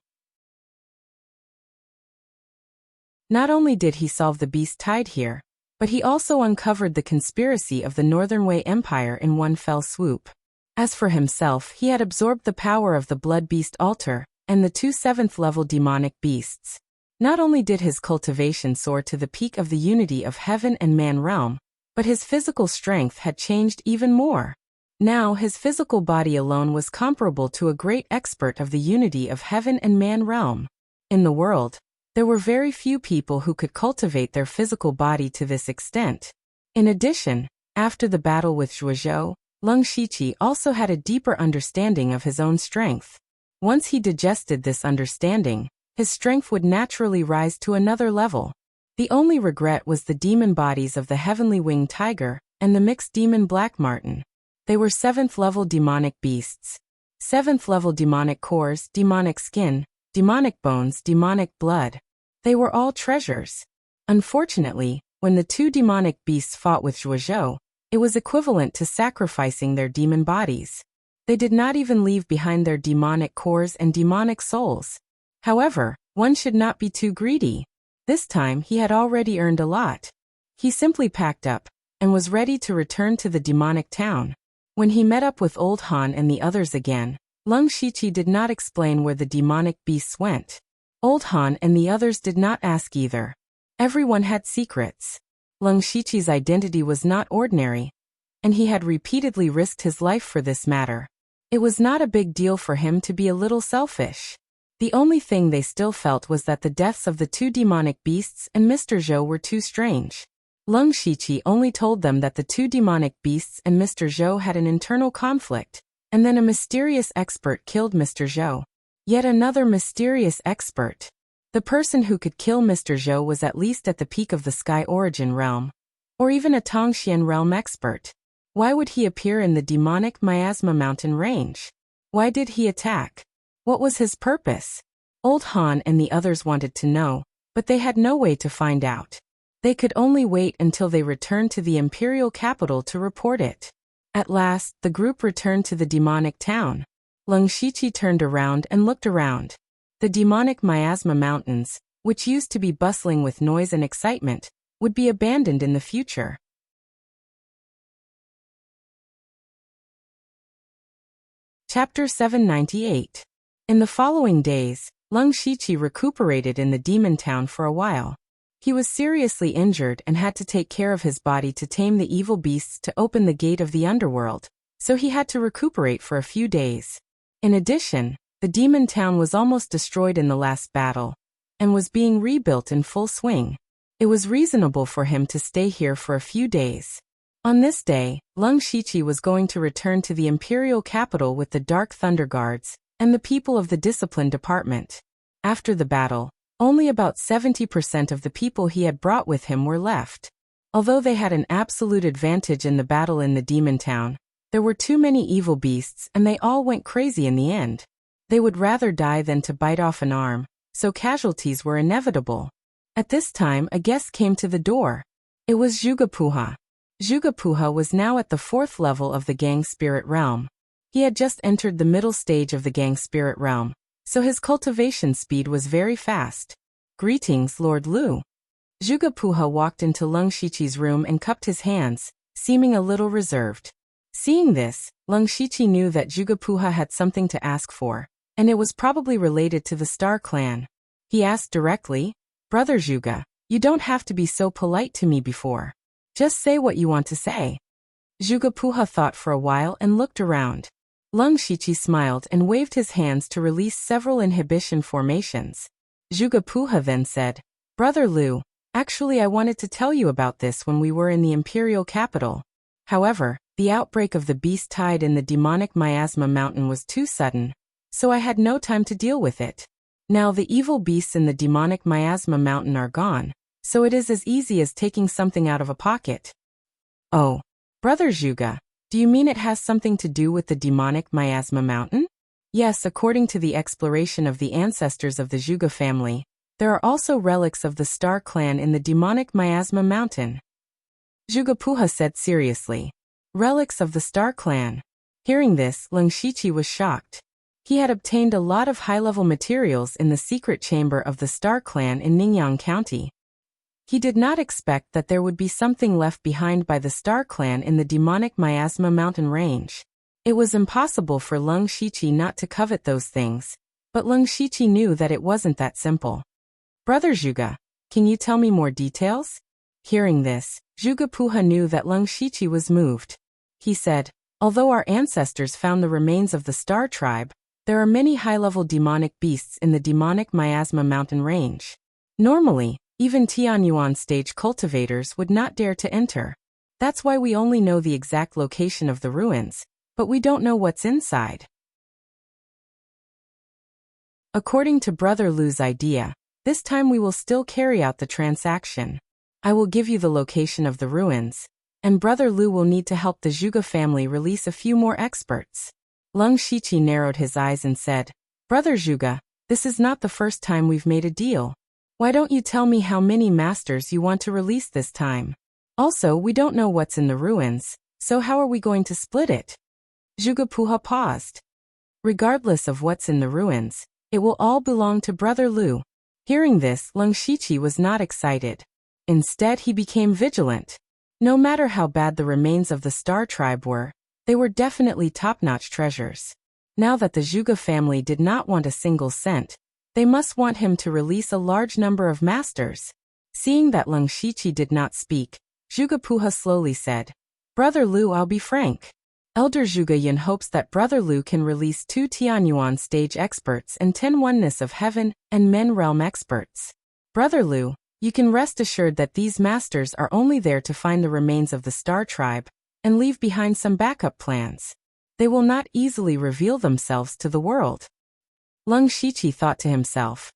Not only did he solve the beast tied here, but he also uncovered the conspiracy of the Northern Wei Empire in one fell swoop. As for himself, he had absorbed the power of the Blood Beast Altar and the 2 7th-level demonic beasts. Not only did his cultivation soar to the peak of the unity of heaven and man realm, but his physical strength had changed even more. Now his physical body alone was comparable to a great expert of the unity of heaven and man realm. In the world, there were very few people who could cultivate their physical body to this extent. In addition, after the battle with Zhuozhou, Lung Shiqi also had a deeper understanding of his own strength. Once he digested this understanding, his strength would naturally rise to another level. The only regret was the demon bodies of the heavenly winged tiger and the mixed demon black marten. They were 7th level demonic beasts. 7th level demonic cores, demonic skin, demonic bones, demonic blood. They were all treasures. Unfortunately, when the 2 demonic beasts fought with Zhuozhou, it was equivalent to sacrificing their demon bodies. They did not even leave behind their demonic cores and demonic souls. However, one should not be too greedy. This time he had already earned a lot. He simply packed up and was ready to return to the demonic town. When he met up with Old Han and the others again, Leng Shiqi did not explain where the demonic beasts went. Old Han and the others did not ask either. Everyone had secrets. Leng Shiqi's identity was not ordinary, and he had repeatedly risked his life for this matter. It was not a big deal for him to be a little selfish. The only thing they still felt was that the deaths of the 2 demonic beasts and Mr. Zhou were too strange. Leng Shiqi only told them that the 2 demonic beasts and Mr. Zhou had an internal conflict, and then a mysterious expert killed Mr. Zhou. Yet another mysterious expert. The person who could kill Mr. Zhou was at least at the peak of the Sky Origin realm, or even a Tongxian realm expert. Why would he appear in the demonic Miasma Mountain range? Why did he attack? What was his purpose? Old Han and the others wanted to know, but they had no way to find out. They could only wait until they returned to the imperial capital to report it. At last, the group returned to the demonic town. Leng Shiqi turned around and looked around. The demonic Miasma Mountains, which used to be bustling with noise and excitement, would be abandoned in the future. Chapter 798. In the following days, Leng Shiqi recuperated in the demon town for a while. He was seriously injured and had to take care of his body to tame the evil beasts to open the gate of the underworld, so he had to recuperate for a few days. In addition, the demon town was almost destroyed in the last battle, and was being rebuilt in full swing. It was reasonable for him to stay here for a few days. On this day, Leng Shiqi was going to return to the imperial capital with the Dark Thunder Guards and the people of the Discipline Department. After the battle, only about 70% of the people he had brought with him were left. Although they had an absolute advantage in the battle in the demon town, there were too many evil beasts and they all went crazy in the end. They would rather die than to bite off an arm, so casualties were inevitable. At this time a guest came to the door. It was Zhuge. Zhuge was now at the 4th level of the Gang Spirit realm. He had just entered the middle stage of the Gang Spirit realm, so his cultivation speed was very fast. Greetings, Lord Lu. Zhuge walked into Leng Shiqi's room and cupped his hands, seeming a little reserved. Seeing this, Leng Shiqi knew that Zhuge had something to ask for, and it was probably related to the Star Clan. He asked directly, "Brother Zhuge, you don't have to be so polite to me before. Just say what you want to say." Zhuge thought for a while and looked around. Leng Shiqi smiled and waved his hands to release several inhibition formations. Zhuge then said, "Brother Lu, actually I wanted to tell you about this when we were in the imperial capital. However, the outbreak of the beast tide in the demonic Miasma Mountain was too sudden, so I had no time to deal with it. Now the evil beasts in the demonic Miasma Mountain are gone, so it is as easy as taking something out of a pocket." "Oh, Brother Zhuge, do you mean it has something to do with the demonic Miasma Mountain?" "Yes, according to the exploration of the ancestors of the Zhuge family, there are also relics of the Star Clan in the demonic Miasma Mountain." Zhuge said seriously. Relics of the Star Clan. Hearing this, Leng Shiqi was shocked. He had obtained a lot of high-level materials in the secret chamber of the Star Clan in Ningyang County. He did not expect that there would be something left behind by the Star Clan in the demonic Miasma Mountain range. It was impossible for Leng Shiqi not to covet those things, but Leng Shiqi knew that it wasn't that simple. "Brother Zhuge, can you tell me more details?" Hearing this, Zhuge knew that Leng Shiqi was moved. He said, "Although our ancestors found the remains of the Star Tribe, there are many high-level demonic beasts in the demonic Miasma Mountain range. Normally, even Tianyuan stage cultivators would not dare to enter. That's why we only know the exact location of the ruins, but we don't know what's inside." According to Brother Lu's idea, this time we will still carry out the transaction. I will give you the location of the ruins, and Brother Lu will need to help the Zhuge family release a few more experts. Leng Shiqi narrowed his eyes and said, Brother Zhuge, this is not the first time we've made a deal. Why don't you tell me how many masters you want to release this time? Also, we don't know what's in the ruins, so how are we going to split it? Zhuge Puha paused. Regardless of what's in the ruins, it will all belong to Brother Lu. Hearing this, Leng Shiqi was not excited. Instead, he became vigilant. No matter how bad the remains of the Star Tribe were, they were definitely top-notch treasures. Now that the Zhuge family did not want a single cent, they must want him to release a large number of masters. Seeing that Leng Shiqi did not speak, Zhuge Puha slowly said, Brother Lu, I'll be frank. Elder Zhuge Yin hopes that Brother Lu can release 2 Tianyuan stage experts and 10 Oneness of Heaven and Men realm experts. Brother Lu, you can rest assured that these masters are only there to find the remains of the Star Tribe and leave behind some backup plans. They will not easily reveal themselves to the world. Leng Shiqi thought to himself,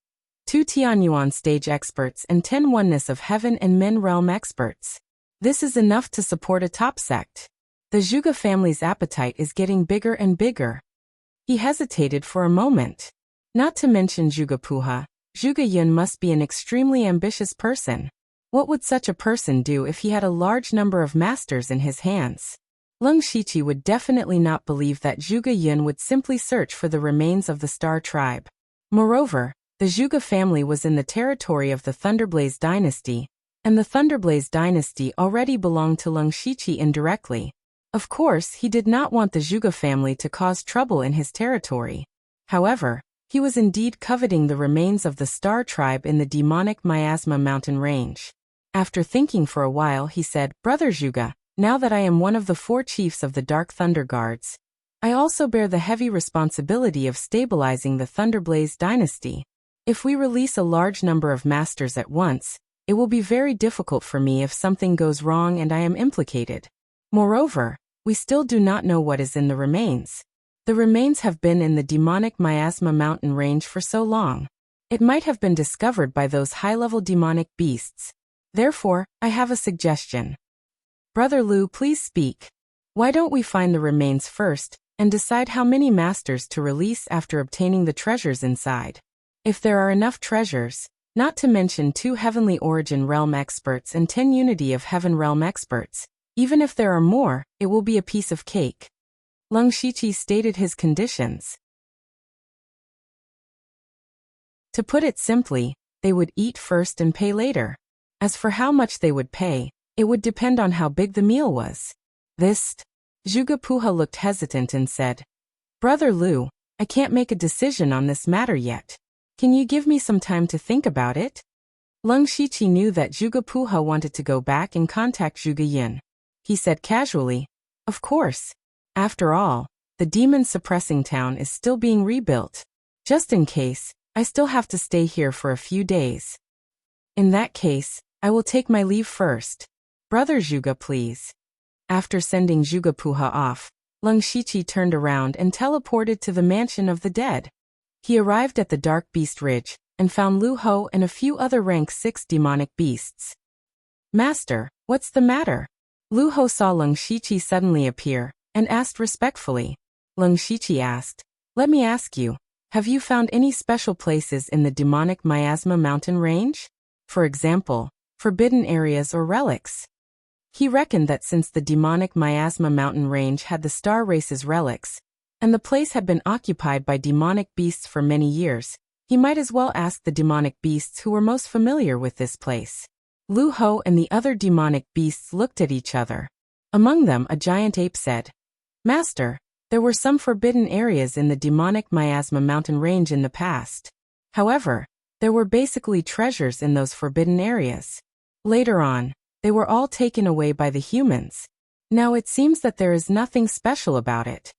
2 Tianyuan stage experts and 10 Oneness of Heaven and Men realm experts. This is enough to support a top sect. The Zhuge family's appetite is getting bigger and bigger. He hesitated for a moment. Not to mention Zhuge Puha, Zhuge Yun must be an extremely ambitious person. What would such a person do if he had a large number of masters in his hands? Leng Shiqi would definitely not believe that Zhuge Yun would simply search for the remains of the Star Tribe. Moreover, the Zhuge family was in the territory of the Thunderblaze dynasty, and the Thunderblaze dynasty already belonged to Leng Shiqi indirectly. Of course, he did not want the Zhuge family to cause trouble in his territory. However, he was indeed coveting the remains of the Star Tribe in the demonic Miasma mountain range. After thinking for a while, he said, Brother Zhuge, now that I am one of the 4 chiefs of the Dark Thunder Guards, I also bear the heavy responsibility of stabilizing the Thunderblaze dynasty. If we release a large number of masters at once, it will be very difficult for me if something goes wrong and I am implicated. Moreover, we still do not know what is in the remains. The remains have been in the demonic Miasma mountain range for so long. It might have been discovered by those high-level demonic beasts. Therefore, I have a suggestion. Brother Lu, please speak. Why don't we find the remains first, and decide how many masters to release after obtaining the treasures inside? If there are enough treasures, not to mention 2 Heavenly Origin realm experts and 10 Unity of Heaven realm experts, even if there are more, it will be a piece of cake. Leng Shiqi stated his conditions. To put it simply, they would eat first and pay later. As for how much they would pay, it would depend on how big the meal was. Zhuge Puha looked hesitant and said, Brother Lu, I can't make a decision on this matter yet. Can you give me some time to think about it? Leng Shiqi knew that Zhuge Puha wanted to go back and contact Zhuge Yin. He said casually, Of course. After all, the demon-suppressing town is still being rebuilt. Just in case, I still have to stay here for a few days. In that case, I will take my leave first. Brother Zhuge, please. After sending Zhuge Puha off, Leng Shiqi turned around and teleported to the mansion of the dead. He arrived at the Dark Beast Ridge, and found Lu Ho and a few other rank 6 demonic beasts. Master, what's the matter? Lu Ho saw Leng Shiqi suddenly appear, and asked respectfully. Leng Shiqi asked, Let me ask you, have you found any special places in the demonic Miasma mountain range? For example, forbidden areas or relics? He reckoned that since the demonic Miasma mountain range had the star race's relics, and the place had been occupied by demonic beasts for many years, he might as well ask the demonic beasts who were most familiar with this place. Lu Ho and the other demonic beasts looked at each other. Among them, a giant ape said, Master, there were some forbidden areas in the demonic Miasma mountain range in the past. However, there were basically treasures in those forbidden areas. Later on, they were all taken away by the humans. Now it seems that there is nothing special about it.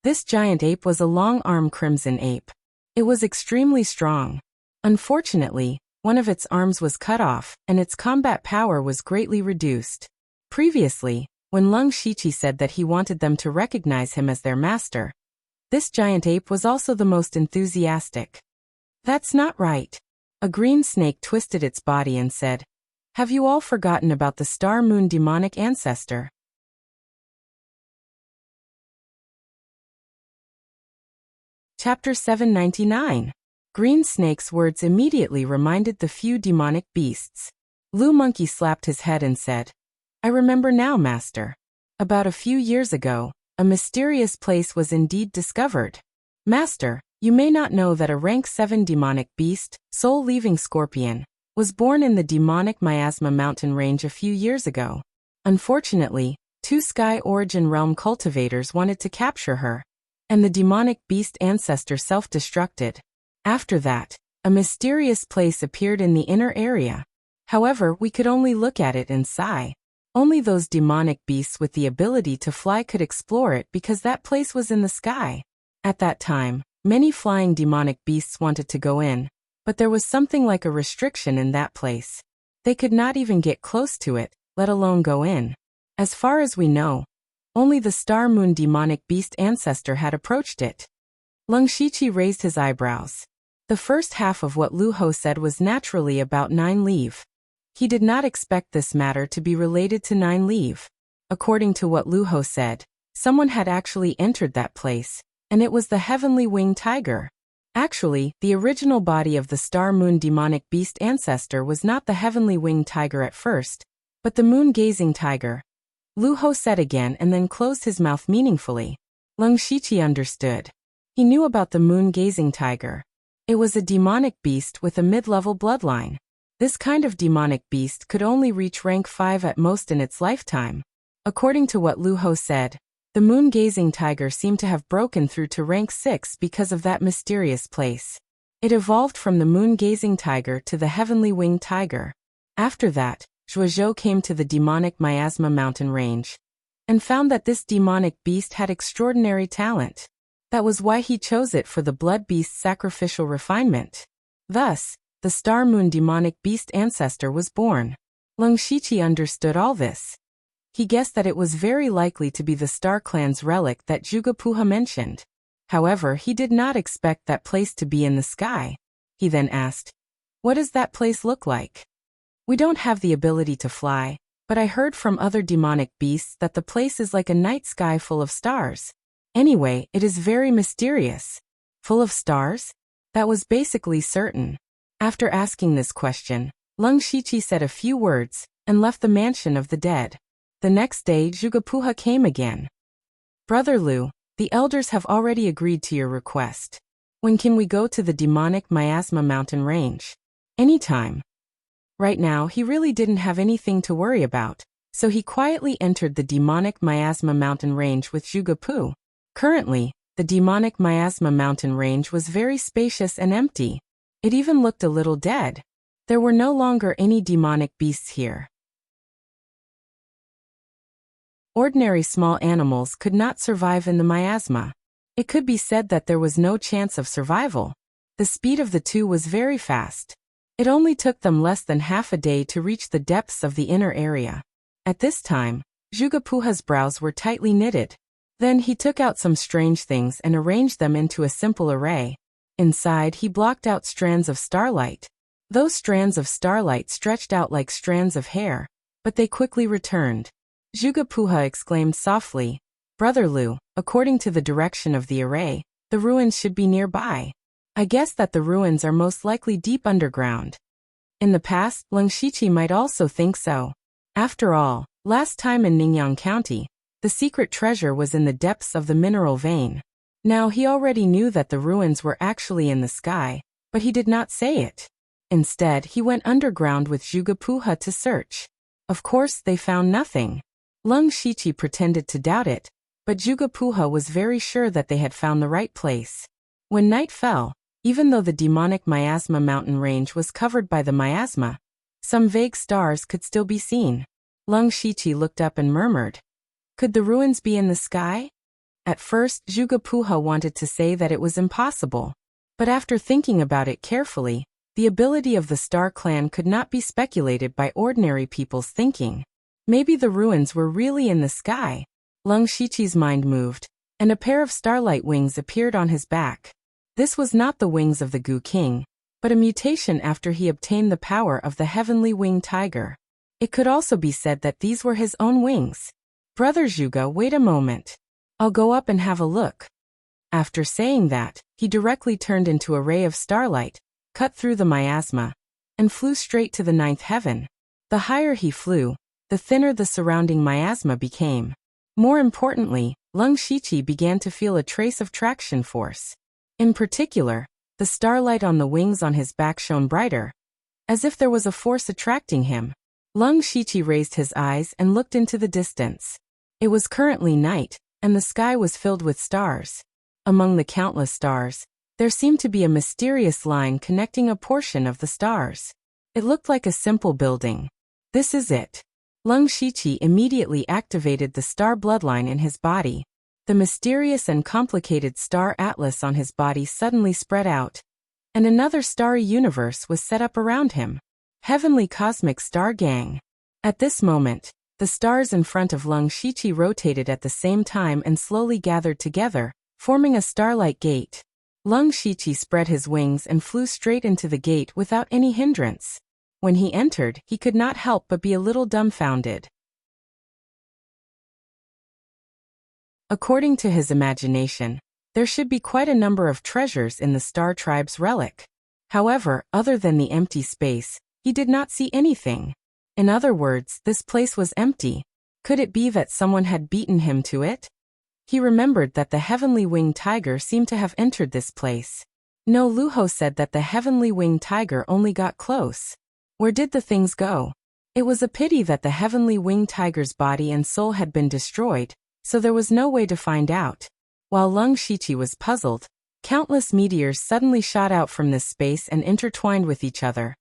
This giant ape was a long-armed crimson ape. It was extremely strong. Unfortunately, one of its arms was cut off, and its combat power was greatly reduced. Previously, when Leng Shiqi said that he wanted them to recognize him as their master, this giant ape was also the most enthusiastic. That's not right. A green snake twisted its body and said, "Have you all forgotten about the star moon demonic ancestor?" Chapter 799. Green Snake's words immediately reminded the few demonic beasts. Blue Monkey slapped his head and said, "I remember now, Master. About a few years ago, a mysterious place was indeed discovered. Master, you may not know that a rank 7 demonic beast, soul-leaving scorpion, was born in the demonic miasma mountain range a few years ago. Unfortunately, 2 Sky Origin Realm cultivators wanted to capture her, and the demonic beast ancestor self-destructed. After that, a mysterious place appeared in the inner area. However, we could only look at it and sigh. Only those demonic beasts with the ability to fly could explore it because that place was in the sky. At that time, many flying demonic beasts wanted to go in, but there was something like a restriction in that place. They could not even get close to it, let alone go in. As far as we know, only the Star Moon demonic beast ancestor had approached it." Lung Shiqi raised his eyebrows. The first half of what Lu Ho said was naturally about Nine Leave. He did not expect this matter to be related to Nine Leave. According to what Lu Ho said, someone had actually entered that place, and it was the Heavenly Winged Tiger. Actually, the original body of the Star Moon demonic beast ancestor was not the Heavenly Winged Tiger at first, but the Moon-Gazing Tiger. Lu Ho said again and then closed his mouth meaningfully. Lung Shiqi understood. He knew about the Moon-Gazing Tiger. It was a demonic beast with a mid-level bloodline. This kind of demonic beast could only reach rank 5 at most in its lifetime. According to what Lu Ho said, the Moon-Gazing Tiger seemed to have broken through to rank 6 because of that mysterious place. It evolved from the Moon-Gazing Tiger to the Heavenly Winged Tiger. After that, Zhuozhou came to the demonic miasma mountain range and found that this demonic beast had extraordinary talent. That was why he chose it for the blood beast's sacrificial refinement. Thus, the Star Moon demonic beast ancestor was born. Lung Shiqi understood all this. He guessed that it was very likely to be the Star Clan's relic that Zhuge mentioned. However, he did not expect that place to be in the sky. He then asked, "What does that place look like?" "We don't have the ability to fly, but I heard from other demonic beasts that the place is like a night sky full of stars. Anyway, it is very mysterious." "Full of stars?" That was basically certain. After asking this question, Lung Shiqi said a few words and left the mansion of the dead. The next day, Zhuge came again. "Brother Lu, the elders have already agreed to your request. When can we go to the demonic miasma mountain range?" "Anytime." Right now, he really didn't have anything to worry about, so he quietly entered the demonic miasma mountain range with Zhuge. Currently, the demonic miasma mountain range was very spacious and empty. It even looked a little dead. There were no longer any demonic beasts here. Ordinary small animals could not survive in the miasma. It could be said that there was no chance of survival. The speed of the two was very fast. It only took them less than half a day to reach the depths of the inner area. At this time, Zhuge brows were tightly knitted. Then he took out some strange things and arranged them into a simple array. Inside, he blocked out strands of starlight. Those strands of starlight stretched out like strands of hair, but they quickly returned. Zhuge exclaimed softly, "Brother Lu, according to the direction of the array, the ruins should be nearby. I guess that the ruins are most likely deep underground." In the past, Lung Shiqi might also think so. After all, last time in Ningyang County, the secret treasure was in the depths of the mineral vein. Now he already knew that the ruins were actually in the sky, but he did not say it. Instead, he went underground with Zhuge to search. Of course, they found nothing. Lung Shiqi pretended to doubt it, but Zhuge was very sure that they had found the right place. When night fell, even though the demonic miasma mountain range was covered by the miasma, some vague stars could still be seen. Lung Shiqi looked up and murmured, "Could the ruins be in the sky?" At first, Zhuge wanted to say that it was impossible. But after thinking about it carefully, the ability of the Star Clan could not be speculated by ordinary people's thinking. Maybe the ruins were really in the sky. Lung Shiqi's mind moved, and a pair of starlight wings appeared on his back. This was not the wings of the Gu King, but a mutation after he obtained the power of the heavenly winged tiger. It could also be said that these were his own wings. Brother Zhuge, wait a moment. I'll go up and have a look. After saying that, he directly turned into a ray of starlight, cut through the miasma, and flew straight to the ninth heaven. The higher he flew, the thinner the surrounding miasma became. More importantly, Lung Shiqi began to feel a trace of traction force. In particular, the starlight on the wings on his back shone brighter, as if there was a force attracting him. Lung Shiqi raised his eyes and looked into the distance. It was currently night, and the sky was filled with stars. Among the countless stars, there seemed to be a mysterious line connecting a portion of the stars. It looked like a simple building. This is it. Lung Shiqi immediately activated the star bloodline in his body. The mysterious and complicated star atlas on his body suddenly spread out, and another starry universe was set up around him. Heavenly Cosmic Star Gang. At this moment, the stars in front of Lung Shiqi rotated at the same time and slowly gathered together, forming a starlight gate. Lung Shiqi spread his wings and flew straight into the gate without any hindrance. When he entered, he could not help but be a little dumbfounded. According to his imagination, there should be quite a number of treasures in the Star Tribe's relic. However, other than the empty space, he did not see anything. In other words, this place was empty. Could it be that someone had beaten him to it? He remembered that the heavenly winged tiger seemed to have entered this place. No, Luho said that the heavenly winged tiger only got close. Where did the things go? It was a pity that the heavenly winged tiger's body and soul had been destroyed, so there was no way to find out. While Lung Shiqi was puzzled, countless meteors suddenly shot out from this space and intertwined with each other,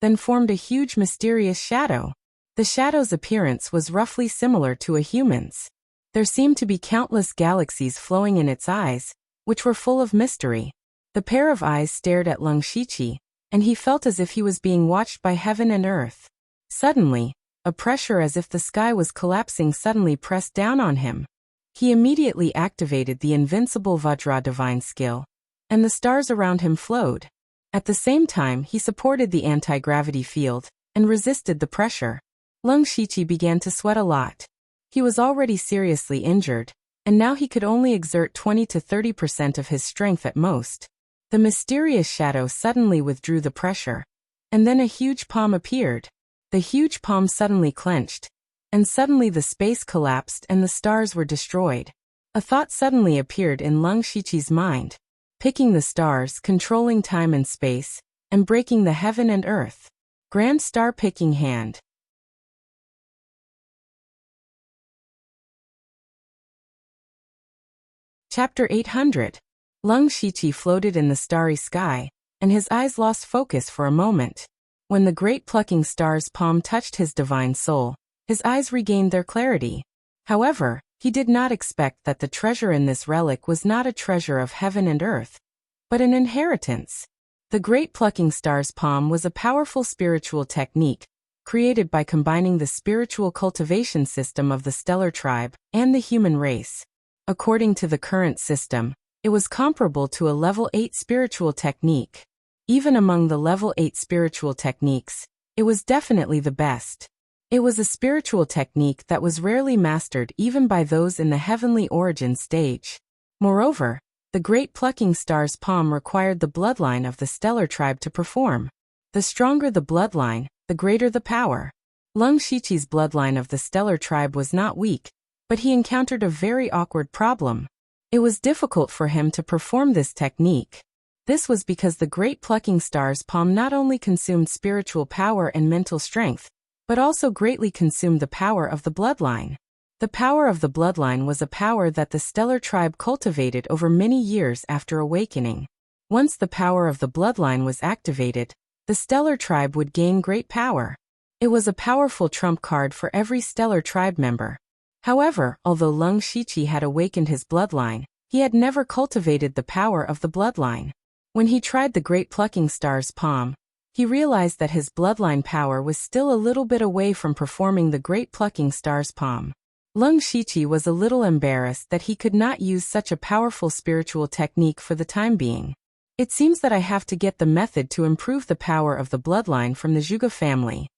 then formed a huge mysterious shadow. The shadow's appearance was roughly similar to a human's. There seemed to be countless galaxies flowing in its eyes, which were full of mystery. The pair of eyes stared at Lung Shiqi, and he felt as if he was being watched by heaven and earth. Suddenly, a pressure as if the sky was collapsing suddenly pressed down on him. He immediately activated the invincible Vajra divine skill, and the stars around him flowed. At the same time, he supported the anti-gravity field and resisted the pressure. Lung Shiqi began to sweat a lot. He was already seriously injured, and now he could only exert 20 to 30% of his strength at most. The mysterious shadow suddenly withdrew the pressure, and then a huge palm appeared. The huge palm suddenly clenched, and suddenly the space collapsed and the stars were destroyed. A thought suddenly appeared in Lung Shiqi's mind. Picking the stars, controlling time and space, and breaking the heaven and earth. Grand Star Picking Hand. Chapter 800. Lung Shiqi floated in the starry sky, and his eyes lost focus for a moment. When the great plucking star's palm touched his divine soul, his eyes regained their clarity. However, he did not expect that the treasure in this relic was not a treasure of heaven and earth, but an inheritance. The great plucking star's palm was a powerful spiritual technique, created by combining the spiritual cultivation system of the stellar tribe and the human race. According to the current system, it was comparable to a level 8 spiritual technique. Even among the level 8 spiritual techniques, it was definitely the best. It was a spiritual technique that was rarely mastered even by those in the heavenly origin stage. Moreover, the great plucking star's palm required the bloodline of the stellar tribe to perform. The stronger the bloodline, the greater the power. Lung Shiqi's bloodline of the stellar tribe was not weak, but he encountered a very awkward problem. It was difficult for him to perform this technique. This was because the great plucking star's palm not only consumed spiritual power and mental strength, but also greatly consumed the power of the bloodline. The power of the bloodline was a power that the stellar tribe cultivated over many years after awakening. Once the power of the bloodline was activated, the stellar tribe would gain great power. It was a powerful trump card for every stellar tribe member. However, although Lung Shiqi had awakened his bloodline, he had never cultivated the power of the bloodline. When he tried the great plucking star's palm, he realized that his bloodline power was still a little bit away from performing the great plucking star's palm. Lung Shiqi was a little embarrassed that he could not use such a powerful spiritual technique for the time being. It seems that I have to get the method to improve the power of the bloodline from the Zhuge family.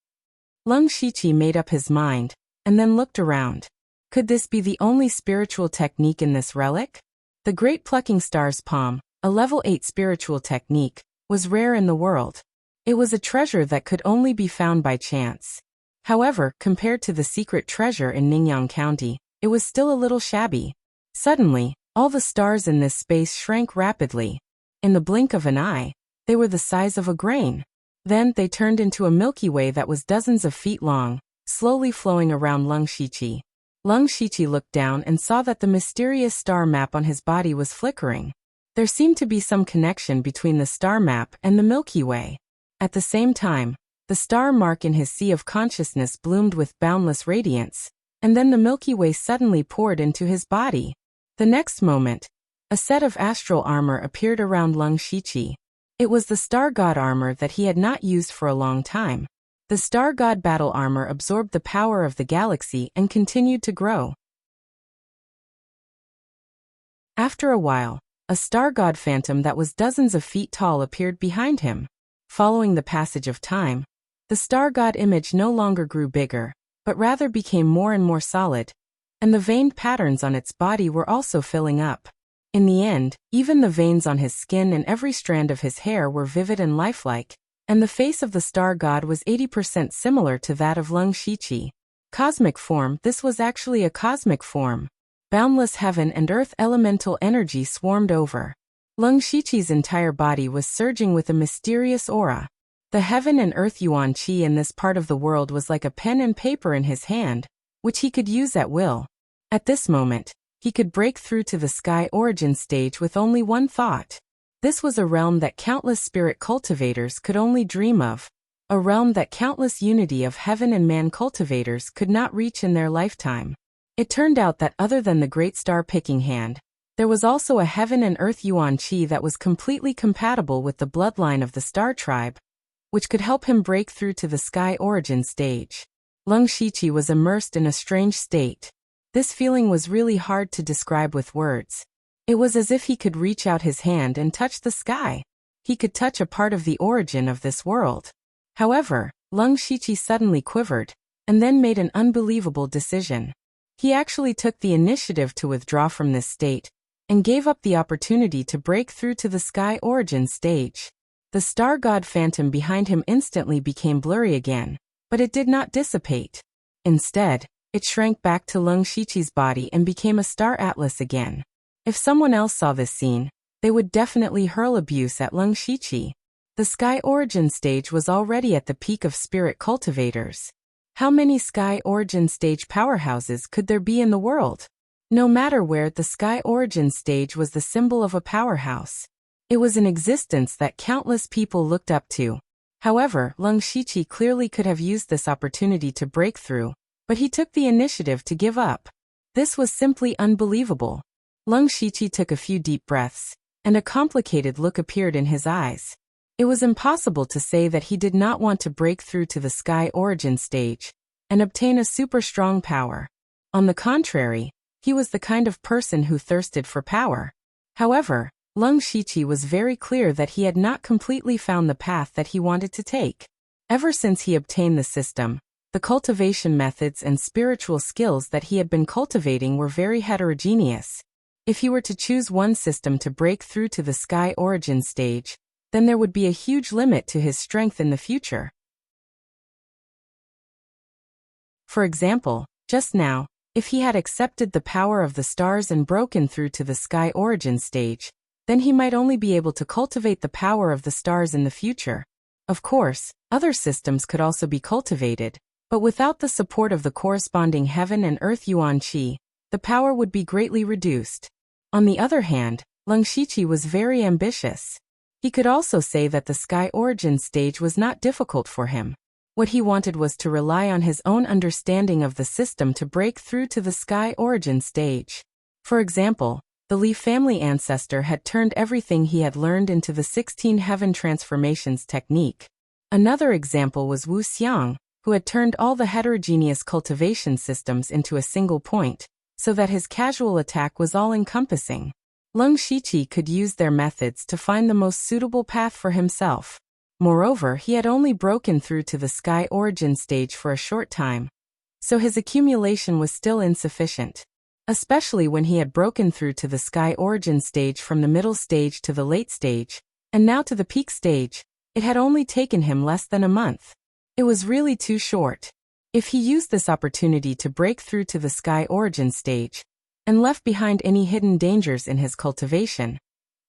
Leng Shiqi made up his mind, and then looked around. Could this be the only spiritual technique in this relic? The Great Plucking Star's Palm, a level 8 spiritual technique, was rare in the world. It was a treasure that could only be found by chance. However, compared to the secret treasure in Ningyang County, it was still a little shabby. Suddenly, all the stars in this space shrank rapidly. In the blink of an eye, they were the size of a grain. Then they turned into a Milky Way that was dozens of feet long, slowly flowing around Leng Shiqi. Leng Shiqi looked down and saw that the mysterious star map on his body was flickering. There seemed to be some connection between the star map and the Milky Way. At the same time, the star mark in his sea of consciousness bloomed with boundless radiance, and then the Milky Way suddenly poured into his body. The next moment, a set of astral armor appeared around Leng Shiqi. It was the Star God armor that he had not used for a long time. The Star God battle armor absorbed the power of the galaxy and continued to grow. After a while, a Star God phantom that was dozens of feet tall appeared behind him. Following the passage of time, the Star God image no longer grew bigger, but rather became more and more solid, and the veined patterns on its body were also filling up. In the end, even the veins on his skin and every strand of his hair were vivid and lifelike, and the face of the Star God was 80% similar to that of Leng Shiqi. Cosmic form. This was actually a cosmic form. Boundless heaven and earth elemental energy swarmed over. Leng Shiqi's entire body was surging with a mysterious aura. The heaven and earth yuan qi in this part of the world was like a pen and paper in his hand, which he could use at will. At this moment, he could break through to the sky origin stage with only one thought. This was a realm that countless spirit cultivators could only dream of, a realm that countless unity of heaven and man cultivators could not reach in their lifetime. It turned out that other than the great star picking hand, there was also a heaven and earth yuan qi that was completely compatible with the bloodline of the star tribe, which could help him break through to the sky origin stage. Leng Shiqi was immersed in a strange state. This feeling was really hard to describe with words. It was as if he could reach out his hand and touch the sky. He could touch a part of the origin of this world. However, Leng Shiqi suddenly quivered, and then made an unbelievable decision. He actually took the initiative to withdraw from this state, and gave up the opportunity to break through to the sky origin stage. The Star God phantom behind him instantly became blurry again, but it did not dissipate. Instead, it shrank back to Leng Shiqi's body and became a star atlas again. If someone else saw this scene, they would definitely hurl abuse at Leng Shiqi. The sky origin stage was already at the peak of spirit cultivators. How many sky origin stage powerhouses could there be in the world? No matter where, the sky origin stage was the symbol of a powerhouse. It was an existence that countless people looked up to. However, Leng Shiqi clearly could have used this opportunity to break through, but he took the initiative to give up. This was simply unbelievable. Leng Shiqi took a few deep breaths, and a complicated look appeared in his eyes. It was impossible to say that he did not want to break through to the sky origin stage and obtain a super strong power. On the contrary, he was the kind of person who thirsted for power. However, Leng Shiqi was very clear that he had not completely found the path that he wanted to take. Ever since he obtained the system, the cultivation methods and spiritual skills that he had been cultivating were very heterogeneous. If he were to choose one system to break through to the sky origin stage, then there would be a huge limit to his strength in the future. For example, just now, if he had accepted the power of the stars and broken through to the sky origin stage, then he might only be able to cultivate the power of the stars in the future. Of course, other systems could also be cultivated, but without the support of the corresponding heaven and earth yuan qi, the power would be greatly reduced. On the other hand, Leng Shiqi was very ambitious. He could also say that the sky origin stage was not difficult for him. What he wanted was to rely on his own understanding of the system to break through to the sky origin stage. For example, the Li family ancestor had turned everything he had learned into the 16 heaven transformations technique. Another example was Wu Xiang, who had turned all the heterogeneous cultivation systems into a single point, so that his casual attack was all-encompassing. Leng Shiqi could use their methods to find the most suitable path for himself. Moreover, he had only broken through to the sky origin stage for a short time, so his accumulation was still insufficient. Especially when he had broken through to the sky origin stage from the middle stage to the late stage, and now to the peak stage, it had only taken him less than a month. It was really too short. If he used this opportunity to break through to the sky origin stage, and left behind any hidden dangers in his cultivation,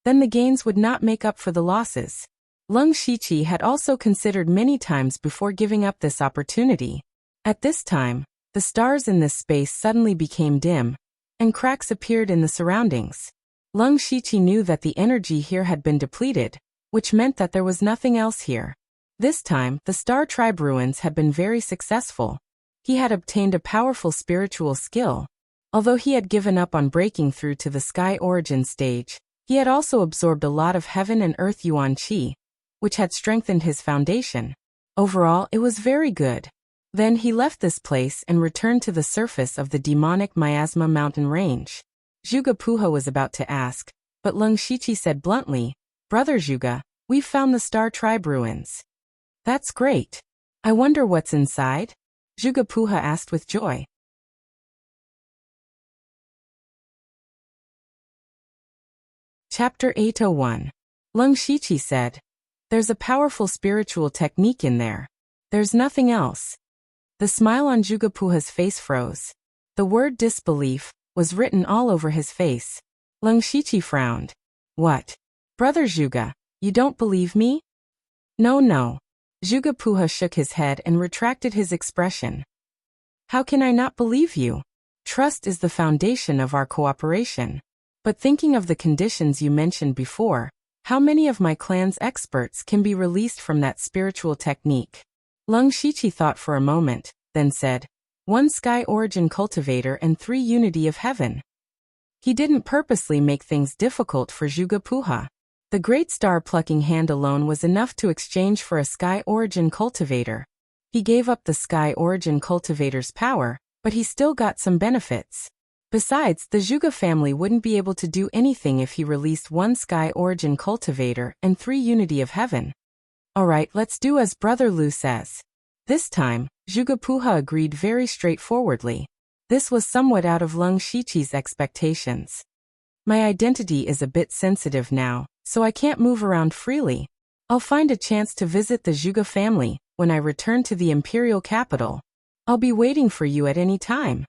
then the gains would not make up for the losses. Leng Shiqi had also considered many times before giving up this opportunity. At this time, the stars in this space suddenly became dim, and cracks appeared in the surroundings. Leng Shiqi knew that the energy here had been depleted, which meant that there was nothing else here. This time, the Star Tribe ruins had been very successful. He had obtained a powerful spiritual skill. Although he had given up on breaking through to the sky origin stage, he had also absorbed a lot of heaven and earth yuan qi, which had strengthened his foundation. Overall, it was very good. Then he left this place and returned to the surface of the demonic miasma mountain range. Zhuge Puha was about to ask, but Leng Shiqi said bluntly, "Brother Zhuge, we've found the Star Tribe ruins." "That's great. I wonder what's inside?" Zhuge Puha asked with joy. Chapter 801. Leng Shiqi said, "There's a powerful spiritual technique in there. There's nothing else." The smile on Zhuge Puha's face froze. The word disbelief was written all over his face. Leng Shiqi frowned. "What? Brother Zhuge, you don't believe me?" No. Zhuge Puha shook his head and retracted his expression. "How can I not believe you? Trust is the foundation of our cooperation. But thinking of the conditions you mentioned before, how many of my clan's experts can be released from that spiritual technique?" Leng Shiqi thought for a moment, then said, "1 sky origin cultivator and 3 unity of heaven." He didn't purposely make things difficult for Zhuge Puha. The great star plucking hand alone was enough to exchange for a sky origin cultivator. He gave up the sky origin cultivator's power, but he still got some benefits. Besides, the Zhuge family wouldn't be able to do anything if he released 1 sky origin cultivator and 3 unity of heaven. "Alright, let's do as Brother Lu says." This time, Zhuge Puha agreed very straightforwardly. This was somewhat out of Leng Shiqi's expectations. "My identity is a bit sensitive now, so I can't move around freely. I'll find a chance to visit the Zhuge family when I return to the imperial capital. I'll be waiting for you at any time."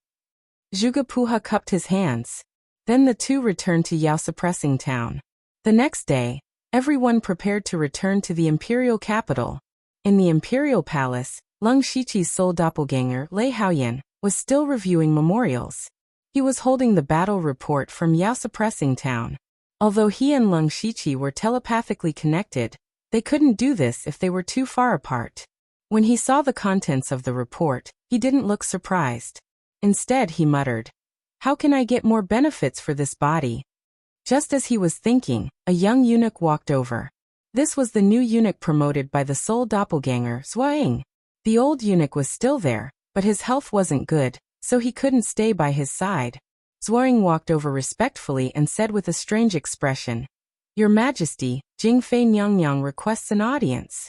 Zhuge Puha cupped his hands. Then the two returned to Yao Suppressing Town. The next day, everyone prepared to return to the imperial capital. In the imperial palace, Leng Shiqi's sole doppelganger, Lei Haoyan, was still reviewing memorials. He was holding the battle report from Yao Suppressing Town. Although he and Leng Shiqi were telepathically connected, they couldn't do this if they were too far apart. When he saw the contents of the report, he didn't look surprised. Instead, he muttered, "How can I get more benefits for this body?" Just as he was thinking, a young eunuch walked over. This was the new eunuch promoted by the sole doppelganger, Zhuang. The old eunuch was still there, but his health wasn't good, so he couldn't stay by his side. Zhuang walked over respectfully and said with a strange expression, "Your Majesty, Jingfei Nyang requests an audience."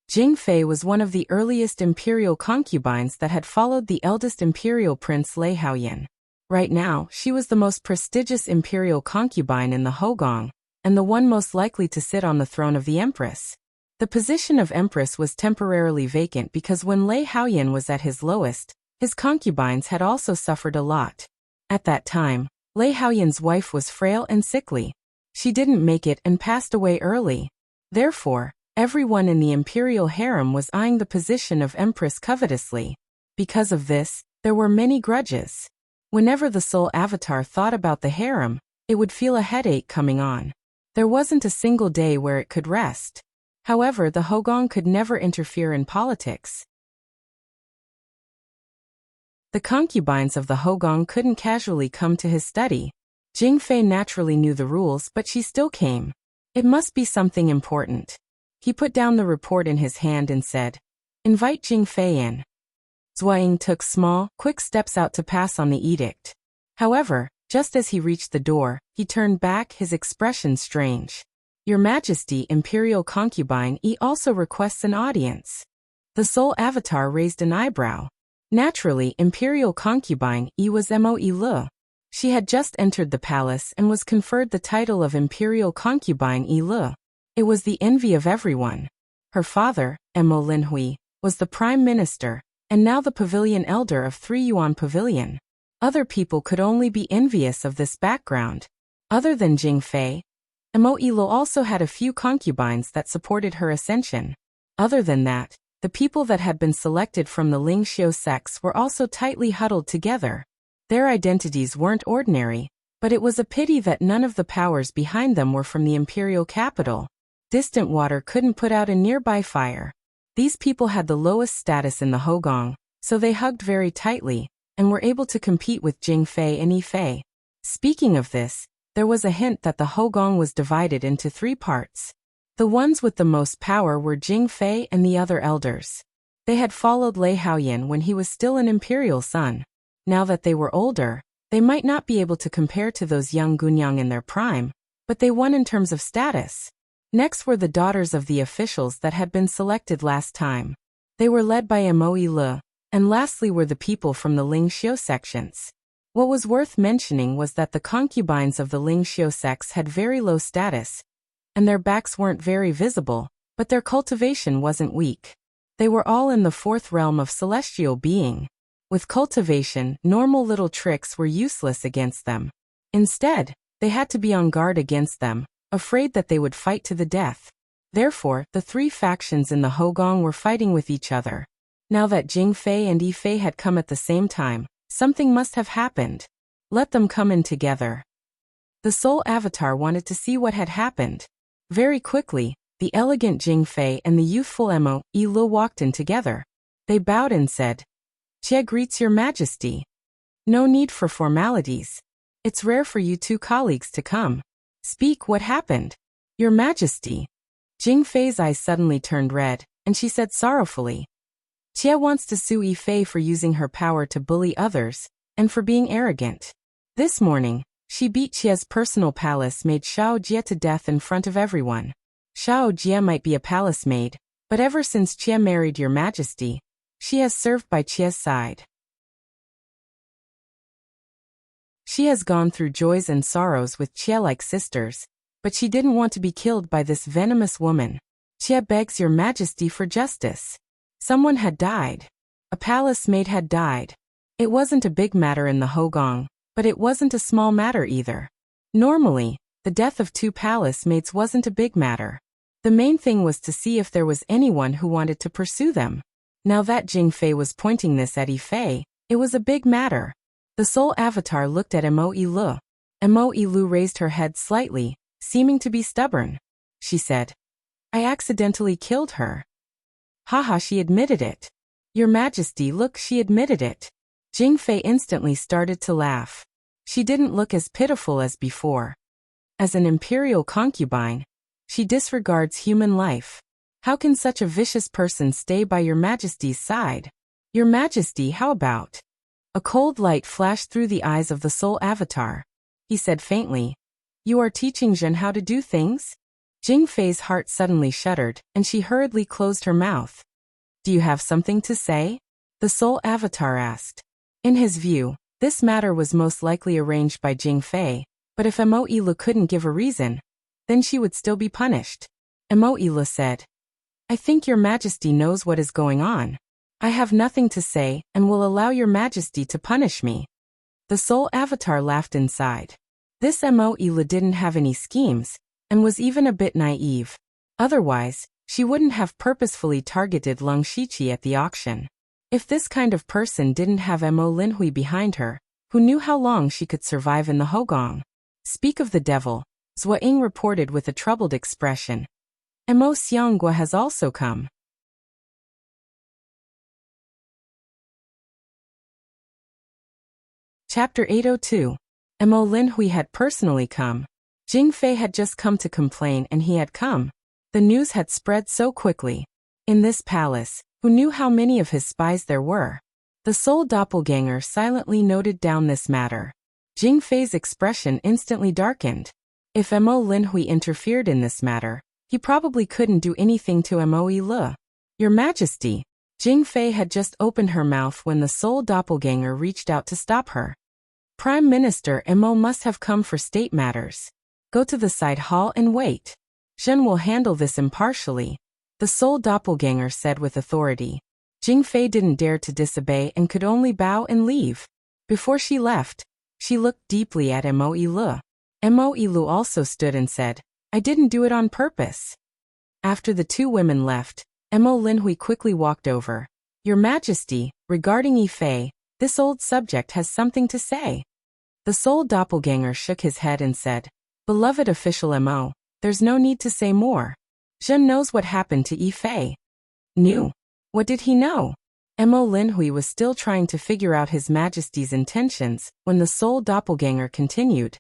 Jingfei was one of the earliest imperial concubines that had followed the eldest imperial prince Lei Haoyan. Right now, she was the most prestigious imperial concubine in the Hogong, and the one most likely to sit on the throne of the empress. The position of empress was temporarily vacant because when Lei Haoyan was at his lowest, his concubines had also suffered a lot. At that time, Lei Haoyan's wife was frail and sickly. She didn't make it and passed away early. Therefore, everyone in the imperial harem was eyeing the position of empress covetously. Because of this, there were many grudges. Whenever the soul avatar thought about the harem, it would feel a headache coming on. There wasn't a single day where it could rest. However, the Hogong could never interfere in politics. The concubines of the Hogong couldn't casually come to his study. Jingfei naturally knew the rules, but she still came. It must be something important. He put down the report in his hand and said, "Invite Jingfei in." Zhuang took small, quick steps out to pass on the edict. However, Just as he reached the door, he turned back, his expression strange. Your Majesty, Imperial Concubine E also requests an audience. The Soul Avatar raised an eyebrow. Naturally, Imperial Concubine E was Moe Le. She had just entered the palace and was conferred the title of Imperial Concubine E Le. It was the envy of everyone. Her father, Mo Linhui, was the prime minister, and now the pavilion elder of 3 Yuan Pavilion. Other people could only be envious of this background. Other than Jing Fei, Mo Ilo also had a few concubines that supported her ascension. Other than that, the people that had been selected from the Ling Xiu sex were also tightly huddled together. Their identities weren't ordinary, but it was a pity that none of the powers behind them were from the imperial capital. Distant water couldn't put out a nearby fire. These people had the lowest status in the Hogong, so they hugged very tightly, and were able to compete with Jing Fei and Yi Fei. Speaking of this, there was a hint that the Hogong was divided into 3 parts. The ones with the most power were Jing Fei and the other elders. They had followed Lei Haoyan when he was still an imperial son. Now that they were older, they might not be able to compare to those young Gunyang in their prime, but they won in terms of status. Next were the daughters of the officials that had been selected last time. They were led by Moe Le, and lastly were the people from the Ling Xiu sections. What was worth mentioning was that the concubines of the Ling Xiu sex had very low status, and their backs weren't very visible, but their cultivation wasn't weak. They were all in the 4th realm of celestial being. With cultivation, normal little tricks were useless against them. Instead, they had to be on guard against them, afraid that they would fight to the death. Therefore, the 3 factions in the Hogong were fighting with each other. Now that Jing Fei and Yi Fei had come at the same time, something must have happened. Let them come in together. The Soul Avatar wanted to see what had happened. Very quickly, the elegant Jing Fei and the youthful Mo Le walked in together. They bowed and said, "Jie greets your Majesty. No need for formalities. It's rare for you 2 colleagues to come. Speak, what happened?" "Your Majesty." Jing Fei's eyes suddenly turned red, and she said sorrowfully, "Jie wants to sue Yi Fei for using her power to bully others, and for being arrogant. This morning, she beat Jie's personal palace maid Xiao Jie to death in front of everyone. Xiao Jie might be a palace maid, but ever since Jie married your Majesty, she has served by Jie's side. She has gone through joys and sorrows with Jie like sisters, but she didn't want to be killed by this venomous woman. Jie begs your Majesty for justice. Someone had died. A palace maid had died. It wasn't a big matter in the Hogong, but it wasn't a small matter either. Normally, the death of 2 palace maids wasn't a big matter. The main thing was to see if there was anyone who wanted to pursue them. Now that Jing Fei was pointing this at Yi Fei, it was a big matter. The Soul Avatar looked at Moe Le. Moe Le raised her head slightly, seeming to be stubborn. She said, "I accidentally killed her." Haha, she admitted it. Your Majesty, look, she admitted it. Jing Fei instantly started to laugh. She didn't look as pitiful as before. As an imperial concubine, she disregards human life. How can such a vicious person stay by your Majesty's side? Your Majesty, how about? A cold light flashed through the eyes of the Soul Avatar. He said faintly, "You are teaching Zhen how to do things?" Jing Fei's heart suddenly shuddered, and she hurriedly closed her mouth. "Do you have something to say?" the Soul Avatar asked. In his view, this matter was most likely arranged by Jing Fei, but if Moe Le couldn't give a reason, then she would still be punished. Moe Le said, "I think your Majesty knows what is going on. I have nothing to say and will allow your Majesty to punish me." The Soul Avatar laughed inside. This Moe Le didn't have any schemes, and was even a bit naive. Otherwise, she wouldn't have purposefully targeted Lung Shiqi at the auction. If this kind of person didn't have Mo Linhui behind her, who knew how long she could survive in the Hogong? Speak of the devil, Zhua Ying reported with a troubled expression. Mo Xianggua has also come. Chapter 802. Mo Linhui had personally come. Jing Fei had just come to complain and he had come. The news had spread so quickly. In this palace, who knew how many of his spies there were? The Soul Doppelganger silently noted down this matter. Jing Fei's expression instantly darkened. If Mo Linhui interfered in this matter, he probably couldn't do anything to Mo Lu. Your Majesty. Jing Fei had just opened her mouth when the Soul Doppelganger reached out to stop her. Prime Minister Mo must have come for state matters. Go to the side hall and wait. Zhen will handle this impartially, the Soul Doppelganger said with authority. Jing Fei didn't dare to disobey and could only bow and leave. Before she left, she looked deeply at Mo Lu. Mo Lu also stood and said, I didn't do it on purpose. After the two women left, Mo Linhui quickly walked over. Your Majesty, regarding Yi Fei, this old subject has something to say. The Soul Doppelganger shook his head and said, Beloved official Mo, there's no need to say more. Zhen knows what happened to Yi Fei. Knew? What did he know? Mo Linhui was still trying to figure out His Majesty's intentions when the Soul Doppelganger continued.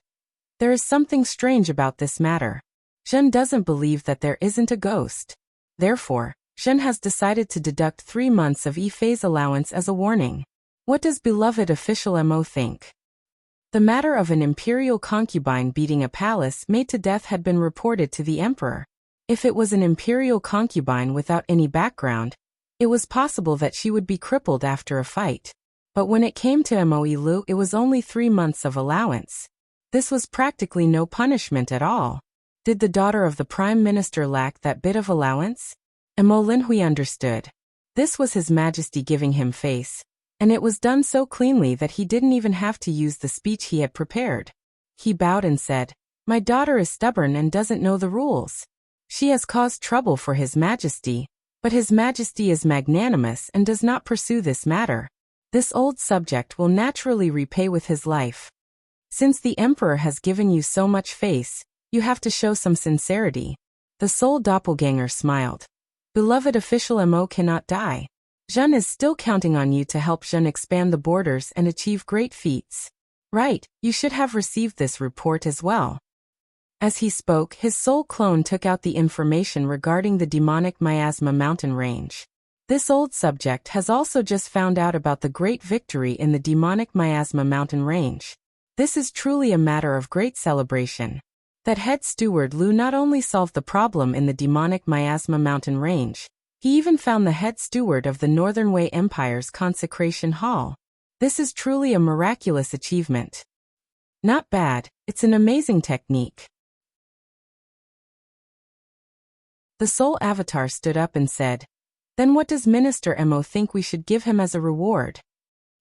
There is something strange about this matter. Zhen doesn't believe that there isn't a ghost. Therefore, Zhen has decided to deduct 3 months of Yi Fei's allowance as a warning. What does beloved official Mo think? The matter of an imperial concubine beating a palace maid to death had been reported to the emperor. If it was an imperial concubine without any background, it was possible that she would be crippled after a fight. But when it came to Mo Lu, it was only 3 months of allowance. This was practically no punishment at all. Did the daughter of the Prime Minister lack that bit of allowance? Mo Linhui understood. This was His Majesty giving him face, and it was done so cleanly that he didn't even have to use the speech he had prepared. He bowed and said, My daughter is stubborn and doesn't know the rules. She has caused trouble for His Majesty, but His Majesty is magnanimous and does not pursue this matter. This old subject will naturally repay with his life. Since the Emperor has given you so much face, you have to show some sincerity. The Soul Doppelganger smiled. Beloved official Mo cannot die. Zhen is still counting on you to help Zhen expand the borders and achieve great feats. Right, you should have received this report as well. As he spoke, his soul clone took out the information regarding the demonic miasma mountain range. This old subject has also just found out about the great victory in the demonic miasma mountain range. This is truly a matter of great celebration. That head steward Lu not only solved the problem in the demonic miasma mountain range, he even found the head steward of the Northern Wei Empire's consecration hall. This is truly a miraculous achievement. Not bad, it's an amazing technique. The Soul Avatar stood up and said, Then what does Minister Mo think we should give him as a reward?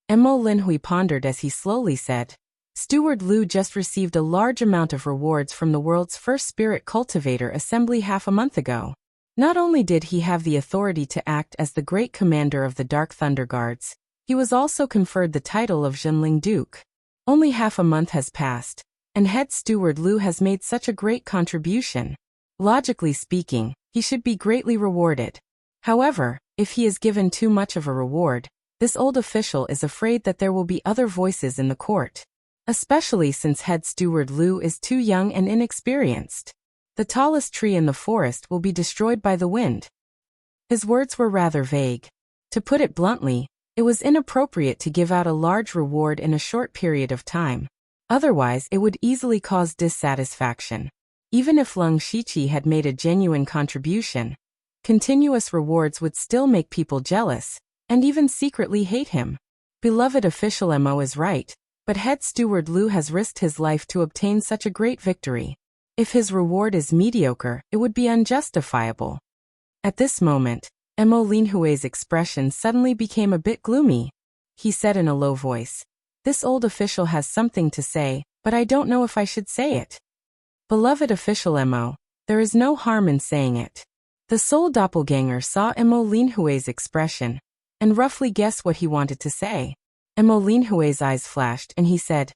Mo Linhui pondered as he slowly said, Steward Lu just received a large amount of rewards from the world's first spirit cultivator assembly half a month ago. Not only did he have the authority to act as the great commander of the Dark Thunder Guards, he was also conferred the title of Zhenling Duke. Only half a month has passed, and head steward Lu has made such a great contribution. Logically speaking, he should be greatly rewarded. However, if he is given too much of a reward, this old official is afraid that there will be other voices in the court. Especially since head steward Lu is too young and inexperienced. The tallest tree in the forest will be destroyed by the wind. His words were rather vague. To put it bluntly, it was inappropriate to give out a large reward in a short period of time. Otherwise, it would easily cause dissatisfaction. Even if Leng Shiqi had made a genuine contribution, continuous rewards would still make people jealous, and even secretly hate him. Beloved official Mo is right, but head steward Lu has risked his life to obtain such a great victory. If his reward is mediocre, it would be unjustifiable. At this moment, Mo Linhui's expression suddenly became a bit gloomy. He said in a low voice, This old official has something to say, but I don't know if I should say it. Beloved official Mo, there is no harm in saying it. The Soul Doppelganger saw Mo Linhui's expression, and roughly guessed what he wanted to say. Mo Linhui's eyes flashed and he said,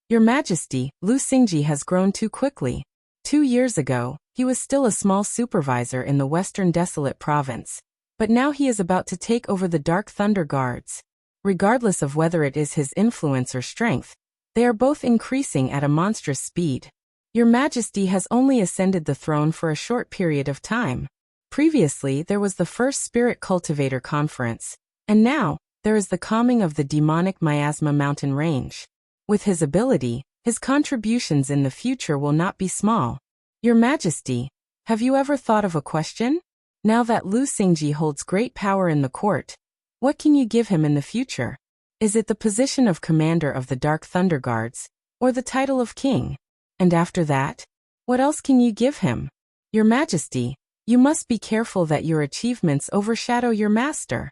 Your Majesty, Lu Xingji has grown too quickly. 2 years ago, he was still a small supervisor in the Western Desolate Province, but now he is about to take over the Dark Thunder Guards. Regardless of whether it is his influence or strength, they are both increasing at a monstrous speed. Your Majesty has only ascended the throne for a short period of time. Previously, there was the first Spirit Cultivator Conference, and now, there is the calming of the demonic miasma mountain range. With his ability, His contributions in the future will not be small. Your Majesty, have you ever thought of a question? Now that Lu Xingji holds great power in the court, what can you give him in the future? Is it the position of commander of the Dark Thunder Guards, or the title of king? And after that, what else can you give him? Your Majesty, you must be careful that your achievements overshadow your master.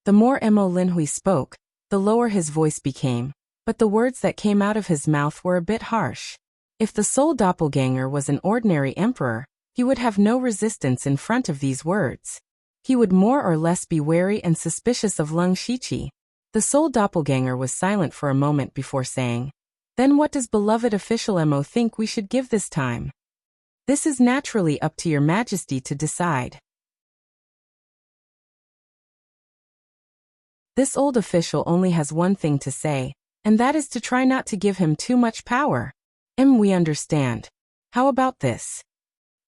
The more Mo Linhui spoke, the lower his voice became, but the words that came out of his mouth were a bit harsh. If the Soul Doppelganger was an ordinary emperor, he would have no resistance in front of these words. He would more or less be wary and suspicious of Leng Shiqi. The Soul Doppelganger was silent for a moment before saying, "Then what does beloved official Mo think we should give this time?" "This is naturally up to your Majesty to decide." This old official only has one thing to say, and that is to try not to give him too much power. We understand. How about this?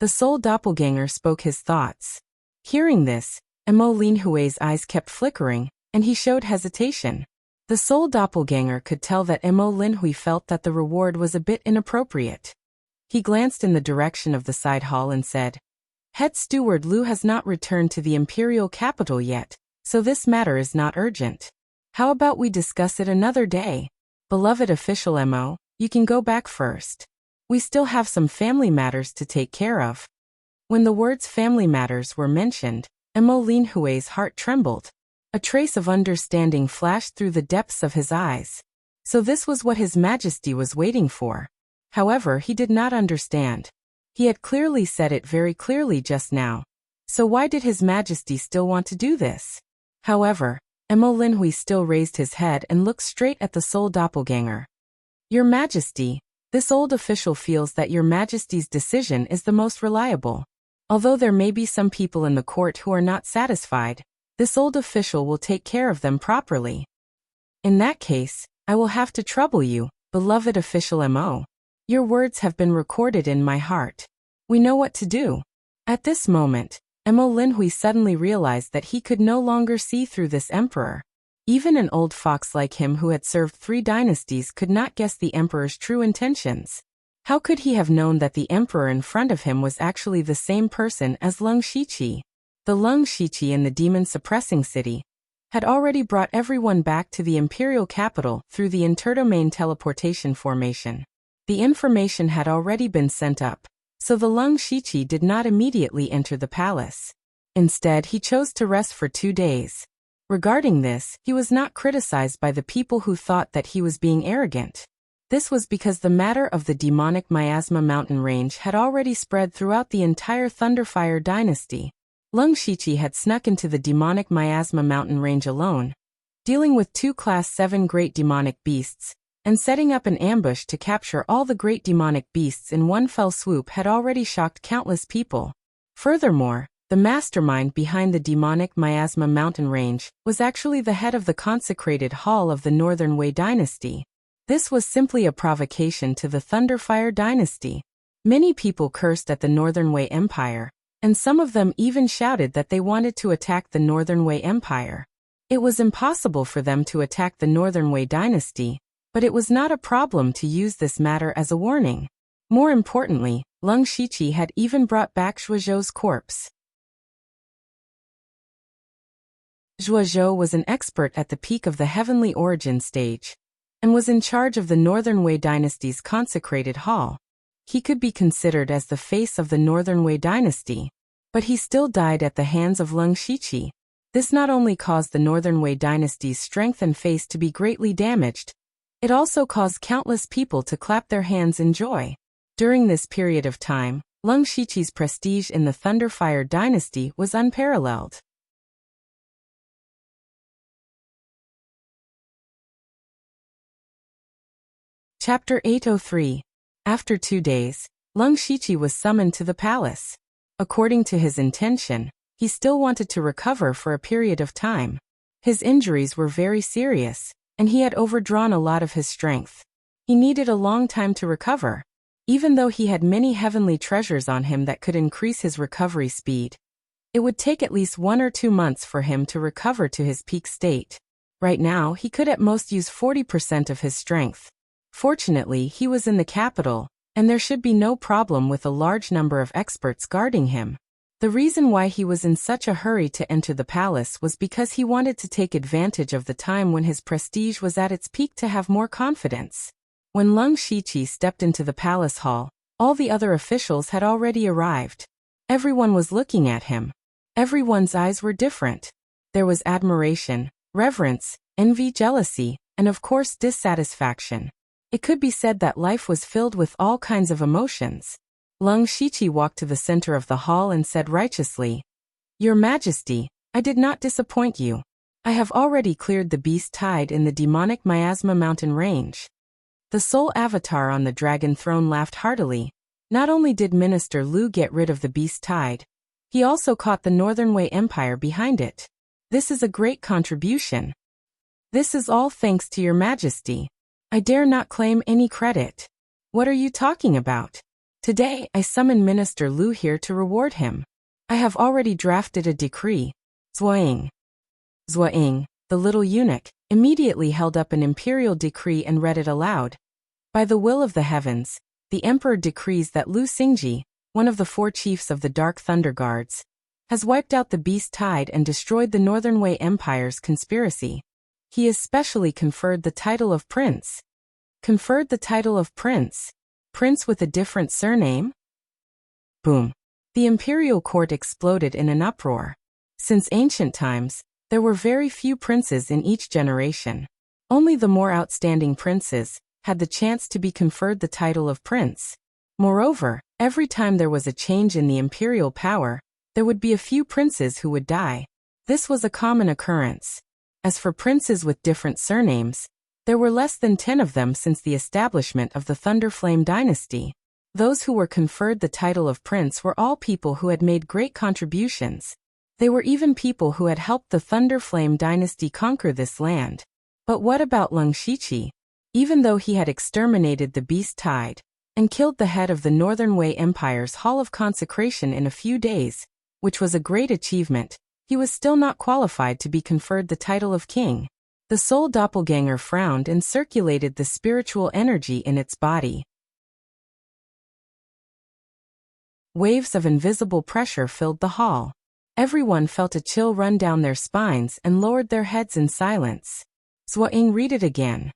The Soul Doppelganger spoke his thoughts. Hearing this, Mo Linhui's eyes kept flickering, and he showed hesitation. The Soul Doppelganger could tell that Mo Linhui felt that the reward was a bit inappropriate. He glanced in the direction of the side hall and said, "Head Steward Lu has not returned to the imperial capital yet, so this matter is not urgent. How about we discuss it another day? Beloved official Mo, you can go back first. We still have some family matters to take care of." When the words family matters were mentioned, Mo Linhui's heart trembled. A trace of understanding flashed through the depths of his eyes. So this was what His Majesty was waiting for. However, he did not understand. He had clearly said it very clearly just now. So why did His Majesty still want to do this? However, Mo Linhui still raised his head and looked straight at the Soul Doppelganger. "Your Majesty, this old official feels that Your Majesty's decision is the most reliable. Although there may be some people in the court who are not satisfied, this old official will take care of them properly. In that case, I will have to trouble you, beloved official Mo. Your words have been recorded in my heart. We know what to do." At this moment, Mo Linhui suddenly realized that he could no longer see through this emperor. Even an old fox like him who had served 3 dynasties could not guess the emperor's true intentions. How could he have known that the emperor in front of him was actually the same person as Leng Shiqi? The Leng Shiqi in the demon-suppressing city had already brought everyone back to the imperial capital through the interdomain teleportation formation. The information had already been sent up, so the Leng Shiqi did not immediately enter the palace. Instead, he chose to rest for 2 days. Regarding this, he was not criticized by the people who thought that he was being arrogant. This was because the matter of the demonic miasma mountain range had already spread throughout the entire Thunderfire dynasty. Leng Shiqi had snuck into the demonic miasma mountain range alone, dealing with 2 Class 7 great demonic beasts, and setting up an ambush to capture all the great demonic beasts in one fell swoop had already shocked countless people. Furthermore, the mastermind behind the demonic miasma mountain range was actually the head of the consecrated hall of the Northern Wei dynasty. This was simply a provocation to the Thunderfire dynasty. Many people cursed at the Northern Wei Empire, and some of them even shouted that they wanted to attack the Northern Wei Empire. It was impossible for them to attack the Northern Wei dynasty, but it was not a problem to use this matter as a warning. More importantly, Leng Shiqi had even brought back Zhuozhou's corpse. Zhuozhou was an expert at the peak of the heavenly origin stage, and was in charge of the Northern Wei dynasty's consecrated hall. He could be considered as the face of the Northern Wei dynasty, but he still died at the hands of Leng Shiqi. This not only caused the Northern Wei dynasty's strength and face to be greatly damaged, it also caused countless people to clap their hands in joy. During this period of time, Leng Shiqi's prestige in the Thunderfire dynasty was unparalleled. Chapter 803. After 2 days, Leng Shiqi was summoned to the palace. According to his intention, he still wanted to recover for a period of time. His injuries were very serious, and he had overdrawn a lot of his strength. He needed a long time to recover. Even though he had many heavenly treasures on him that could increase his recovery speed, it would take at least 1 or 2 months for him to recover to his peak state. Right now, he could at most use 40% of his strength. Fortunately, he was in the capital, and there should be no problem with a large number of experts guarding him. The reason why he was in such a hurry to enter the palace was because he wanted to take advantage of the time when his prestige was at its peak to have more confidence. When Leng Shiqi stepped into the palace hall, all the other officials had already arrived. Everyone was looking at him. Everyone's eyes were different. There was admiration, reverence, envy, jealousy, and of course dissatisfaction. It could be said that life was filled with all kinds of emotions. Leng Shiqi walked to the center of the hall and said righteously, "Your Majesty, I did not disappoint you. I have already cleared the beast tide in the demonic Miasma mountain range." The sole avatar on the dragon throne laughed heartily. Not only did Minister Lu get rid of the beast tide, he also caught the Northern Wei Empire behind it. This is a great contribution. This is all thanks to your Majesty. I dare not claim any credit. What are you talking about? Today, I summon Minister Lu here to reward him. I have already drafted a decree. Zuoying. Zuoying, the little eunuch, immediately held up an imperial decree and read it aloud. By the will of the heavens, the Emperor decrees that Lu Xingji, one of the 4 chiefs of the Dark Thunder Guards, has wiped out the beast tide and destroyed the Northern Wei Empire's conspiracy. He is specially conferred the title of Prince. Conferred the title of Prince? Prince with a different surname? Boom. The imperial court exploded in an uproar. Since ancient times, there were very few princes in each generation. Only the more outstanding princes had the chance to be conferred the title of Prince. Moreover, every time there was a change in the imperial power, there would be a few princes who would die. This was a common occurrence. As for princes with different surnames, there were less than 10 of them since the establishment of the Thunderflame dynasty. Those who were conferred the title of prince were all people who had made great contributions. They were even people who had helped the Thunderflame dynasty conquer this land. But what about Leng Shiqi? Even though he had exterminated the beast tide and killed the head of the Northern Wei Empire's Hall of Consecration in a few days, which was a great achievement, he was still not qualified to be conferred the title of king. The soul doppelganger frowned and circulated the spiritual energy in its body. Waves of invisible pressure filled the hall. Everyone felt a chill run down their spines and lowered their heads in silence. Zuoying, read it again.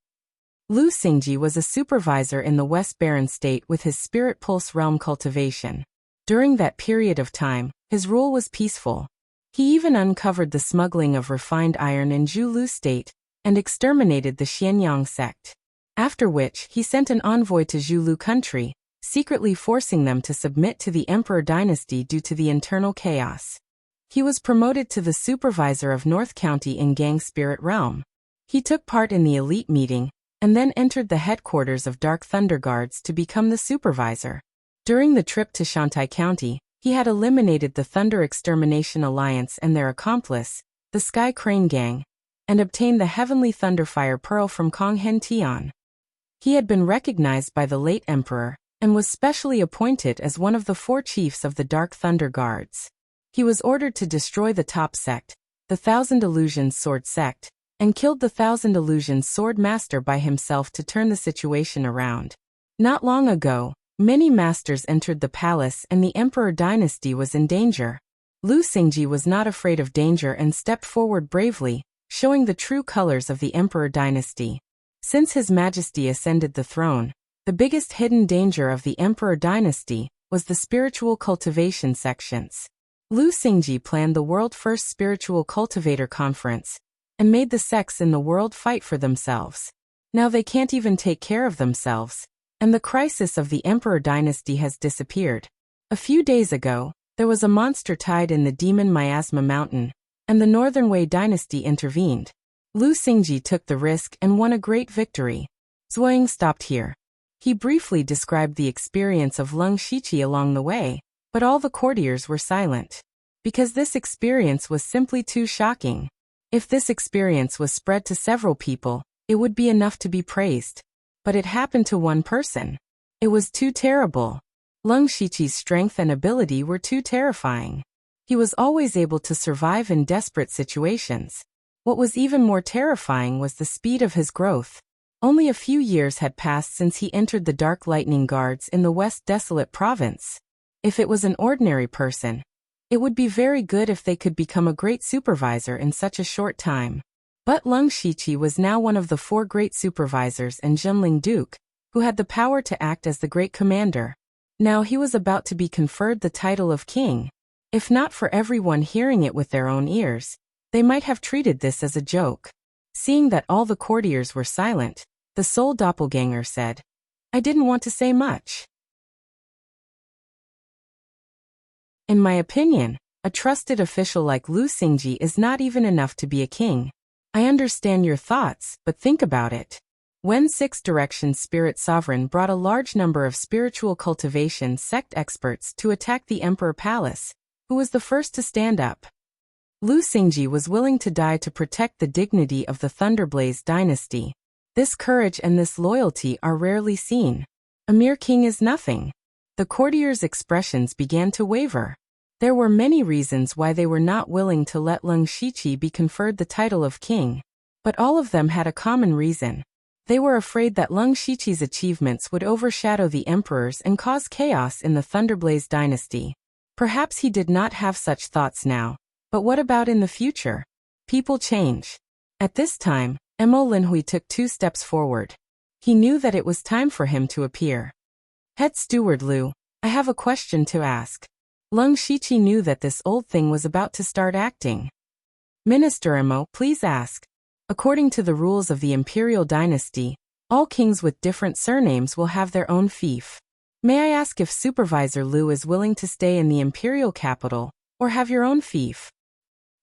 Lu Xingji was a supervisor in the West Baron state with his spirit pulse realm cultivation. During that period of time, his rule was peaceful. He even uncovered the smuggling of refined iron in Zhulu state and exterminated the Xianyang sect. After which, he sent an envoy to Zhulu country, secretly forcing them to submit to the Emperor dynasty due to the internal chaos. He was promoted to the supervisor of North County in Gang Spirit Realm. He took part in the elite meeting, and then entered the headquarters of Dark Thunder Guards to become the supervisor. During the trip to Shantai County, he had eliminated the Thunder Extermination Alliance and their accomplice, the Sky Crane Gang, and obtained the Heavenly Thunderfire Pearl from Kong Hen Tian. He had been recognized by the late emperor, and was specially appointed as one of the 4 chiefs of the Dark Thunder Guards. He was ordered to destroy the top sect, the Thousand Illusions Sword sect, and killed the Thousand Illusions Sword Master by himself to turn the situation around. Not long ago, many masters entered the palace and the Emperor dynasty was in danger. Lu Xingji was not afraid of danger and stepped forward bravely, showing the true colors of the Emperor dynasty. Since His Majesty ascended the throne, the biggest hidden danger of the Emperor dynasty was the spiritual cultivation sections. Lu Xingji planned the world-first spiritual cultivator conference and made the sects in the world fight for themselves. Now they can't even take care of themselves, and the crisis of the Emperor dynasty has disappeared. A few days ago, there was a monster tide in the demon Miasma mountain, and the Northern Wei dynasty intervened. Lu Xingji took the risk and won a great victory. Zuoying stopped here. He briefly described the experience of Leng Shiqi along the way, but all the courtiers were silent. Because this experience was simply too shocking. If this experience was spread to several people, it would be enough to be praised. But it happened to one person. It was too terrible. Leng Shiqi's strength and ability were too terrifying. He was always able to survive in desperate situations. What was even more terrifying was the speed of his growth. Only a few years had passed since he entered the Dark Lightning Guards in the West Desolate Province. If it was an ordinary person, it would be very good if they could become a great supervisor in such a short time. But Leng Shiqi was now one of the 4 great supervisors and Jinling Duke, who had the power to act as the great commander. Now he was about to be conferred the title of king. If not for everyone hearing it with their own ears, they might have treated this as a joke. Seeing that all the courtiers were silent, the sole doppelganger said, "I didn't want to say much. In my opinion, a trusted official like Lu Xingji is not even enough to be a king. I understand your thoughts, but think about it. When 6 Directions Spirit Sovereign brought a large number of spiritual cultivation sect experts to attack the Emperor Palace, who was the first to stand up? Lu Xingji was willing to die to protect the dignity of the Thunderblaze dynasty. This courage and this loyalty are rarely seen. A mere king is nothing." The courtiers' expressions began to waver. There were many reasons why they were not willing to let Leng Shiqi be conferred the title of king, but all of them had a common reason. They were afraid that Leng Shiqi's achievements would overshadow the emperor's and cause chaos in the Thunderblaze dynasty. Perhaps he did not have such thoughts now, but what about in the future? People change. At this time, Mo Linhui took 2 steps forward. He knew that it was time for him to appear. "Head Steward Lu, I have a question to ask." Leng Shiqi knew that this old thing was about to start acting. "Minister Mo, please ask. According to the rules of the imperial dynasty, all kings with different surnames will have their own fief. May I ask if Supervisor Lu is willing to stay in the imperial capital, or have your own fief?"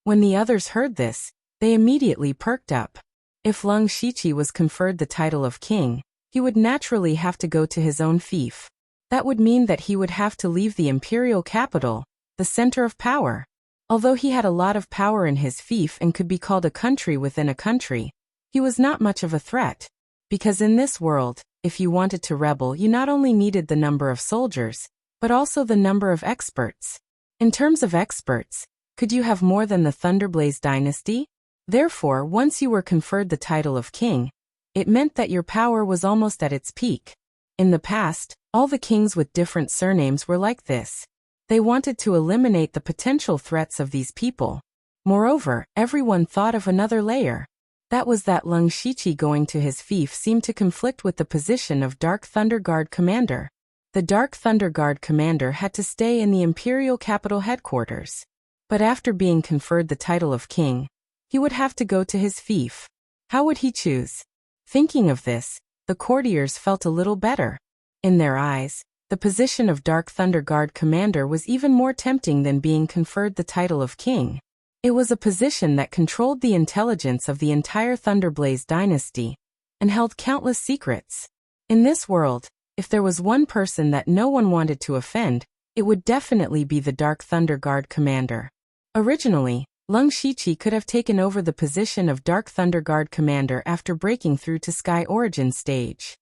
When the others heard this, they immediately perked up. If Leng Shiqi was conferred the title of king, he would naturally have to go to his own fief. That would mean that he would have to leave the imperial capital, the center of power. Although he had a lot of power in his fief and could be called a country within a country, he was not much of a threat. Because in this world, if you wanted to rebel, you not only needed the number of soldiers, but also the number of experts. In terms of experts, could you have more than the Thunderblaze dynasty? Therefore, once you were conferred the title of king, it meant that your power was almost at its peak. In the past, all the kings with different surnames were like this. They wanted to eliminate the potential threats of these people. Moreover, everyone thought of another layer. That was that Leng Shiqi going to his fief seemed to conflict with the position of Dark Thunder Guard commander. The Dark Thunder Guard commander had to stay in the imperial capital headquarters. But after being conferred the title of king, he would have to go to his fief. How would he choose? Thinking of this, the courtiers felt a little better. In their eyes, the position of Dark Thunder Guard commander was even more tempting than being conferred the title of king. It was a position that controlled the intelligence of the entire Thunderblaze dynasty and held countless secrets. In this world, if there was one person that no one wanted to offend, it would definitely be the Dark Thunder Guard commander. Originally, Leng Shiqi could have taken over the position of Dark Thunder Guard commander after breaking through to Sky Origin stage.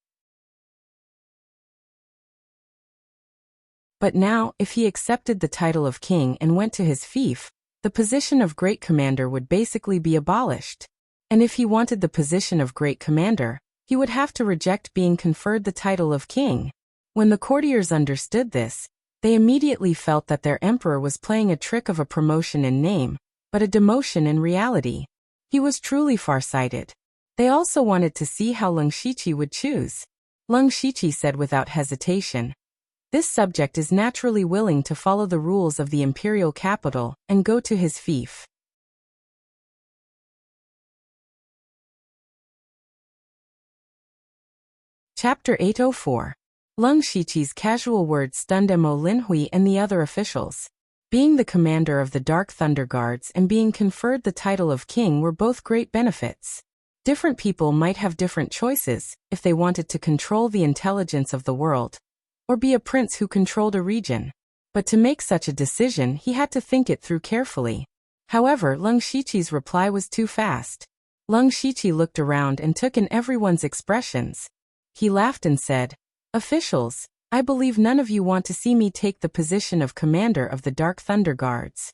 But now, if he accepted the title of king and went to his fief, the position of great commander would basically be abolished. And if he wanted the position of great commander, he would have to reject being conferred the title of king. When the courtiers understood this, they immediately felt that their emperor was playing a trick of a promotion in name, but a demotion in reality. He was truly farsighted. They also wanted to see how Leng Shiqi would choose. Leng Shiqi said without hesitation, "This subject is naturally willing to follow the rules of the imperial capital and go to his fief." Chapter 804. Leng Shiqi's casual words stunned Mo Linhui and the other officials. Being the commander of the Dark Thunder Guards and being conferred the title of king were both great benefits. Different people might have different choices if they wanted to control the intelligence of the world, or be a prince who controlled a region. But to make such a decision, he had to think it through carefully. However, Leng Shiqi's reply was too fast. Leng Shiqi looked around and took in everyone's expressions. He laughed and said, "Officials, I believe none of you want to see me take the position of commander of the Dark Thunder Guards."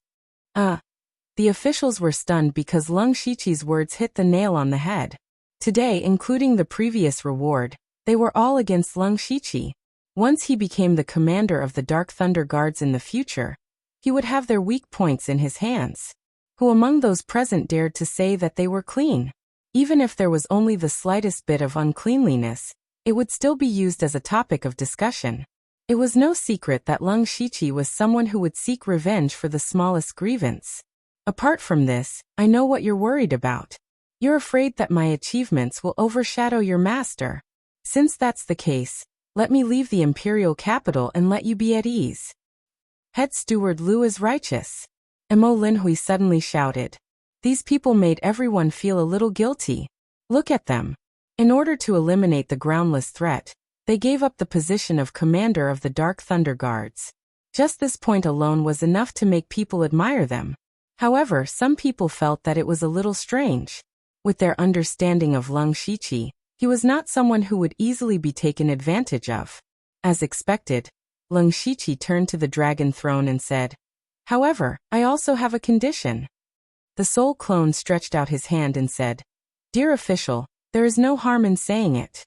The officials were stunned because Leng Shiqi's words hit the nail on the head. Today, including the previous reward, they were all against Lung Shiqi. Once he became the commander of the Dark Thunder Guards in the future, he would have their weak points in his hands. Who among those present dared to say that they were clean? Even if there was only the slightest bit of uncleanliness, it would still be used as a topic of discussion. It was no secret that Lung Shiqi was someone who would seek revenge for the smallest grievance. Apart from this, I know what you're worried about. You're afraid that my achievements will overshadow your master. Since that's the case, let me leave the imperial capital and let you be at ease. Head Steward Lu is righteous. Mo Linhui suddenly shouted. These people made everyone feel a little guilty. Look at them. In order to eliminate the groundless threat, they gave up the position of commander of the Dark Thunder Guards. Just this point alone was enough to make people admire them. However, some people felt that it was a little strange. With their understanding of Lung Shiqi, he was not someone who would easily be taken advantage of. As expected, Lung Shiqi turned to the dragon throne and said, "However, I also have a condition." The soul clone stretched out his hand and said, "Dear official, there is no harm in saying it.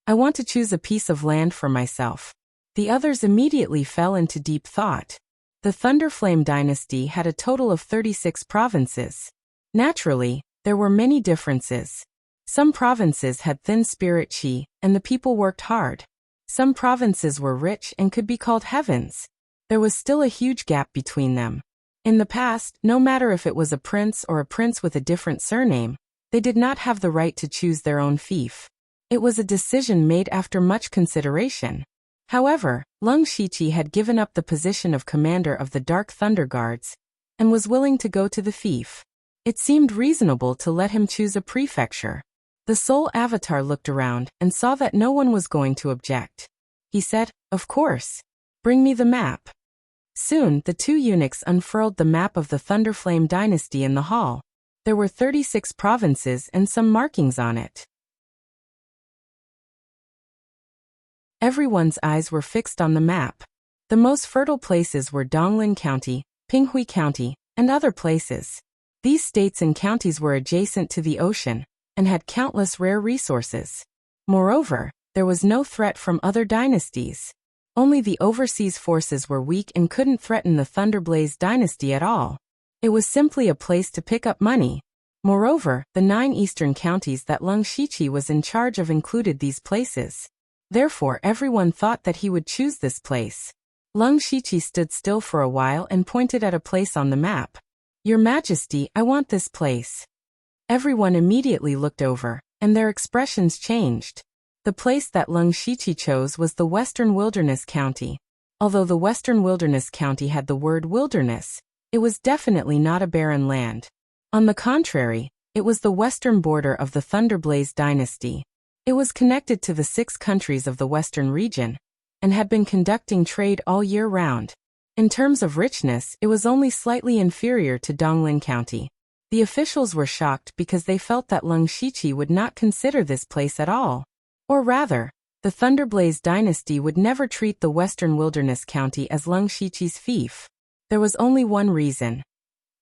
I want to choose a piece of land for myself." The others immediately fell into deep thought. The Thunderflame dynasty had a total of 36 provinces. Naturally, there were many differences. Some provinces had thin spirit qi, and the people worked hard. Some provinces were rich and could be called heavens. There was still a huge gap between them. In the past, no matter if it was a prince or a prince with a different surname, they did not have the right to choose their own fief. It was a decision made after much consideration. However, Lung Shiqi had given up the position of commander of the Dark Thunder Guards and was willing to go to the fief. It seemed reasonable to let him choose a prefecture. The soul avatar looked around and saw that no one was going to object. He said, "Of course. Bring me the map." Soon, the two eunuchs unfurled the map of the Thunderflame dynasty in the hall. There were 36 provinces and some markings on it. Everyone's eyes were fixed on the map. The most fertile places were Donglin County, Pinghui County, and other places. These states and counties were adjacent to the ocean and had countless rare resources. Moreover, there was no threat from other dynasties. Only the overseas forces were weak and couldn't threaten the Thunderblaze dynasty at all. It was simply a place to pick up money. Moreover, the 9 eastern counties that Lung Shiqi was in charge of included these places. Therefore, everyone thought that he would choose this place. Lung Shiqi stood still for a while and pointed at a place on the map. "Your Majesty, I want this place." Everyone immediately looked over, and their expressions changed. The place that Lung Shiqi chose was the Western Wilderness County. Although the Western Wilderness County had the word wilderness, it was definitely not a barren land. On the contrary, it was the western border of the Thunderblaze dynasty. It was connected to the 6 countries of the western region, and had been conducting trade all year round. In terms of richness, it was only slightly inferior to Donglin County. The officials were shocked because they felt that Lung Shiqi would not consider this place at all. Or rather, the Thunderblaze dynasty would never treat the Western Wilderness County as Lung Shiqi's fief. There was only one reason.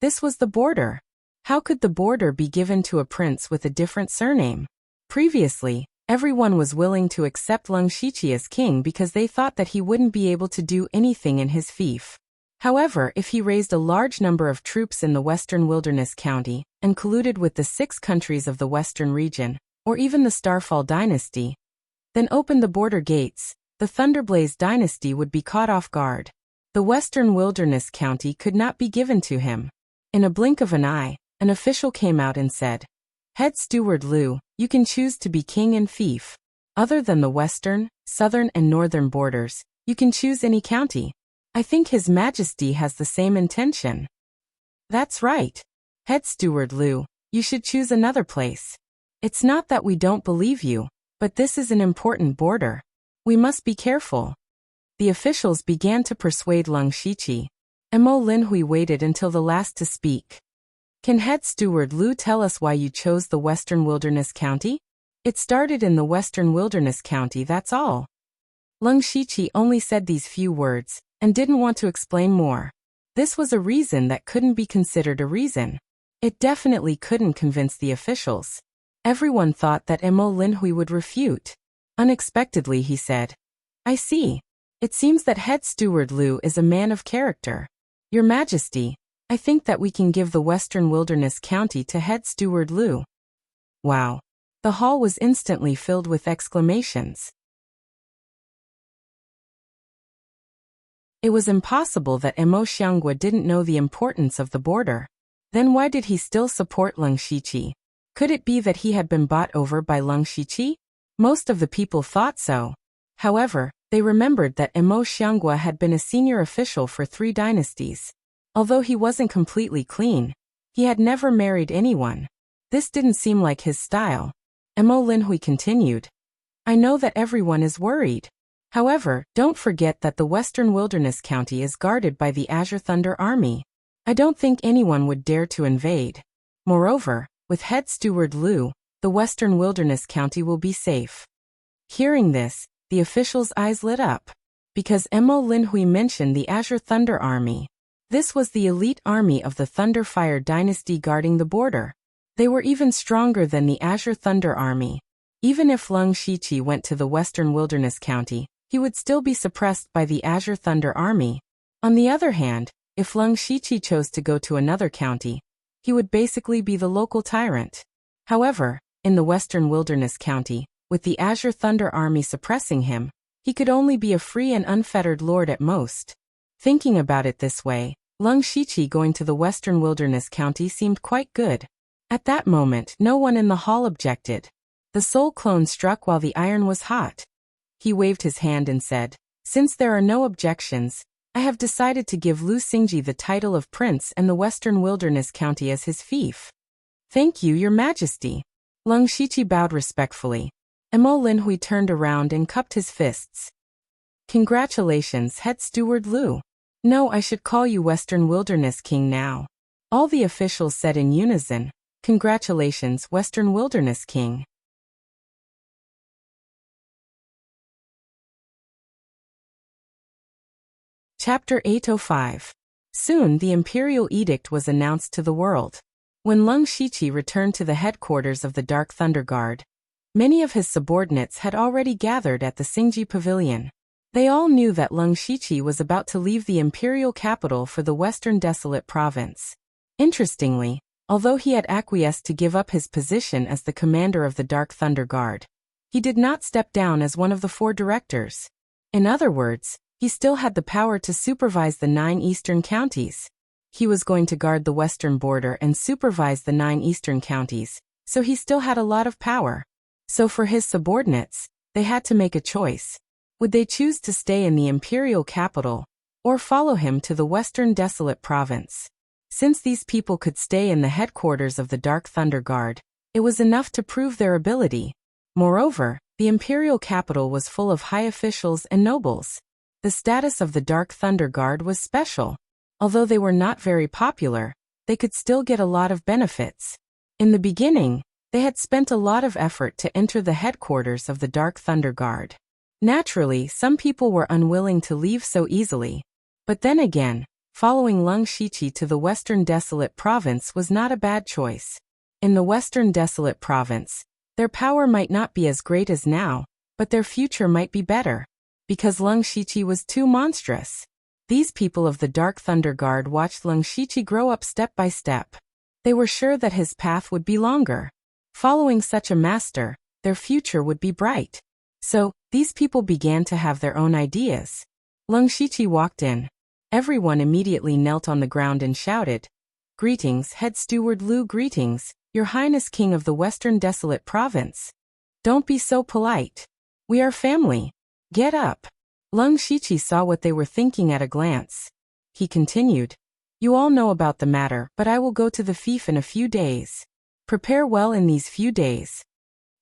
This was the border. How could the border be given to a prince with a different surname? Previously, everyone was willing to accept Lung Shiqi as king because they thought that he wouldn't be able to do anything in his fief. However, if he raised a large number of troops in the Western Wilderness County and colluded with the 6 countries of the Western region, or even the Starfall dynasty, then opened the border gates, the Thunderblaze dynasty would be caught off guard. The Western Wilderness County could not be given to him. In a blink of an eye, an official came out and said, "Head Steward Lu, you can choose to be king and fief. Other than the western, southern and northern borders, you can choose any county. I think His Majesty has the same intention." "That's right. Head Steward Lu, you should choose another place. It's not that we don't believe you, but this is an important border. We must be careful." The officials began to persuade Lung Shiqi. Mo Linhui waited until the last to speak. "Can Head Steward Lu tell us why you chose the Western Wilderness County? It started in the Western Wilderness County, that's all." Lung Shiqi only said these few words, and didn't want to explain more. This was a reason that couldn't be considered a reason. It definitely couldn't convince the officials. Everyone thought that Mo Linhui would refute. Unexpectedly he said, "I see. It seems that head steward Liu is a man of character. Your Majesty, I think that we can give the Western Wilderness County to head steward Liu." Wow. The hall was instantly filled with exclamations. It was impossible that Mo Xianghua didn't know the importance of the border. Then why did he still support Leng Shiqi? Could it be that he had been bought over by Leng Shiqi? Most of the people thought so. However, they remembered that Mo Xianghua had been a senior official for 3 dynasties. Although he wasn't completely clean, he had never married anyone. This didn't seem like his style. Mo Linhui continued, "I know that everyone is worried. However, don't forget that the Western Wilderness County is guarded by the Azure Thunder Army. I don't think anyone would dare to invade. Moreover, with head steward Liu, the Western Wilderness County will be safe." Hearing this, the officials' eyes lit up. Because Mo Linhui mentioned the Azure Thunder Army. This was the elite army of the Thunderfire dynasty guarding the border. They were even stronger than the Azure Thunder Army. Even if Leng Shiqi went to the Western Wilderness County, he would still be suppressed by the Azure Thunder Army. On the other hand, if Leng Shiqi chose to go to another county, he would basically be the local tyrant. However, in the Western Wilderness County, with the Azure Thunder Army suppressing him, he could only be a free and unfettered lord at most. Thinking about it this way, Leng Shiqi going to the Western Wilderness County seemed quite good. At that moment, no one in the hall objected. The soul clone struck while the iron was hot. He waved his hand and said, "Since there are no objections, I have decided to give Liu Xingji the title of Prince and the Western Wilderness County as his fief." "Thank you, Your Majesty." Leng Shiqi bowed respectfully. Mo Linhui turned around and cupped his fists. "Congratulations, head steward Liu. No, I should call you Western Wilderness King now." All the officials said in unison, "Congratulations, Western Wilderness King." Chapter 805. Soon the imperial edict was announced to the world. When Leng Shiqi returned to the headquarters of the Dark Thunder Guard, many of his subordinates had already gathered at the Xingji Pavilion. They all knew that Leng Shiqi was about to leave the imperial capital for the Western Desolate Province. Interestingly, although he had acquiesced to give up his position as the commander of the Dark Thunder Guard, he did not step down as one of the 4 directors. In other words, he still had the power to supervise the 9 eastern counties. He was going to guard the western border and supervise the 9 eastern counties, so he still had a lot of power. So for his subordinates, they had to make a choice. Would they choose to stay in the imperial capital, or follow him to the Western Desolate Province? Since these people could stay in the headquarters of the Dark Thunder Guard, it was enough to prove their ability. Moreover, the imperial capital was full of high officials and nobles. The status of the Dark Thunder Guard was special. Although they were not very popular, they could still get a lot of benefits. In the beginning, they had spent a lot of effort to enter the headquarters of the Dark Thunder Guard. Naturally, some people were unwilling to leave so easily. But then again, following Leng Shiqi to the Western Desolate Province was not a bad choice. In the Western Desolate Province, their power might not be as great as now, but their future might be better. Because Leng Shiqi was too monstrous. These people of the Dark Thunder Guard watched Leng Shiqi grow up step by step. They were sure that his path would be longer. Following such a master, their future would be bright. So, these people began to have their own ideas. Leng Shiqi walked in. Everyone immediately knelt on the ground and shouted, "Greetings, Head Steward Liu, greetings, Your Highness King of the Western Desolate Province. Don't be so polite. We are family. Get up." Leng Shiqi saw what they were thinking at a glance. He continued, "You all know about the matter, but I will go to the fief in a few days. Prepare well in these few days."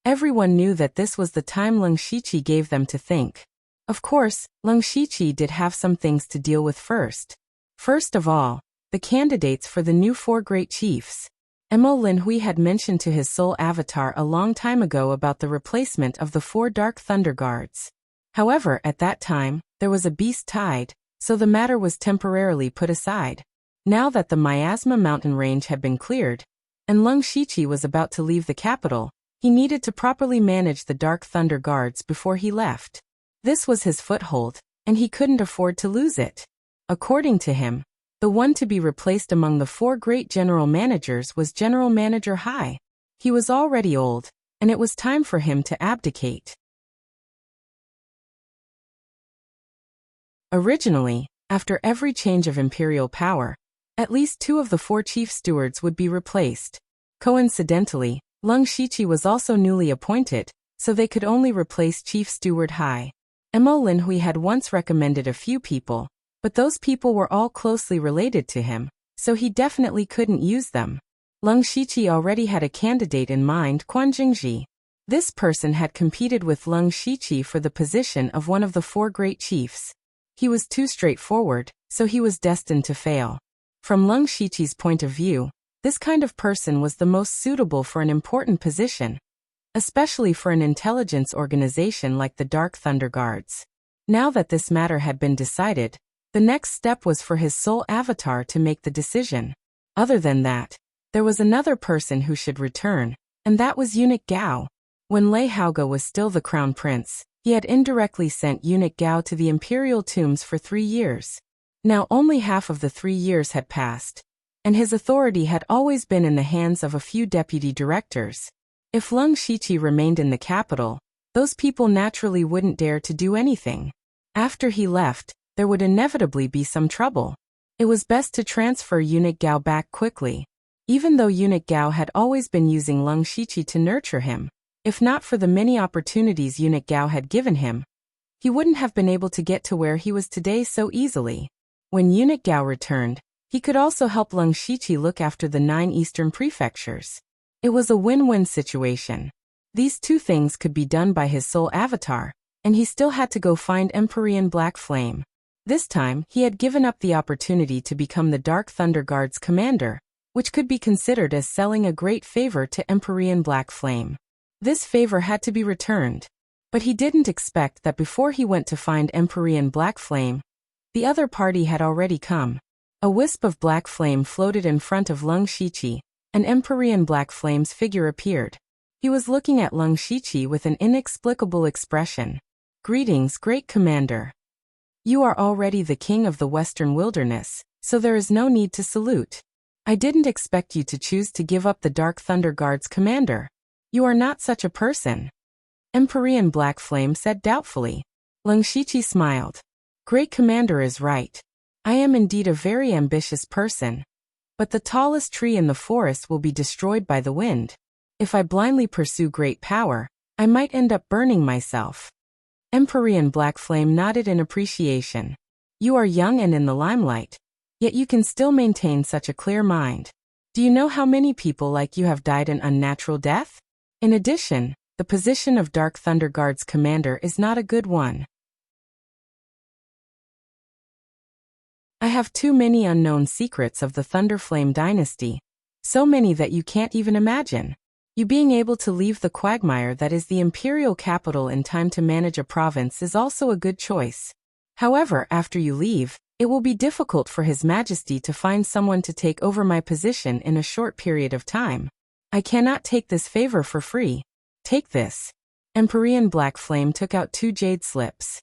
Everyone knew that this was the time Leng Shiqi gave them to think. Of course, Leng Shiqi did have some things to deal with first. First of all, the candidates for the new 4 great chiefs. Mo Linhui had mentioned to his soul avatar a long time ago about the replacement of the 4 Dark Thunder Guards. However, at that time, there was a beast tide, so the matter was temporarily put aside. Now that the Miasma mountain range had been cleared, and Leng Shiqi was about to leave the capital, He needed to properly manage the Dark Thunder Guards before he left. This was his foothold, and he couldn't afford to lose it. According to him, the one to be replaced among the 4 great general managers was General Manager Hai. He was already old, and it was time for him to abdicate. Originally, after every change of imperial power, at least 2 of the 4 chief stewards would be replaced. Coincidentally, Lung Shiqi was also newly appointed, so they could only replace Chief Steward Hai. Mo Linhui had once recommended a few people, but those people were all closely related to him, so he definitely couldn't use them. Lung Shiqi already had a candidate in mind, Quan Jingji. This person had competed with Lung Shiqi for the position of one of the 4 great chiefs. He was too straightforward, so he was destined to fail. From Lung Shiqi's point of view, this kind of person was the most suitable for an important position, especially for an intelligence organization like the Dark Thunder Guards. Now that this matter had been decided, the next step was for his sole avatar to make the decision. Other than that, there was another person who should return, and that was Eunuch Gao. When Lei Haoge was still the crown prince, he had indirectly sent Eunuch Gao to the imperial tombs for 3 years. Now only half of the 3 years had passed, and his authority had always been in the hands of a few deputy directors. If Lung Shiqi remained in the capital, those people naturally wouldn't dare to do anything. After he left, there would inevitably be some trouble. It was best to transfer Eunuch Gao back quickly. Even though Eunuch Gao had always been using Lung Shiqi to nurture him, if not for the many opportunities Eunuch Gao had given him, he wouldn't have been able to get to where he was today so easily. When Eunuch Gao returned, he could also help Lung Shiqi look after the 9 eastern prefectures. It was a win-win situation. These 2 things could be done by his sole avatar, and he still had to go find Empyrean Black Flame. This time, he had given up the opportunity to become the Dark Thunder Guard's commander, which could be considered as selling a great favor to Empyrean Black Flame. This favor had to be returned, but he didn't expect that before he went to find Empyrean Black Flame, the other party had already come. A wisp of black flame floated in front of Lung Shiqi, and Empyrean Black Flame's figure appeared. He was looking at Lung Shiqi with an inexplicable expression. "Greetings, great commander. You are already the king of the Western Wilderness, so there is no need to salute. I didn't expect you to choose to give up the Dark Thunder Guard's commander. You are not such a person." Empyrean Black Flame said doubtfully. Lung Shiqi smiled. "Great commander is right. I am indeed a very ambitious person. But the tallest tree in the forest will be destroyed by the wind. If I blindly pursue great power, I might end up burning myself." Empyrean Black Flame nodded in appreciation. "You are young and in the limelight, yet you can still maintain such a clear mind. Do you know how many people like you have died an unnatural death? In addition, the position of Dark Thunder Guard's commander is not a good one. I have too many unknown secrets of the Thunderflame dynasty, so many that you can't even imagine. You being able to leave the quagmire that is the imperial capital in time to manage a province is also a good choice. However, after you leave, it will be difficult for His Majesty to find someone to take over my position in a short period of time. I cannot take this favor for free. Take this." Empyrean Black Flame took out 2 jade slips.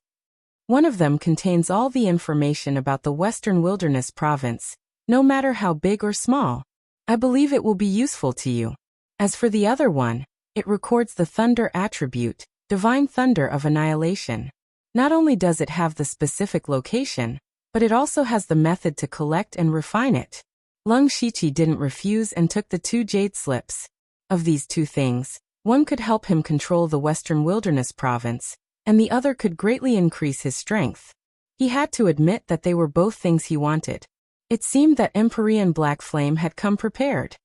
One of them contains all the information about the Western Wilderness Province, no matter how big or small. I believe it will be useful to you. As for the other one, it records the thunder attribute, Divine Thunder of Annihilation. Not only does it have the specific location, but it also has the method to collect and refine it. Lung Shiqi didn't refuse and took the 2 jade slips. Of these 2 things, one could help him control the Western Wilderness Province, and the other could greatly increase his strength. He had to admit that they were both things he wanted. It seemed that Empyrean Black Flame had come prepared.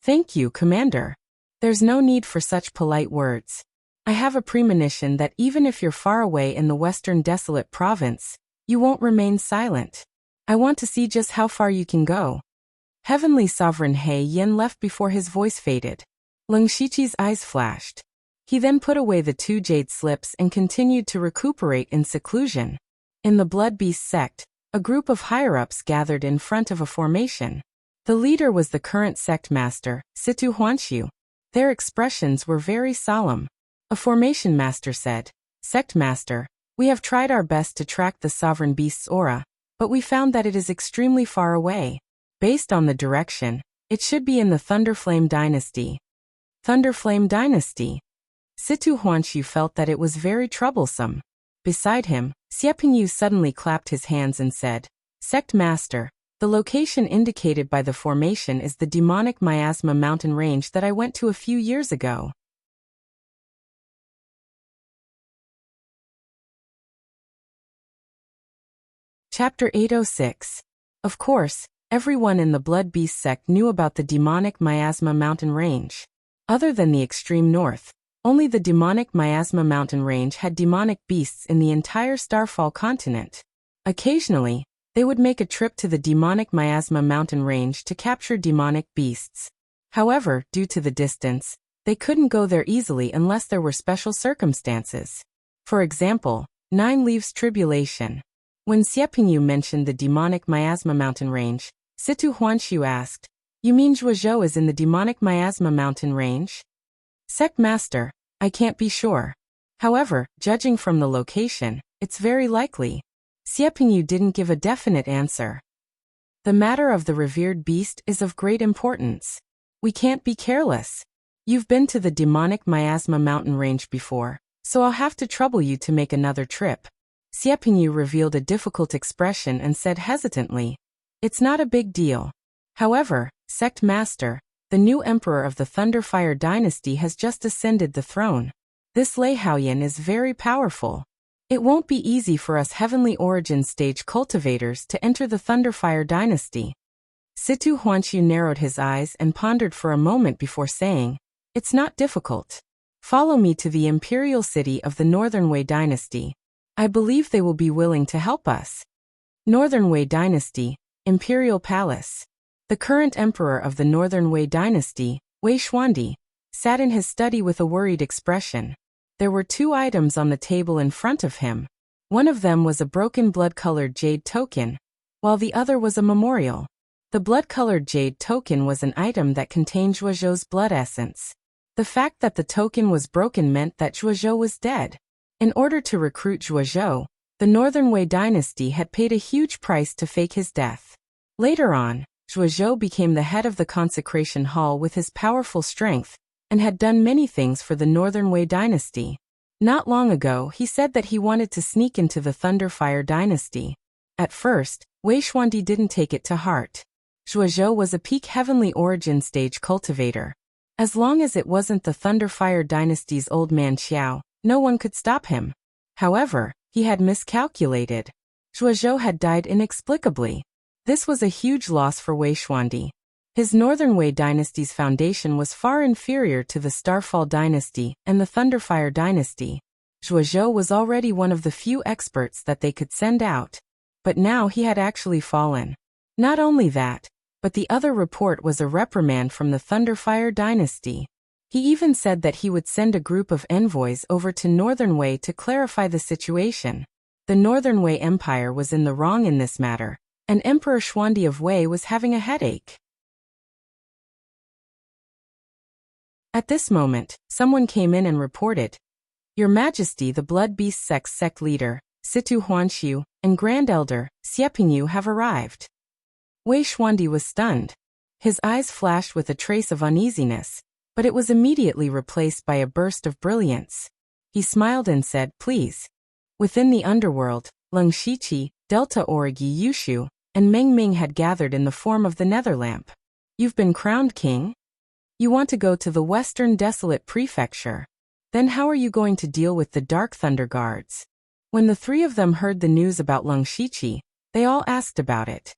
"Thank you, Commander. There's no need for such polite words. I have a premonition that even if you're far away in the Western Desolate Province, you won't remain silent. I want to see just how far you can go." Heavenly Sovereign He Yin left before his voice faded. Lung Shiqi's eyes flashed. He then put away the 2 jade slips and continued to recuperate in seclusion. In the Blood Beast sect, a group of higher-ups gathered in front of a formation. The leader was the current sect master, Situ Huanxiu. Their expressions were very solemn. A formation master said, "Sect master, we have tried our best to track the sovereign beast's aura, but we found that it is extremely far away. Based on the direction, it should be in the Thunderflame dynasty." Thunderflame dynasty? Situ Huanshu felt that it was very troublesome. Beside him, Xiepingyu suddenly clapped his hands and said, "Sect master, the location indicated by the formation is the demonic miasma mountain range that I went to a few years ago." Chapter 806. Of course, everyone in the Blood Beast sect knew about the demonic miasma mountain range. Other than the extreme north, only the demonic miasma mountain range had demonic beasts in the entire Starfall continent. Occasionally, they would make a trip to the demonic miasma mountain range to capture demonic beasts. However, due to the distance, they couldn't go there easily unless there were special circumstances. For example, 9 Leaves Tribulation. When Xiepingyu mentioned the demonic miasma mountain range, Situ Huanshu asked, "You mean Zhuozhou is in the demonic miasma mountain range?" "Sect master, I can't be sure. However, judging from the location, it's very likely." Xiepingyu didn't give a definite answer. "The matter of the revered beast is of great importance. We can't be careless. You've been to the demonic miasma mountain range before, so I'll have to trouble you to make another trip." Xiepingyu revealed a difficult expression and said hesitantly, "It's not a big deal. However, Sect Master, the new emperor of the Thunderfire dynasty has just ascended the throne. This Lei Haoyan is very powerful. It won't be easy for us heavenly origin stage cultivators to enter the Thunderfire dynasty." Situ Huanshu narrowed his eyes and pondered for a moment before saying, "It's not difficult. Follow me to the imperial city of the Northern Wei dynasty. I believe they will be willing to help us." Northern Wei dynasty, Imperial Palace. The current emperor of the Northern Wei dynasty, Wei Xuandi, sat in his study with a worried expression. There were 2 items on the table in front of him. One of them was a broken blood-colored jade token, while the other was a memorial. The blood-colored jade token was an item that contained Zhuozhou's blood essence. The fact that the token was broken meant that Zhuozhou was dead. In order to recruit Zhuozhou, the Northern Wei dynasty had paid a huge price to fake his death. Later on, Zhuozhou became the head of the consecration hall with his powerful strength, and had done many things for the Northern Wei dynasty. Not long ago, he said that he wanted to sneak into the Thunderfire dynasty. At first, Wei Xuandi didn't take it to heart. Zhuozhou was a peak heavenly origin stage cultivator. As long as it wasn't the Thunderfire dynasty's old man Xiao, no one could stop him. However, he had miscalculated. Zhuozhou had died inexplicably. This was a huge loss for Wei Xuandi. His Northern Wei dynasty's foundation was far inferior to the Starfall dynasty and the Thunderfire dynasty. Zhuozhou was already one of the few experts that they could send out. But now he had actually fallen. Not only that, but the other report was a reprimand from the Thunderfire dynasty. He even said that he would send a group of envoys over to Northern Wei to clarify the situation. The Northern Wei Empire was in the wrong in this matter, and Emperor Xuandi of Wei was having a headache. At this moment, someone came in and reported, "Your Majesty, the Blood Beast sect leader, Situ Huanshu, and Grand Elder, Xiepingyu have arrived." Wei Xuandi was stunned. His eyes flashed with a trace of uneasiness, but it was immediately replaced by a burst of brilliance. He smiled and said, "Please." Within the underworld, Leng Shiqi, Delta Origi Yushu, and Meng Ming had gathered in the form of the Netherlamp. "You've been crowned king? You want to go to the Western Desolate Prefecture? Then how are you going to deal with the Dark Thunder Guards?" When the 3 of them heard the news about Leng Shiqi, they all asked about it.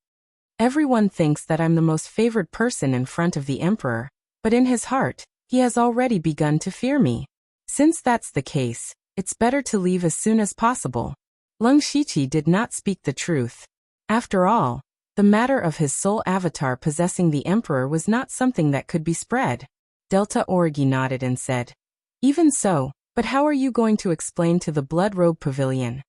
"Everyone thinks that I'm the most favored person in front of the Emperor, but in his heart, he has already begun to fear me. Since that's the case, it's better to leave as soon as possible." Leng Shiqi did not speak the truth. After all, the matter of his soul avatar possessing the Emperor was not something that could be spread. Delta Origi nodded and said, "Even so, but how are you going to explain to the Blood Robe Pavilion?"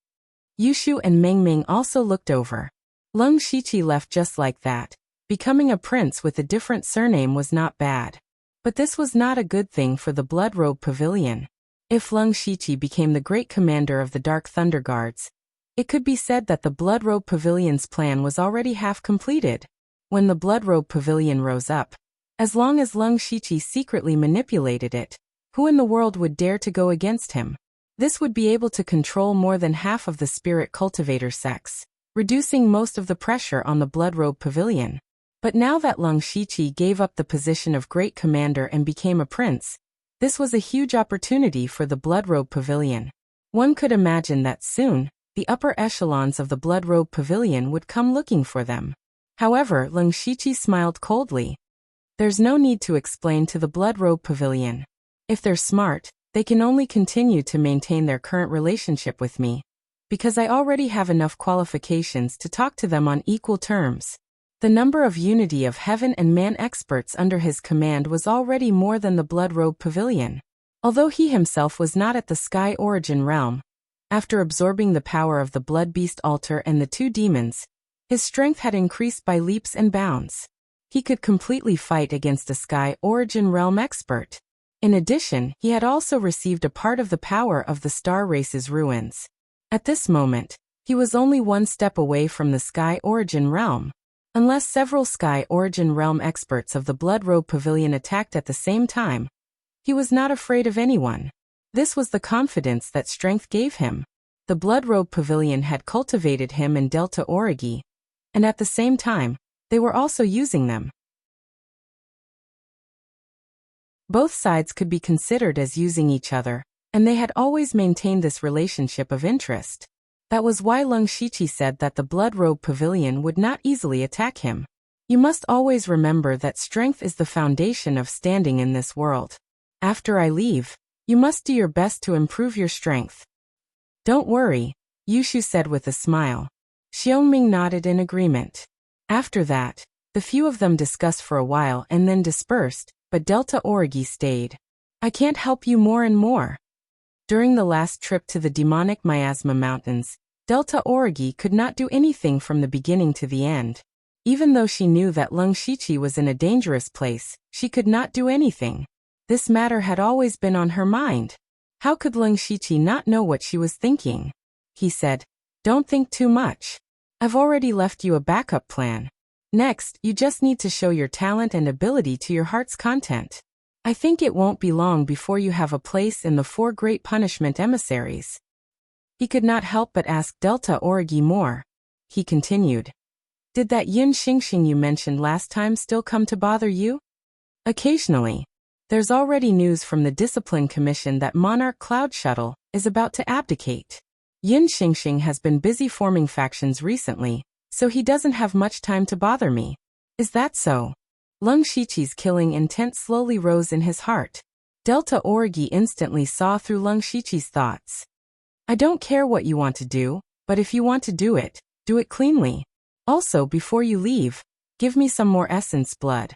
Yushu and Meng Ming also looked over. Leng Shiqi left just like that. Becoming a prince with a different surname was not bad. But this was not a good thing for the Blood Robe Pavilion. If Leng Shiqi became the great commander of the Dark Thunder Guards, it could be said that the Blood Robe Pavilion's plan was already half completed. When the Blood Robe Pavilion rose up, as long as Leng Shiqi secretly manipulated it, who in the world would dare to go against him? This would be able to control more than half of the spirit cultivator sects, reducing most of the pressure on the Blood Robe Pavilion. But now that Leng Shiqi gave up the position of great commander and became a prince, this was a huge opportunity for the Blood Robe Pavilion. One could imagine that soon, the upper echelons of the Blood Robe Pavilion would come looking for them. However, Leng Shiqi smiled coldly. There's no need to explain to the Blood Robe Pavilion. If they're smart, they can only continue to maintain their current relationship with me, because I already have enough qualifications to talk to them on equal terms. The number of unity of heaven and man experts under his command was already more than the Blood Robe Pavilion. Although he himself was not at the Sky Origin realm, after absorbing the power of the Blood Beast altar and the two demons, his strength had increased by leaps and bounds. He could completely fight against a Sky Origin realm expert. In addition, he had also received a part of the power of the Star Race's ruins. At this moment, he was only one step away from the Sky Origin realm. Unless several Sky Origin realm experts of the Blood Robe Pavilion attacked at the same time, he was not afraid of anyone. This was the confidence that strength gave him. The Blood Robe Pavilion had cultivated him and Delta Origi, and at the same time, they were also using them. Both sides could be considered as using each other, and they had always maintained this relationship of interest. That was why Leng Shiqi said that the Blood Robe Pavilion would not easily attack him. You must always remember that strength is the foundation of standing in this world. After I leave, you must do your best to improve your strength. Don't worry, Yushu said with a smile. Xiongming nodded in agreement. After that, the few of them discussed for a while and then dispersed, but Delta Origi stayed. I can't help you more and more. During the last trip to the demonic Miasma Mountains, Delta Origi could not do anything from the beginning to the end. Even though she knew that Leng Shiqi was in a dangerous place, she could not do anything. This matter had always been on her mind. How could Leng Shiqi not know what she was thinking? He said, "Don't think too much. I've already left you a backup plan. Next, you just need to show your talent and ability to your heart's content. I think it won't be long before you have a place in the 4 great punishment emissaries." He could not help but ask Delta Origi more. He continued, "Did that Yin Xingxing you mentioned last time still come to bother you?" "Occasionally. There's already news from the Discipline Commission that Monarch Cloud Shuttle is about to abdicate. Yin Xingxing has been busy forming factions recently, so he doesn't have much time to bother me." "Is that so?" Leng Shiqi's killing intent slowly rose in his heart. Delta Origi instantly saw through Leng Shiqi's thoughts. "I don't care what you want to do, but if you want to do it cleanly. Also, before you leave, give me some more essence blood."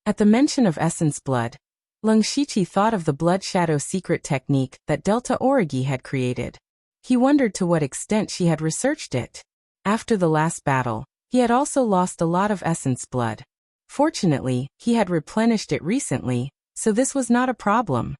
At the mention of essence blood, Leng Shiqi thought of the blood shadow secret technique that Delta Origi had created. He wondered to what extent she had researched it. After the last battle, he had also lost a lot of essence blood. Fortunately, he had replenished it recently, so this was not a problem.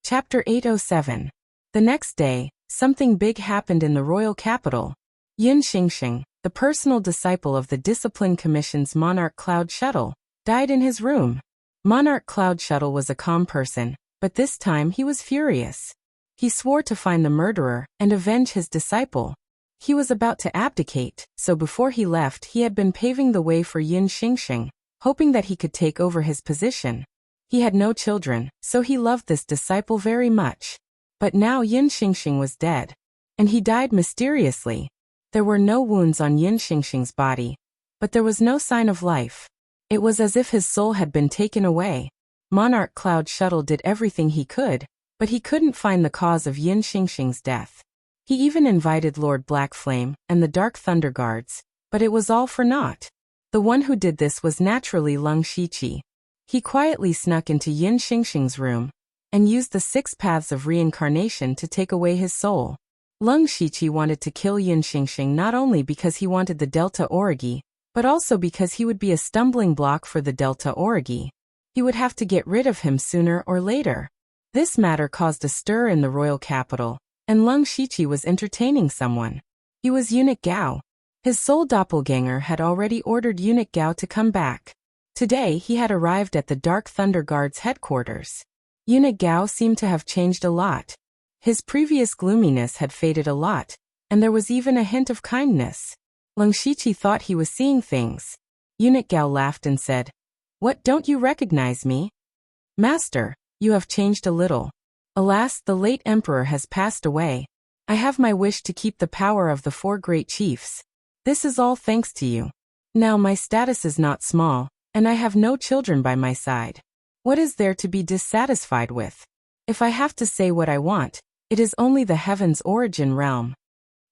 Chapter 807. The next day, something big happened in the royal capital. Yin Xingxing, the personal disciple of the Discipline Commission's Monarch Cloud Shuttle, died in his room. Monarch Cloud Shuttle was a calm person, but this time he was furious. He swore to find the murderer and avenge his disciple. He was about to abdicate, so before he left he had been paving the way for Yin Xingxing, hoping that he could take over his position. He had no children, so he loved this disciple very much. But now Yin Xingxing was dead. And he died mysteriously. There were no wounds on Yin Xingxing's body, but there was no sign of life. It was as if his soul had been taken away. Monarch Cloud Shuttle did everything he could, but he couldn't find the cause of Yin Xingxing's death. He even invited Lord Black Flame and the Dark Thunder Guards, but it was all for naught. The one who did this was naturally Leng Shiqi. He quietly snuck into Yin Xingxing's room and used the 6 paths of reincarnation to take away his soul. Leng Shiqi wanted to kill Yun Xingxing not only because he wanted the Delta Origi, but also because he would be a stumbling block for the Delta Origi. He would have to get rid of him sooner or later. This matter caused a stir in the royal capital, and Leng Shiqi was entertaining someone. He was Eunuch Gao. His soul doppelganger had already ordered Eunuch Gao to come back. Today he had arrived at the Dark Thunder Guard's headquarters. Eunuch Gao seemed to have changed a lot. His previous gloominess had faded a lot, and there was even a hint of kindness. Leng Shiqi thought he was seeing things. Eunuch Gao laughed and said, "What, don't you recognize me? Master, you have changed a little. Alas, the late emperor has passed away. I have my wish to keep the power of the 4 great chiefs. This is all thanks to you. Now my status is not small, and I have no children by my side. What is there to be dissatisfied with? If I have to say what I want, it is only the heaven's origin realm."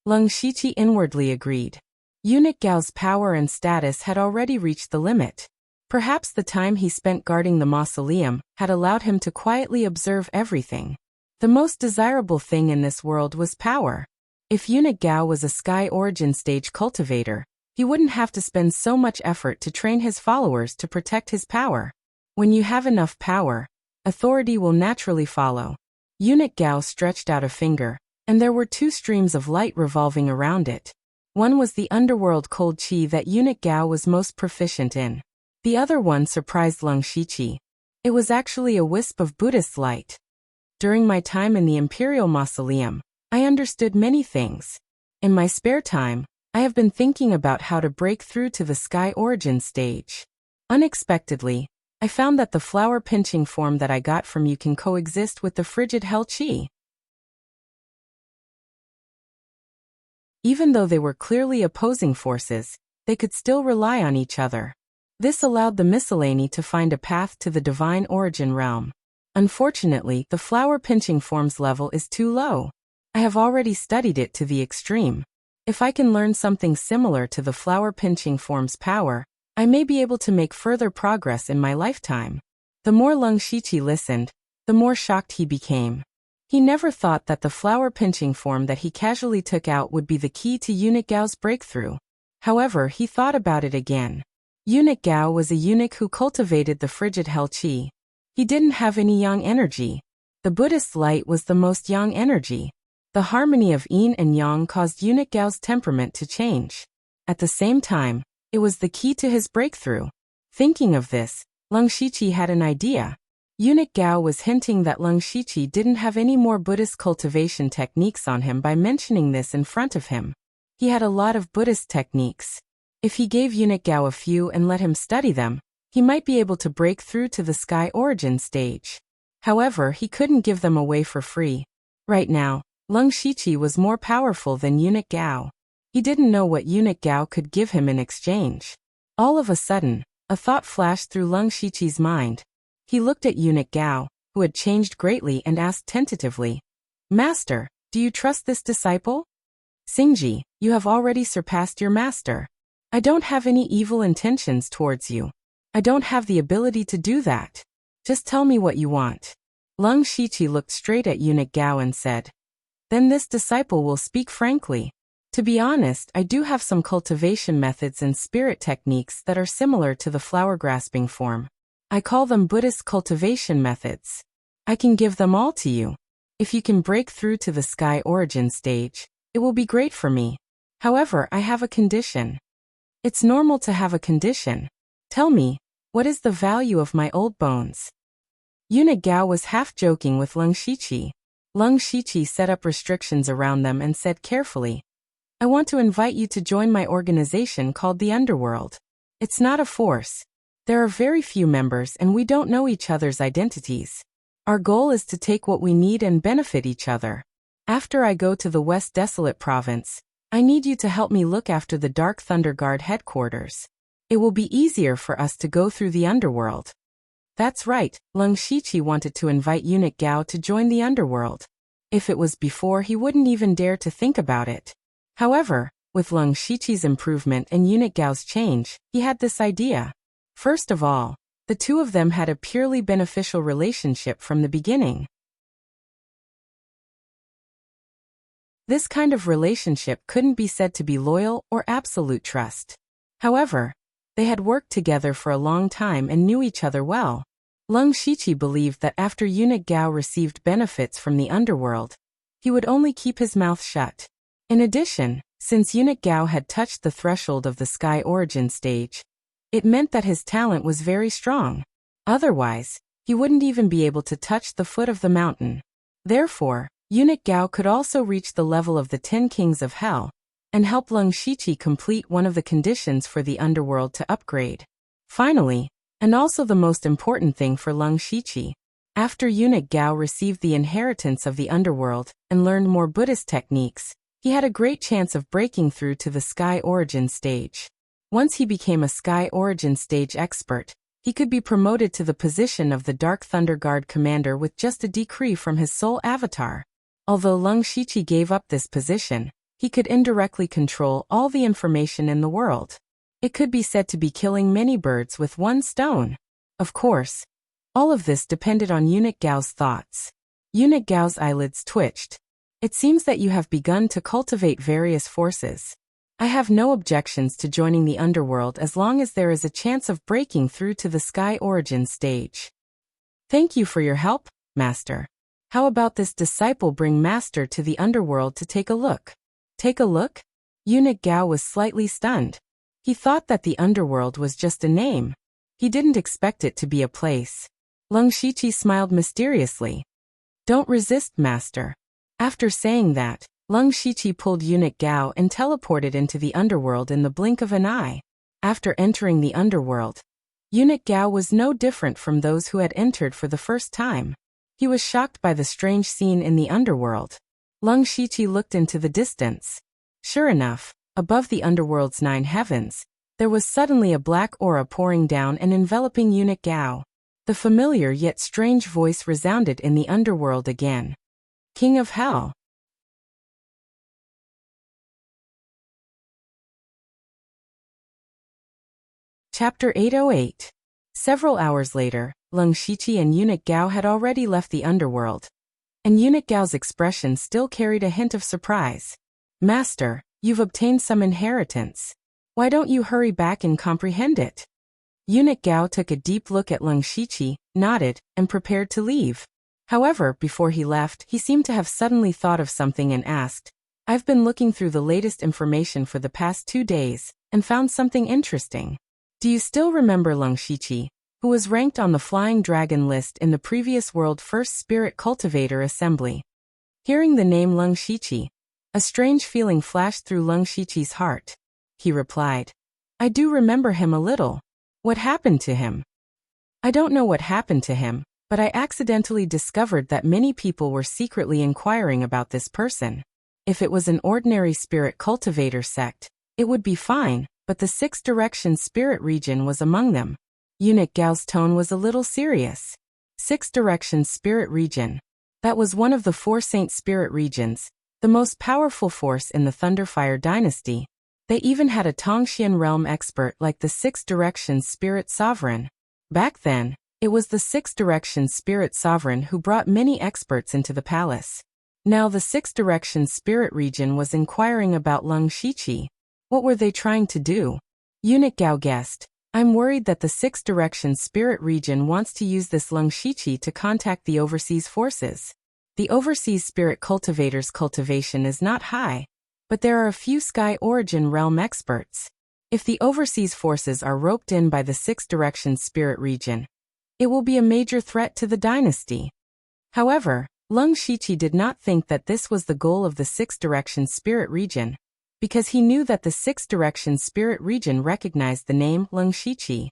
Leng Shiqi inwardly agreed. Eunuch Gao's power and status had already reached the limit. Perhaps the time he spent guarding the mausoleum had allowed him to quietly observe everything. The most desirable thing in this world was power. If Eunuch Gao was a Sky Origin stage cultivator, he wouldn't have to spend so much effort to train his followers to protect his power. When you have enough power, authority will naturally follow. Eunuch Gao stretched out a finger, and there were 2 streams of light revolving around it. One was the underworld cold chi that Eunuch Gao was most proficient in. The other one surprised Leng Shiqi. It was actually a wisp of Buddhist light. During my time in the Imperial Mausoleum, I understood many things. In my spare time, I have been thinking about how to break through to the Sky Origin stage. Unexpectedly, I found that the flower pinching form that I got from you can coexist with the frigid Hell Chi. Even though they were clearly opposing forces, they could still rely on each other. This allowed the miscellany to find a path to the divine origin realm. Unfortunately, the flower pinching form's level is too low. I have already studied it to the extreme. If I can learn something similar to the flower pinching form's power, I may be able to make further progress in my lifetime. The more Leng Shiqi listened, the more shocked he became. He never thought that the flower pinching form that he casually took out would be the key to Eunuch Gao's breakthrough. However, he thought about it again. Eunuch Gao was a eunuch who cultivated the frigid Hell Chi. He didn't have any yang energy. The Buddhist light was the most yang energy. The harmony of yin and yang caused Eunuch Gao's temperament to change. At the same time, it was the key to his breakthrough. Thinking of this, Leng Shiqi had an idea. Eunuch Gao was hinting that Leng Shiqi didn't have any more Buddhist cultivation techniques on him by mentioning this in front of him. He had a lot of Buddhist techniques. If he gave Eunuch Gao a few and let him study them, he might be able to break through to the Sky Origin stage. However, he couldn't give them away for free. Right now, Leng Shiqi was more powerful than Eunuch Gao. He didn't know what Eunuch Gao could give him in exchange. All of a sudden, a thought flashed through Leng Shiqi's mind. He looked at Eunuch Gao, who had changed greatly, and asked tentatively, "Master, do you trust this disciple?" "Xingji, you have already surpassed your master. I don't have any evil intentions towards you. I don't have the ability to do that. Just tell me what you want." Leng Shiqi looked straight at Eunuch Gao and said, "Then this disciple will speak frankly. To be honest, I do have some cultivation methods and spirit techniques that are similar to the flower grasping form. I call them Buddhist cultivation methods. I can give them all to you. If you can break through to the Sky Origin stage, it will be great for me. However, I have a condition." "It's normal to have a condition. Tell me, what is the value of my old bones?" Eunuch Gao was half joking with Leng Shiqi. Leng Shiqi set up restrictions around them and said carefully, "I want to invite you to join my organization called the Underworld. It's not a force. There are very few members and we don't know each other's identities. Our goal is to take what we need and benefit each other. After I go to the West Desolate Province, I need you to help me look after the Dark Thunder Guard headquarters. It will be easier for us to go through the Underworld." That's right, Leng Shiqi wanted to invite Eunuch Gao to join the Underworld. If it was before, he wouldn't even dare to think about it. However, with Leng Shiqi's improvement and Eunuch Gao's change, he had this idea. First of all, the two of them had a purely beneficial relationship from the beginning. This kind of relationship couldn't be said to be loyal or absolute trust. However, they had worked together for a long time and knew each other well. Leng Shiqi believed that after eunuch Gao received benefits from the underworld, he would only keep his mouth shut. In addition, since eunuch Gao had touched the threshold of the sky origin stage, it meant that his talent was very strong. Otherwise, he wouldn't even be able to touch the foot of the mountain. Therefore, eunuch Gao could also reach the level of the 10 kings of hell, and help Leng Shiqi complete one of the conditions for the underworld to upgrade. Finally, and also the most important thing for Leng Shiqi, after eunuch Gao received the inheritance of the underworld and learned more Buddhist techniques, he had a great chance of breaking through to the sky origin stage. Once he became a sky origin stage expert, he could be promoted to the position of the Dark Thunder Guard commander with just a decree from his soul avatar. Although Leng Shiqi gave up this position, he could indirectly control all the information in the world. It could be said to be killing many birds with one stone. Of course, all of this depended on eunuch Gao's thoughts. Eunuch Gao's eyelids twitched. It seems that you have begun to cultivate various forces. I have no objections to joining the underworld as long as there is a chance of breaking through to the sky origin stage. Thank you for your help, Master. How about this disciple bring Master to the underworld to take a look? Take a look? Eunuch Gao was slightly stunned. He thought that the underworld was just a name. He didn't expect it to be a place. Leng Shiqi smiled mysteriously. Don't resist, Master. After saying that, Leng Shiqi pulled eunuch Gao and teleported into the underworld in the blink of an eye. After entering the underworld, eunuch Gao was no different from those who had entered for the first time. He was shocked by the strange scene in the underworld. Leng Shiqi looked into the distance. Sure enough, above the underworld's 9 heavens, there was suddenly a black aura pouring down and enveloping eunuch Gao. The familiar yet strange voice resounded in the underworld again. King of Hell. Chapter 808. Several hours later, Leng Shiqi and eunuch Gao had already left the underworld, and eunuch Gao's expression still carried a hint of surprise. Master, you've obtained some inheritance. Why don't you hurry back and comprehend it? Eunuch Gao took a deep look at Leng Shiqi, nodded, and prepared to leave. However, before he left, he seemed to have suddenly thought of something and asked, I've been looking through the latest information for the past 2 days, and found something interesting. Do you still remember Leng Shiqi, who was ranked on the Flying Dragon list in the previous World First Spirit Cultivator Assembly? Hearing the name Leng Shiqi, a strange feeling flashed through Leng Shiqi's heart. He replied, I do remember him a little. What happened to him? I don't know what happened to him, but I accidentally discovered that many people were secretly inquiring about this person. If it was an ordinary spirit cultivator sect, it would be fine, but the 6 Direction Spirit Region was among them. Eunuch Gao's tone was a little serious. 6 Direction Spirit Region. That was one of the 4 Saint Spirit Regions, the most powerful force in the Thunderfire dynasty. They even had a Tongxian realm expert like the 6 Direction Spirit Sovereign. Back then, it was the 6 Direction Spirit Sovereign who brought many experts into the palace. Now the 6 Direction Spirit Region was inquiring about Leng Shiqi. What were they trying to do? Eunuch Gao guessed, I'm worried that the 6 Direction Spirit Region wants to use this Leng Shiqi to contact the overseas forces. The overseas spirit cultivator's cultivation is not high, but there are a few Sky Origin realm experts. If the overseas forces are roped in by the 6 Direction Spirit Region, it will be a major threat to the dynasty. However, Leng Shiqi did not think that this was the goal of the 6 Direction Spirit Region, because he knew that the 6 Direction Spirit Region recognized the name Leng Shiqi.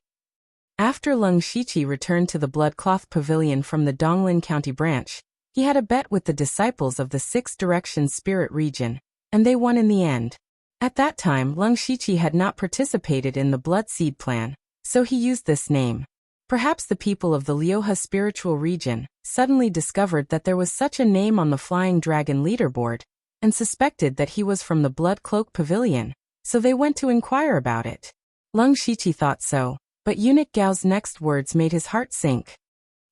After Leng Shiqi returned to the Bloodcloth Pavilion from the Donglin County branch, he had a bet with the disciples of the 6 Direction Spirit Region, and they won in the end. At that time, Leng Shiqi had not participated in the Blood Seed plan, so he used this name. Perhaps the people of the Lioha Spiritual Region suddenly discovered that there was such a name on the Flying Dragon leaderboard, and suspected that he was from the Blood Cloak Pavilion, so they went to inquire about it. Leng Shiqi thought so, but eunuch Gao's next words made his heart sink.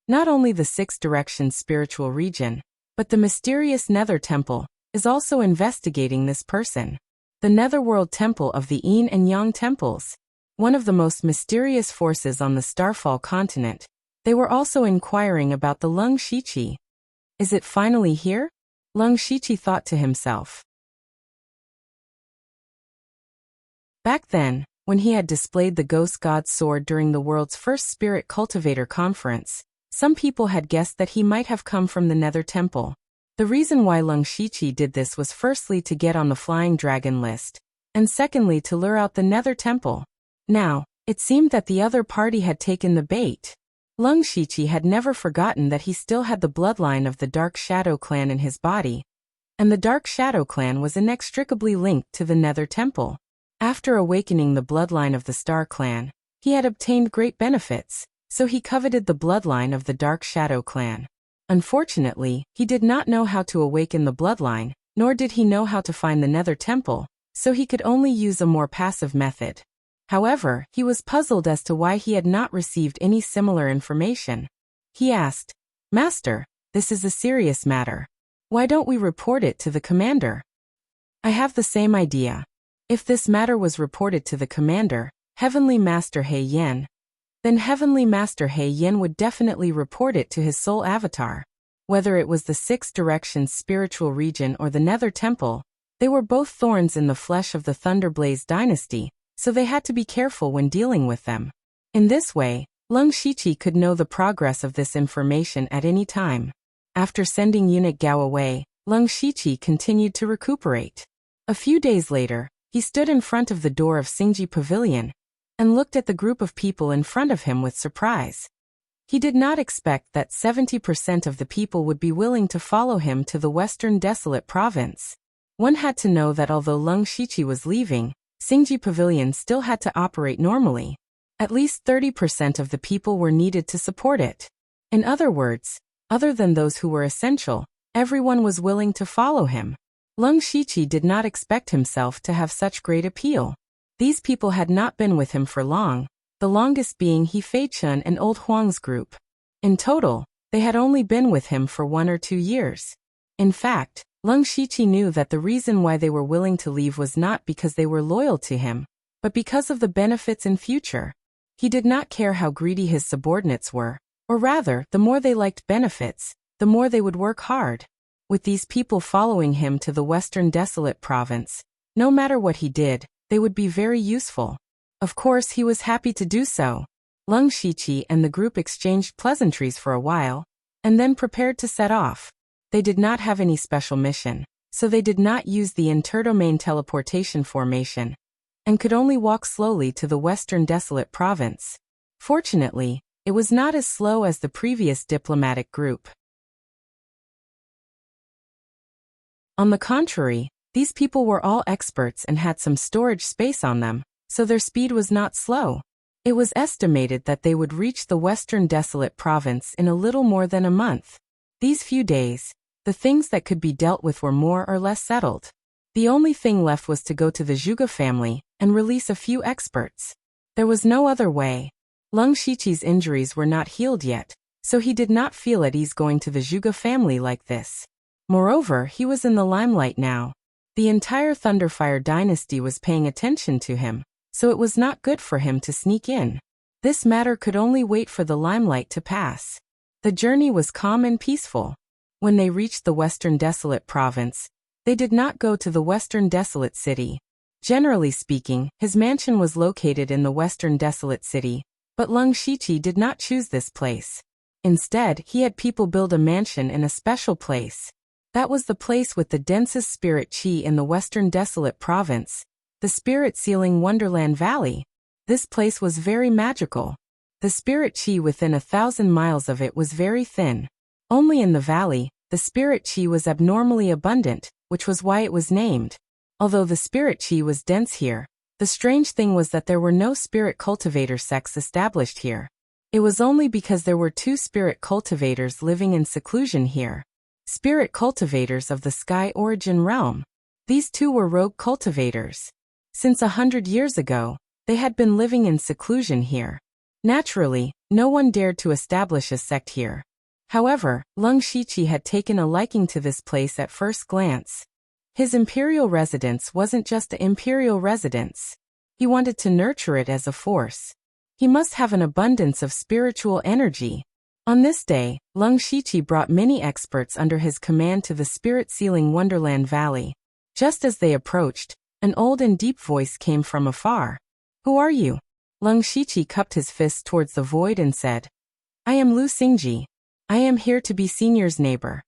Not only the 6 Direction Spiritual Region, but the mysterious Nether Temple, is also investigating this person. The Netherworld Temple of the Yin and Yang Temples, one of the most mysterious forces on the Starfall continent. They were also inquiring about the Lung Shiqi. Is it finally here? Lung Shiqi thought to himself. Back then, when he had displayed the Ghost God's sword during the world's first Spirit Cultivator Conference, some people had guessed that he might have come from the Nether Temple. The reason why Lung Shiqi did this was firstly to get on the Flying Dragon list, and secondly to lure out the Nether Temple. Now, it seemed that the other party had taken the bait. Lung Shiqi had never forgotten that he still had the bloodline of the Dark Shadow Clan in his body, and the Dark Shadow Clan was inextricably linked to the Nether Temple. After awakening the bloodline of the Star Clan, he had obtained great benefits, so he coveted the bloodline of the Dark Shadow Clan. Unfortunately, he did not know how to awaken the bloodline, nor did he know how to find the Nether Temple, so he could only use a more passive method. However, he was puzzled as to why he had not received any similar information. He asked, "Master, this is a serious matter. Why don't we report it to the commander?" "I have the same idea. If this matter was reported to the commander, Heavenly Master He Yen, then Heavenly Master He Yen would definitely report it to his soul avatar. Whether it was the Six Directions spiritual region or the Nether Temple, they were both thorns in the flesh of the Thunderblaze dynasty, so they had to be careful when dealing with them. In this way, Lung Shiqi could know the progress of this information at any time. After sending Eunuch Gao away, Lung Shiqi continued to recuperate. A few days later, he stood in front of the door of Xingji Pavilion and looked at the group of people in front of him with surprise. He did not expect that 70% of the people would be willing to follow him to the Western Desolate Province. One had to know that although Lung Shiqi was leaving, Xingji Pavilion still had to operate normally. At least 30% of the people were needed to support it. In other words, other than those who were essential, everyone was willing to follow him. Lung Shiqi did not expect himself to have such great appeal. These people had not been with him for long, the longest being He Feichun and Old Huang's group. In total, they had only been with him for 1 or 2 years. In fact, Lung Shiqi knew that the reason why they were willing to leave was not because they were loyal to him, but because of the benefits in future. He did not care how greedy his subordinates were, or rather, the more they liked benefits, the more they would work hard. With these people following him to the Western Desolate Province, no matter what he did, they would be very useful. Of course, he was happy to do so. Lung Shiqi and the group exchanged pleasantries for a while, and then prepared to set off. They did not have any special mission, so they did not use the interdomain teleportation formation, and could only walk slowly to the Western Desolate Province. Fortunately, it was not as slow as the previous diplomatic group. On the contrary, these people were all experts and had some storage space on them, so their speed was not slow. It was estimated that they would reach the Western Desolate Province in a little more than a month. These few days, the things that could be dealt with were more or less settled. The only thing left was to go to the Zhuge family and release a few experts. There was no other way. Lung Shiqi's injuries were not healed yet, so he did not feel at ease going to the Zhuge family like this. Moreover, he was in the limelight now. The entire Thunderfire dynasty was paying attention to him, so it was not good for him to sneak in. This matter could only wait for the limelight to pass. The journey was calm and peaceful. When they reached the Western Desolate Province, they did not go to the Western Desolate City. Generally speaking, his mansion was located in the Western Desolate City, but Lung Shiqi did not choose this place. Instead, he had people build a mansion in a special place. That was the place with the densest spirit chi in the Western Desolate Province, the spirit-sealing Wonderland Valley. This place was very magical. The spirit chi within 1,000 miles of it was very thin. Only in the valley, the spirit chi was abnormally abundant, which was why it was named. Although the spirit chi was dense here, the strange thing was that there were no spirit cultivator sects established here. It was only because there were 2 spirit cultivators living in seclusion here. Spirit cultivators of the Sky Origin realm. These 2 were rogue cultivators. Since 100 years ago, they had been living in seclusion here. Naturally, no one dared to establish a sect here. However, Lung Shiqi had taken a liking to this place at first glance. His imperial residence wasn't just an imperial residence. He wanted to nurture it as a force. He must have an abundance of spiritual energy. On this day, Lung Shiqi brought many experts under his command to the spirit-sealing Wonderland Valley. Just as they approached, an old and deep voice came from afar. "Who are you?" Lung Shiqi cupped his fist towards the void and said, "I am Lu Xingji. I am here to be Senior's neighbor."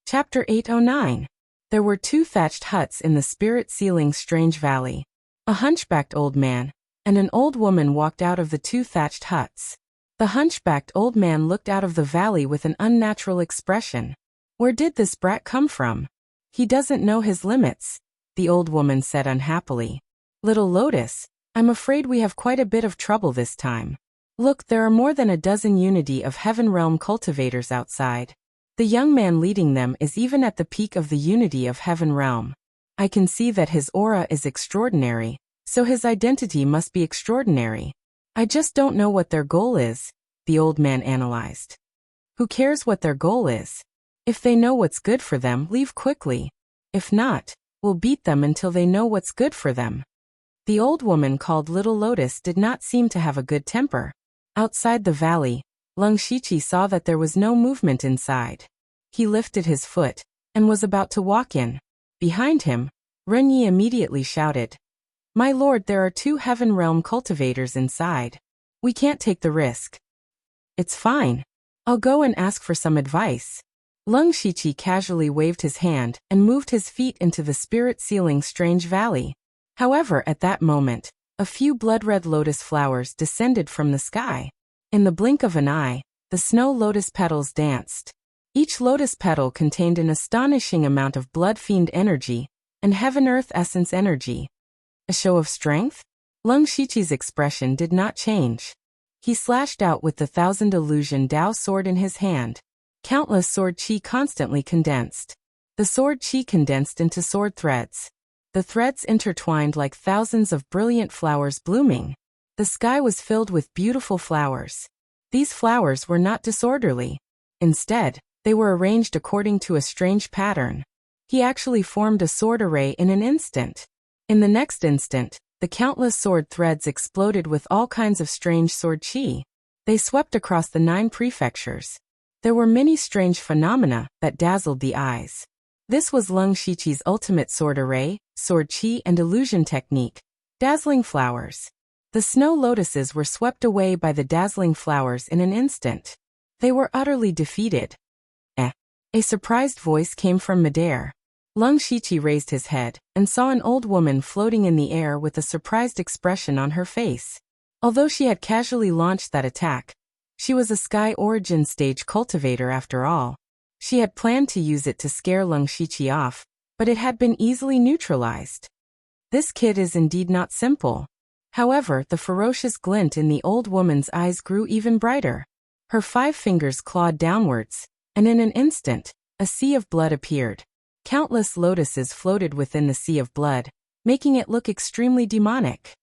Chapter 809. There were 2 thatched huts in the spirit-sealing strange valley. A hunchbacked old man and an old woman walked out of the 2 thatched huts. The hunchbacked old man looked out of the valley with an unnatural expression. "Where did this brat come from? He doesn't know his limits," the old woman said unhappily. "Little Lotus, I'm afraid we have quite a bit of trouble this time. Look, there are more than a dozen Unity of Heaven Realm cultivators outside. The young man leading them is even at the peak of the Unity of Heaven Realm. I can see that his aura is extraordinary, so his identity must be extraordinary. I just don't know what their goal is," the old man analyzed. "Who cares what their goal is? If they know what's good for them, leave quickly. If not, we'll beat them until they know what's good for them." The old woman called Little Lotus did not seem to have a good temper. Outside the valley, Lung Shiqi saw that there was no movement inside. He lifted his foot and was about to walk in. Behind him, Renyi immediately shouted, "My lord, there are 2 Heaven Realm cultivators inside. We can't take the risk." "It's fine. I'll go and ask for some advice." Lung Shiqi casually waved his hand and moved his feet into the spirit-sealing strange valley. However, at that moment, a few blood-red lotus flowers descended from the sky. In the blink of an eye, the snow lotus petals danced. Each lotus petal contained an astonishing amount of blood fiend energy and heaven-earth essence energy. A show of strength? Lung Shiqi's expression did not change. He slashed out with the 1000 illusion Dao sword in his hand. Countless sword chi constantly condensed. The sword chi condensed into sword threads. The threads intertwined like thousands of brilliant flowers blooming. The sky was filled with beautiful flowers. These flowers were not disorderly. Instead, they were arranged according to a strange pattern. He actually formed a sword array in an instant. In the next instant, the countless sword threads exploded with all kinds of strange sword chi. They swept across the 9 prefectures. There were many strange phenomena that dazzled the eyes. This was Lung Shiqi's ultimate sword array, sword chi and illusion technique. Dazzling flowers. The snow lotuses were swept away by the dazzling flowers in an instant. They were utterly defeated. A surprised voice came from midair. Lung Shiqi raised his head and saw an old woman floating in the air with a surprised expression on her face. Although she had casually launched that attack, she was a Sky Origin stage cultivator after all. She had planned to use it to scare Lung Shiqi off, but it had been easily neutralized. This kid is indeed not simple. However, the ferocious glint in the old woman's eyes grew even brighter. Her 5 fingers clawed downwards, and in an instant, a sea of blood appeared. Countless lotuses floated within the sea of blood, making it look extremely demonic.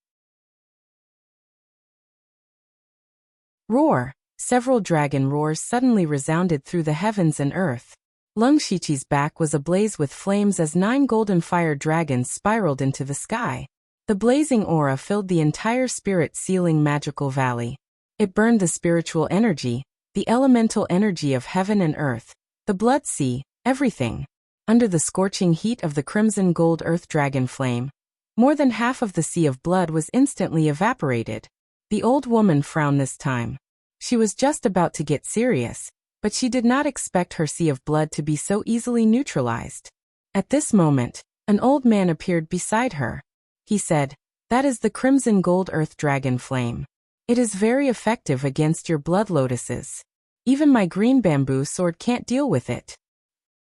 Roar! Several dragon roars suddenly resounded through the heavens and earth. Lung Shiqi's back was ablaze with flames as 9 golden fire dragons spiraled into the sky. The blazing aura filled the entire spirit-sealing magical valley. It burned the spiritual energy, the elemental energy of heaven and earth, the blood sea, everything. Under the scorching heat of the crimson gold earth dragon flame, more than half of the sea of blood was instantly evaporated. The old woman frowned this time. She was just about to get serious, but she did not expect her sea of blood to be so easily neutralized. At this moment, an old man appeared beside her. He said, "That is the crimson gold earth dragon flame. It is very effective against your blood lotuses. Even my green bamboo sword can't deal with it.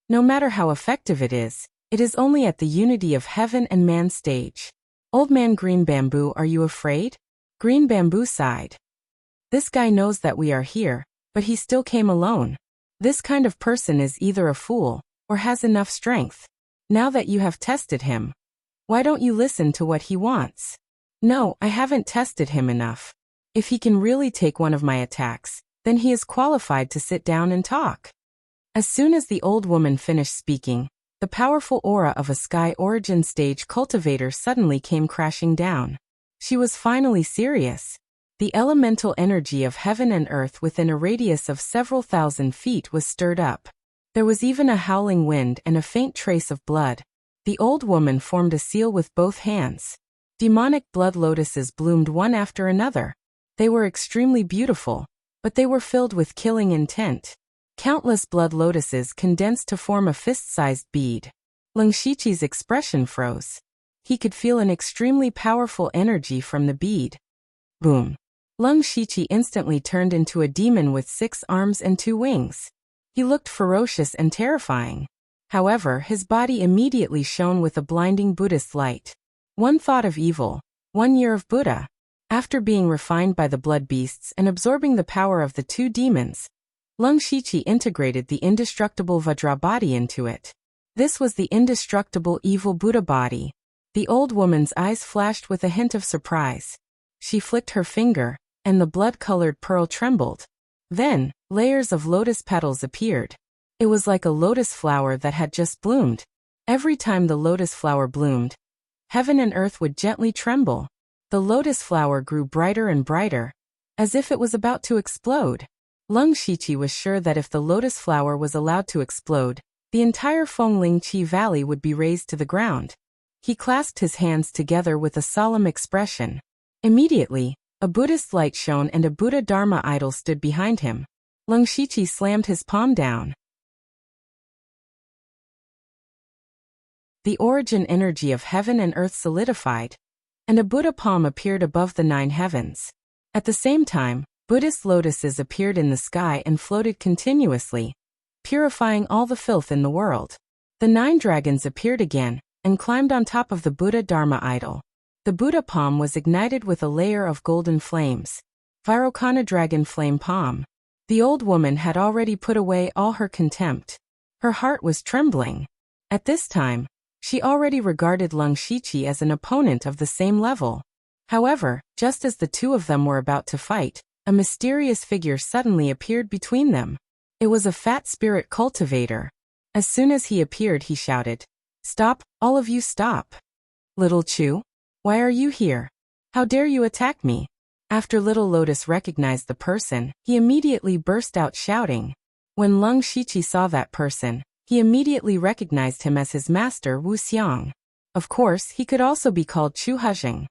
No matter how effective it is only at the unity of heaven and man stage." Old man Green Bamboo, are you afraid? Green Bamboo sighed. This guy knows that we are here, but he still came alone. This kind of person is either a fool or has enough strength. Now that you have tested him, why don't you listen to what he wants? No, I haven't tested him enough. If he can really take one of my attacks, then he is qualified to sit down and talk. As soon as the old woman finished speaking, the powerful aura of a sky origin stage cultivator suddenly came crashing down. She was finally serious. The elemental energy of heaven and earth within a radius of several thousand feet was stirred up. There was even a howling wind and a faint trace of blood. The old woman formed a seal with both hands. Demonic blood lotuses bloomed one after another. They were extremely beautiful, but they were filled with killing intent. Countless blood lotuses condensed to form a fist-sized bead. Leng Shiqi's expression froze. He could feel an extremely powerful energy from the bead. Boom. Leng Shiqi instantly turned into a demon with 6 arms and 2 wings. He looked ferocious and terrifying. However, his body immediately shone with a blinding Buddhist light. One thought of evil, 1 year of Buddha. After being refined by the blood beasts and absorbing the power of the 2 demons, Leng Shiqi integrated the indestructible Vajra body into it. This was the indestructible evil Buddha body. The old woman's eyes flashed with a hint of surprise. She flicked her finger, and the blood-colored pearl trembled. Then, layers of lotus petals appeared. It was like a lotus flower that had just bloomed. Every time the lotus flower bloomed, heaven and earth would gently tremble. The lotus flower grew brighter and brighter, as if it was about to explode. Leng Shiqi was sure that if the lotus flower was allowed to explode, the entire Fengling Qi Valley would be razed to the ground. He clasped his hands together with a solemn expression. Immediately, a Buddhist light shone and a Buddha Dharma idol stood behind him. Leng Shiqi slammed his palm down. The origin energy of heaven and earth solidified, and a Buddha palm appeared above the 9 heavens. At the same time, Buddhist lotuses appeared in the sky and floated continuously, purifying all the filth in the world. The 9 dragons appeared again, and climbed on top of the Buddha Dharma idol. The Buddha palm was ignited with a layer of golden flames. Vairocana dragon flame palm. The old woman had already put away all her contempt. Her heart was trembling. At this time, she already regarded Leng Shiqi as an opponent of the same level. However, just as the 2 of them were about to fight, a mysterious figure suddenly appeared between them. It was a fat spirit cultivator. As soon as he appeared, he shouted, "Stop, all of you stop! Little Chu, why are you here? How dare you attack me?" After Little Lotus recognized the person, he immediately burst out shouting. When Leng Shiqi saw that person, he immediately recognized him as his master Wu Xiang. Of course, he could also be called Chu Hezheng.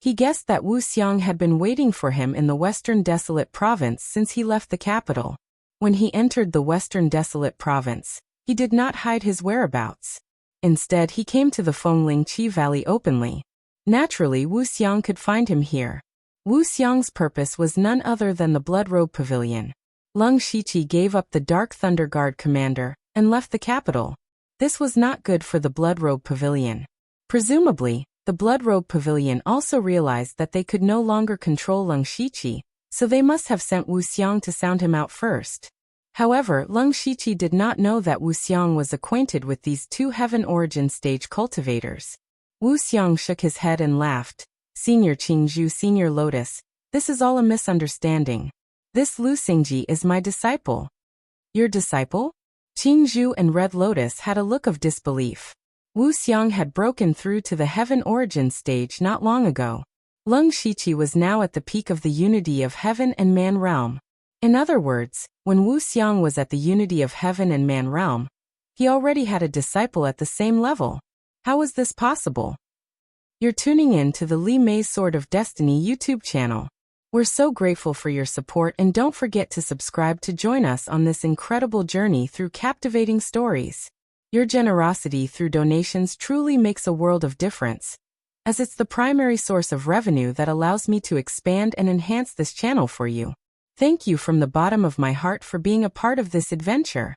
He guessed that Wu Xiang had been waiting for him in the Western Desolate Province since he left the capital. When he entered the Western Desolate Province, he did not hide his whereabouts. Instead, he came to the Fengling Qi Valley openly. Naturally, Wu Xiang could find him here. Wu Xiang's purpose was none other than the Blood Robe Pavilion. Leng Shiqi gave up the Dark Thunder Guard commander and left the capital. This was not good for the Blood Robe Pavilion. Presumably, the Blood Robe Pavilion also realized that they could no longer control Leng Shiqi, so they must have sent Wu Xiang to sound him out first. However, Leng Shiqi did not know that Wu Xiang was acquainted with these 2 heaven origin stage cultivators. Wu Xiang shook his head and laughed. "Senior Qingzhu, Senior Lotus, this is all a misunderstanding. This Lu Xingji is my disciple." "Your disciple?" Qingzhu and Red Lotus had a look of disbelief. Wu Xiang had broken through to the heaven origin stage not long ago. Leng Shiqi was now at the peak of the unity of heaven and man realm. In other words, when Wu Xiang was at the unity of heaven and man realm, he already had a disciple at the same level. How was this possible? You're tuning in to the Li Mei Sword of Destiny YouTube channel. We're so grateful for your support, and don't forget to subscribe to join us on this incredible journey through captivating stories. Your generosity through donations truly makes a world of difference, as it's the primary source of revenue that allows me to expand and enhance this channel for you. Thank you from the bottom of my heart for being a part of this adventure.